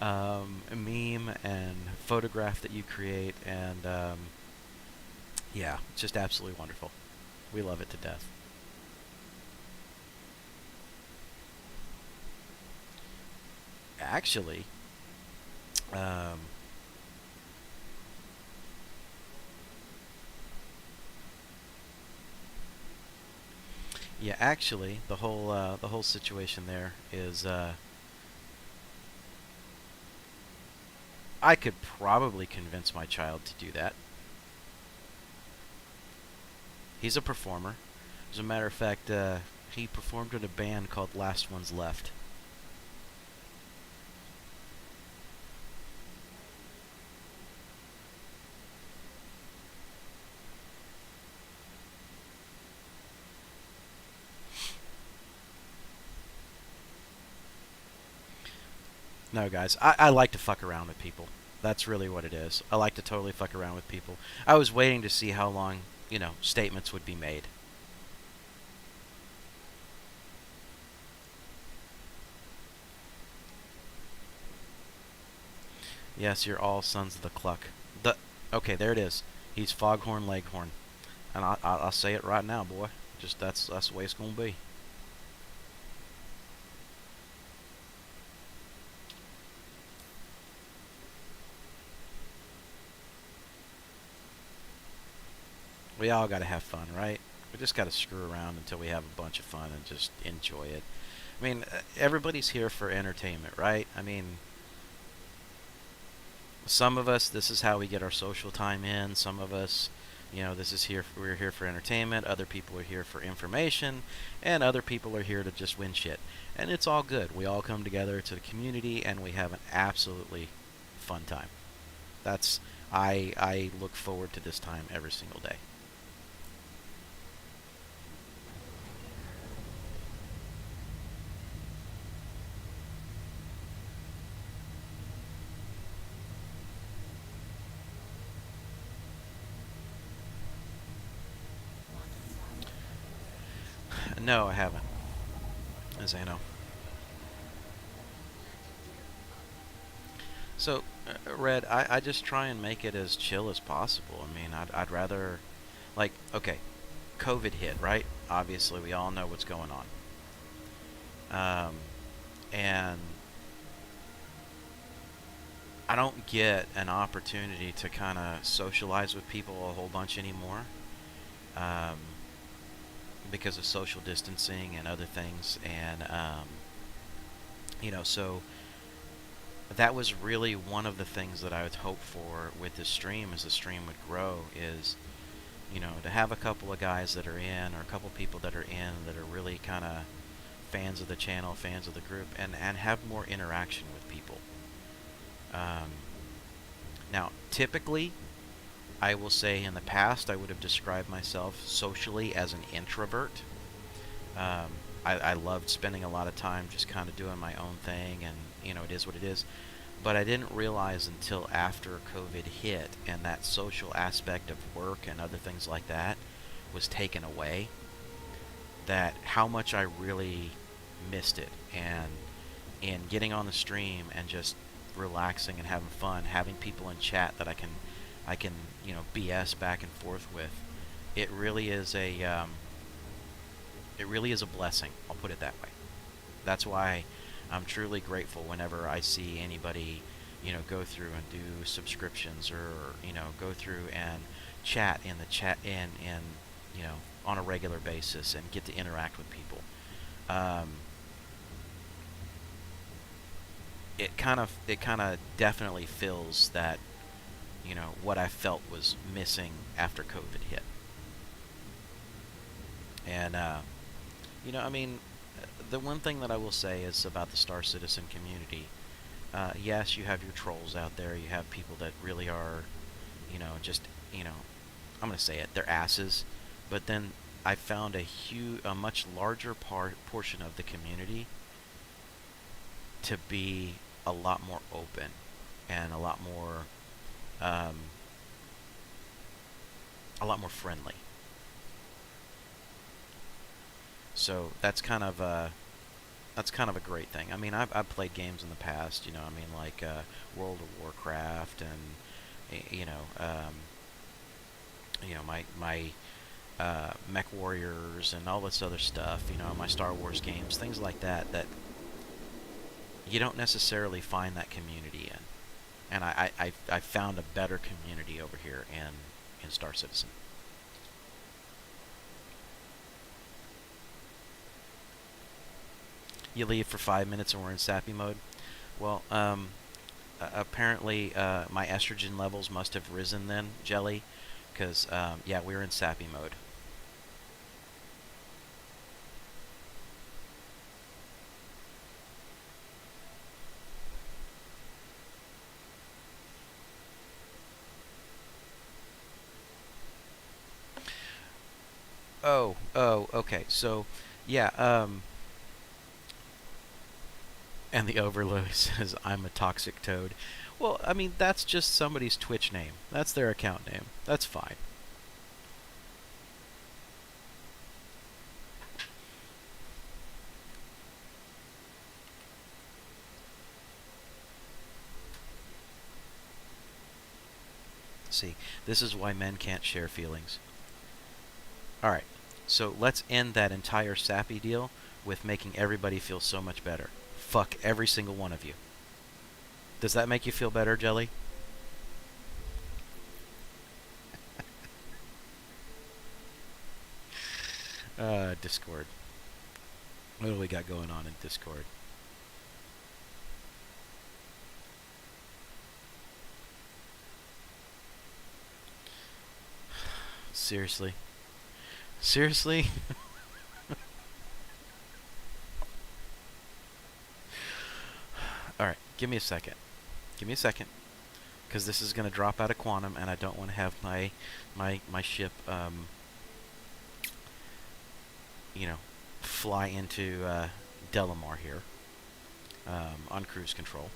meme and photograph that you create, and yeah, it's just absolutely wonderful. We love it to death. Actually, yeah, actually, the whole situation there is, I could probably convince my child to do that. He's a performer. As a matter of fact, he performed in a band called Last Ones Left. No, guys, I like to fuck around with people. That's really what it is. I like to totally fuck around with people. I was waiting to see how long, statements would be made. Yes, you're all sons of the cluck. Okay, there it is. He's Foghorn Leghorn. And I'll say it right now, boy. Just that's the way it's gonna be. We all gotta have fun, right? We just gotta screw around until we have a bunch of fun and just enjoy it. I mean, everybody's here for entertainment, right? I mean, some of us, this is how we get our social time in. Some of us, we're here for entertainment. Other people are here for information, and other people are here to just win shit. And it's all good. We all come together to the community, and we have an absolutely fun time. I look forward to this time every single day. No, I haven't. Zano. So, Red, I just try and make it as chill as possible. I mean, I'd rather, like, okay, COVID hit, right? Obviously, we all know what's going on. And I don't get an opportunity to kind of socialize with people a whole bunch anymore, because of social distancing and other things. And, so that was really one of the things that I would hope for with the stream as the stream would grow is, to have a couple of guys that are in, or a couple people that are in that are really kind of fans of the channel, fans of the group, and have more interaction with people. Now, typically, I will say in the past I would have described myself socially as an introvert. I loved spending a lot of time just kind of doing my own thing, and it is what it is. But I didn't realize until after COVID hit and that social aspect of work and other things like that was taken away, that how much I really missed it. And in getting on the stream and just relaxing and having fun, having people in chat that I can BS back and forth with, it really is a blessing. I'll put it that way. That's why I'm truly grateful whenever I see anybody, go through and do subscriptions, or go through and chat in the chat in on a regular basis and get to interact with people. It kind of definitely fills that, what I felt was missing after COVID hit. And I mean, the one thing that I will say is about the Star Citizen community. Yes, you have your trolls out there. You have people that really are, I'm going to say it, they're asses. But then I found a much larger portion of the community to be a lot more open and a lot more friendly. So that's kind of a great thing. I mean, I've played games in the past, like World of Warcraft, and my Mech Warriors and all this other stuff. My Star Wars games, things like that you don't necessarily find that community in. And I found a better community over here in Star Citizen. You leave for 5 minutes and we're in sappy mode. Well, apparently my estrogen levels must have risen then, Jelly, because yeah, we were in sappy mode. Oh, okay. So, yeah, and the overload says, I'm a toxic toad. Well, I mean, that's just somebody's Twitch name. That's their account name. That's fine. See, this is why men can't share feelings. Alright, so let's end that entire sappy deal with making everybody feel so much better. Fuck every single one of you. Does that make you feel better, Jelly? Discord. What do we got going on in Discord? Seriously? Seriously? Alright, give me a second. Give me a second. Because this is going to drop out of quantum, and I don't want to have my ship, fly into Delamar here on cruise control.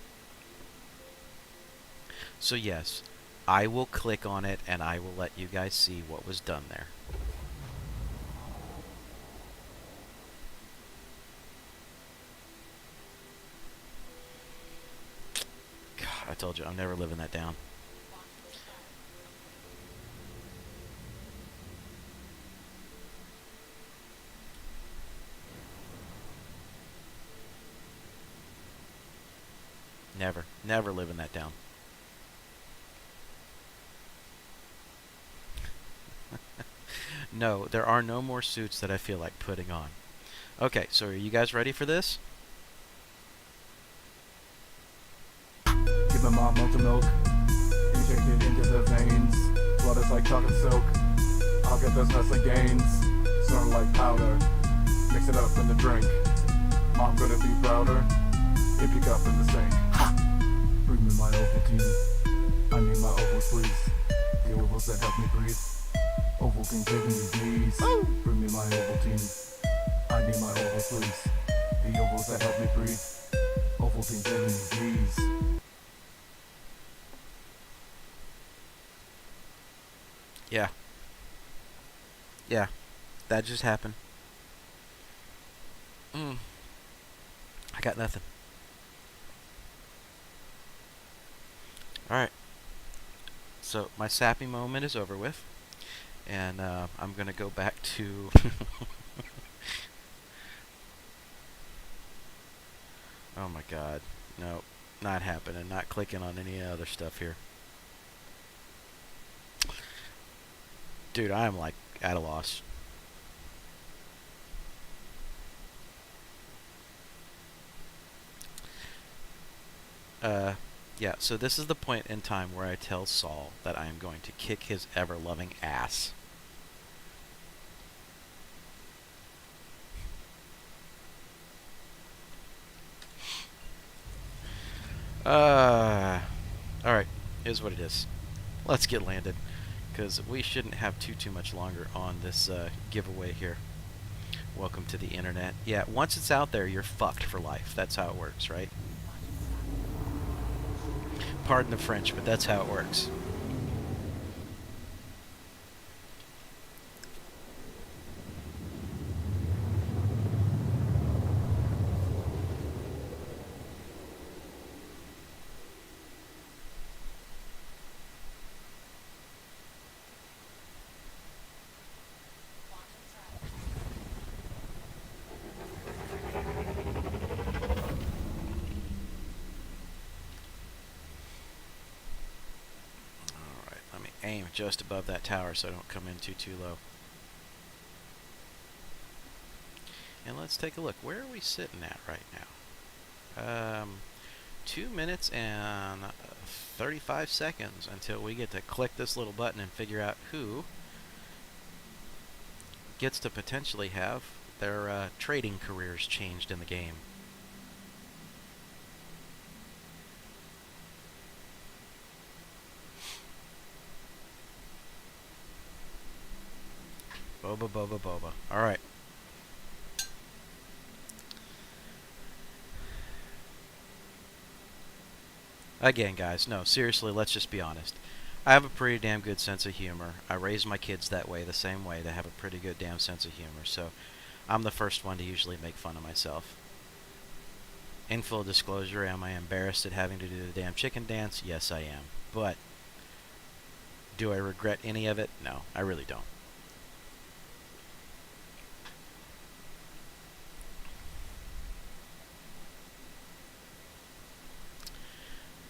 So yes, I will click on it, and I will let you guys see what was done there. I told you, I'm never living that down. Never living that down. No, there are no more suits that I feel like putting on. Okay, so are you guys ready for this? Give my mom molten milk, injected into the veins. Blood is like chocolate silk. I'll get those Nestle gains, sort of like powder. Mix it up in the drink. Mom gonna be prouder if you cup in the sink. Bring me my Ovaltine. I need my ovals, please. The ovals that help me breathe. Ovaltine taking these knees. Bring me my Ovaltine. I need my ovals, please. The ovals that help me breathe. Ovaltine taking these knees. Yeah. Yeah. That just happened. I got nothing. Alright. So, my sappy moment is over with. And I'm going to go back to... Oh my god. No, not happening. Not clicking on any other stuff here. Dude, I am like at a loss. Yeah, so this is the point in time where I tell Saul that I am going to kick his ever-loving ass. Alright, here's what it is. Let's get landed, because we shouldn't have too much longer on this giveaway here. Welcome to the internet. Yeah, once it's out there, you're fucked for life. That's how it works, right? Pardon the French, but that's how it works. Aim just above that tower so I don't come in too low. And let's take a look. Where are we sitting at right now? 2 minutes and 35 seconds until we get to click this little button and figure out who gets to potentially have their trading careers changed in the game. Boba. Alright. Again, guys, no, seriously, let's just be honest. I have a pretty damn good sense of humor. I raise my kids that way, the same way, to have a pretty good damn sense of humor, so I'm the first one to usually make fun of myself. In full disclosure, am I embarrassed at having to do the damn chicken dance? Yes, I am. But, do I regret any of it? No, I really don't.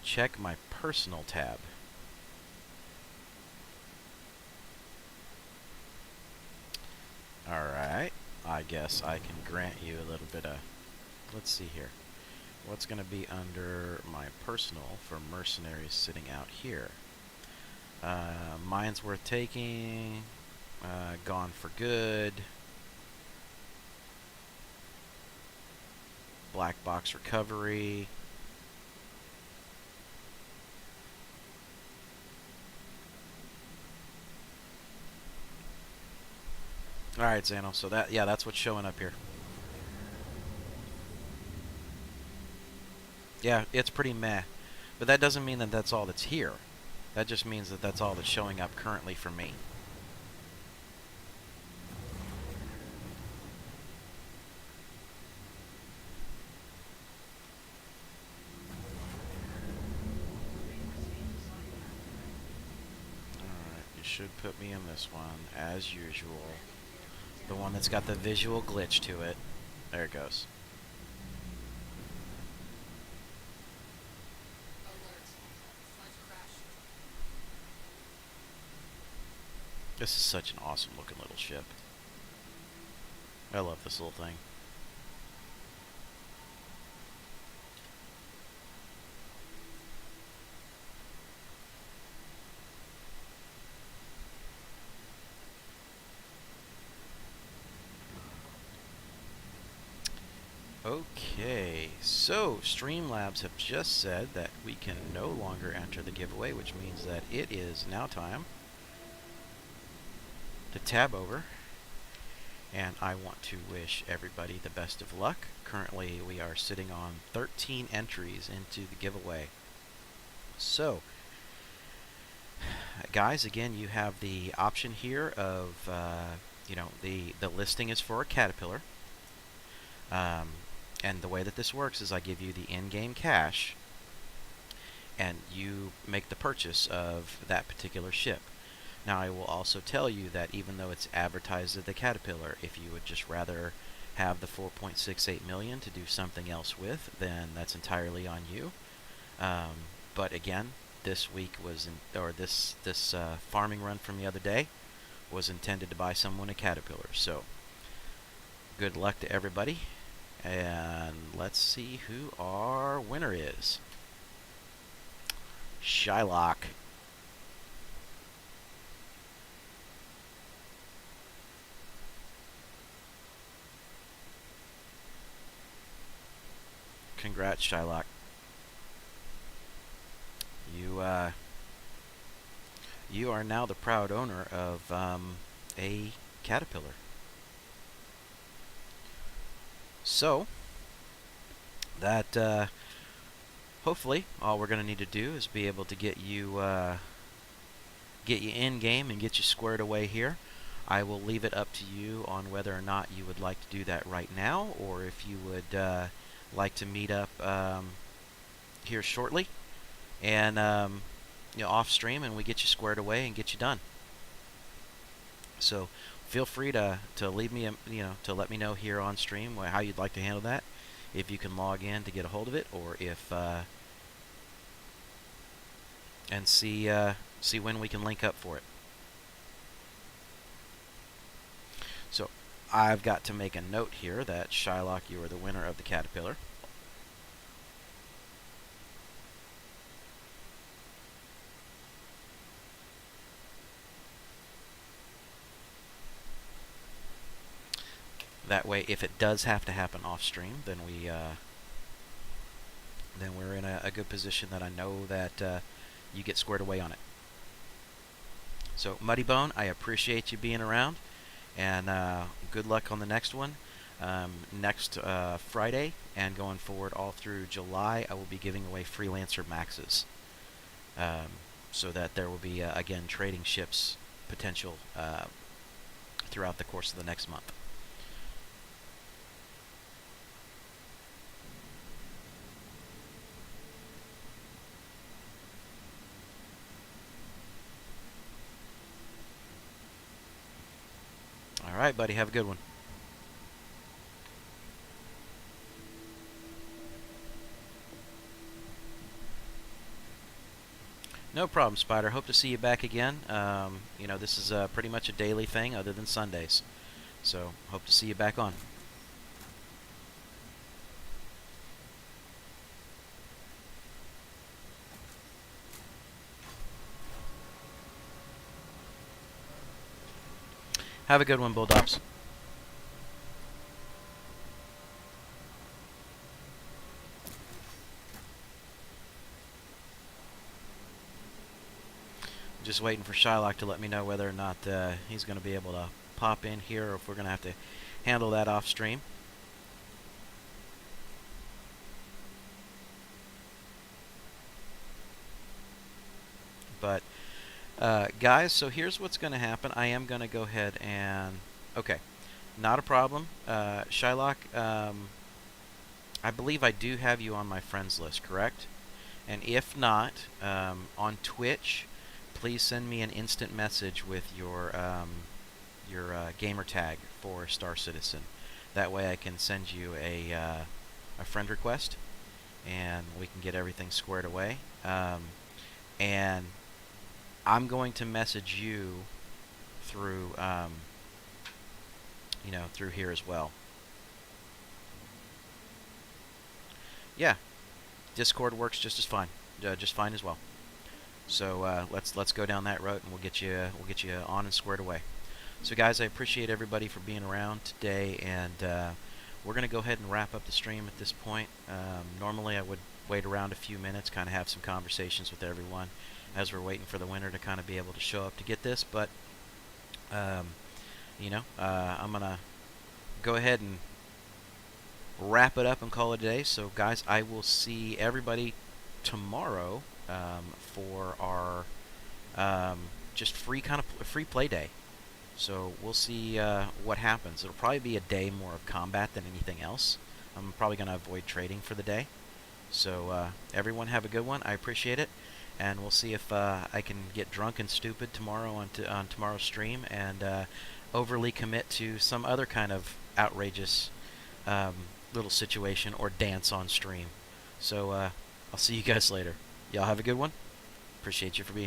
Check my personal tab. Alright, I guess I can grant you a little bit of... Let's see here. What's going to be under my personal for mercenaries sitting out here? Mine's worth taking. Gone for good. Black box recovery. Alright, Zano, so that's what's showing up here. Yeah, it's pretty meh. But that doesn't mean that that's all that's here. That just means that that's all that's showing up currently for me. should put me in this one, as usual. The one that's got the visual glitch to it. There it goes. This is such an awesome looking little ship. I love this little thing. Okay, so Streamlabs have just said that we can no longer enter the giveaway, which means that it is now time to tab over, and I want to wish everybody the best of luck. Currently, we are sitting on 13 entries into the giveaway. So, guys, again, you have the option here of, you know, the listing is for a Caterpillar. And the way that this works is I give you the in-game cash, and you make the purchase of that particular ship. Now, I will also tell you that even though it's advertised as the Caterpillar, if you would just rather have the 4.68 million to do something else with, then that's entirely on you. But again, this week was, this farming run from the other day was intended to buy someone a Caterpillar. So, good luck to everybody. And let's see who our winner is. Shylock. Congrats, Shylock. You are now the proud owner of a Caterpillar. So, that, hopefully, all we're going to need to do is be able to get you in game and get you squared away here. I will leave it up to you on whether or not you would like to do that right now, or if you would like to meet up here shortly, and you know, off stream, and we get you squared away and get you done. So, feel free to leave me, to let me know here on stream how you'd like to handle that. If you can log in to get a hold of it, or if and see when we can link up for it. So I've got to make a note here that Shylock, you are the winner of the Caterpillar. That way, if it does have to happen off stream, then we're in a good position that I know that you get squared away on it. So, Muddybone, I appreciate you being around, and good luck on the next one. Next Friday and going forward all through July, I will be giving away Freelancer Maxes, so that there will be again trading ships potential throughout the course of the next month. All right, buddy. Have a good one. No problem, Spider. Hope to see you back again. You know, this is pretty much a daily thing other than Sundays. So, hope to see you back on. Have a good one, Bulldogs. Just waiting for Shylock to let me know whether or not he's going to be able to pop in here, or if we're going to have to handle that off stream. But guys, so here's what's going to happen. I am going to go ahead and... Okay, not a problem. Shylock, I believe I do have you on my friends list, correct? And if not, on Twitch, please send me an instant message with your gamer tag for Star Citizen. That way I can send you a friend request, and we can get everything squared away. And I'm going to message you through, through here as well. Yeah, Discord works just fine as well. So let's go down that road, and we'll get you on and squared away. So guys, I appreciate everybody for being around today, and we're gonna go ahead and wrap up the stream at this point. Normally I would wait around a few minutes, kind of have some conversations with everyone as we're waiting for the winner to kind of be able to show up to get this, but I'm gonna go ahead and wrap it up and call it a day. So guys, I will see everybody tomorrow for our just free play day. So we'll see what happens. It'll probably be a day more of combat than anything else. I'm probably going to avoid trading for the day. So everyone have a good one. I appreciate it. And we'll see if I can get drunk and stupid tomorrow on tomorrow's stream and overly commit to some other kind of outrageous little situation or dance on stream. So I'll see you guys later. Y'all have a good one. Appreciate you for being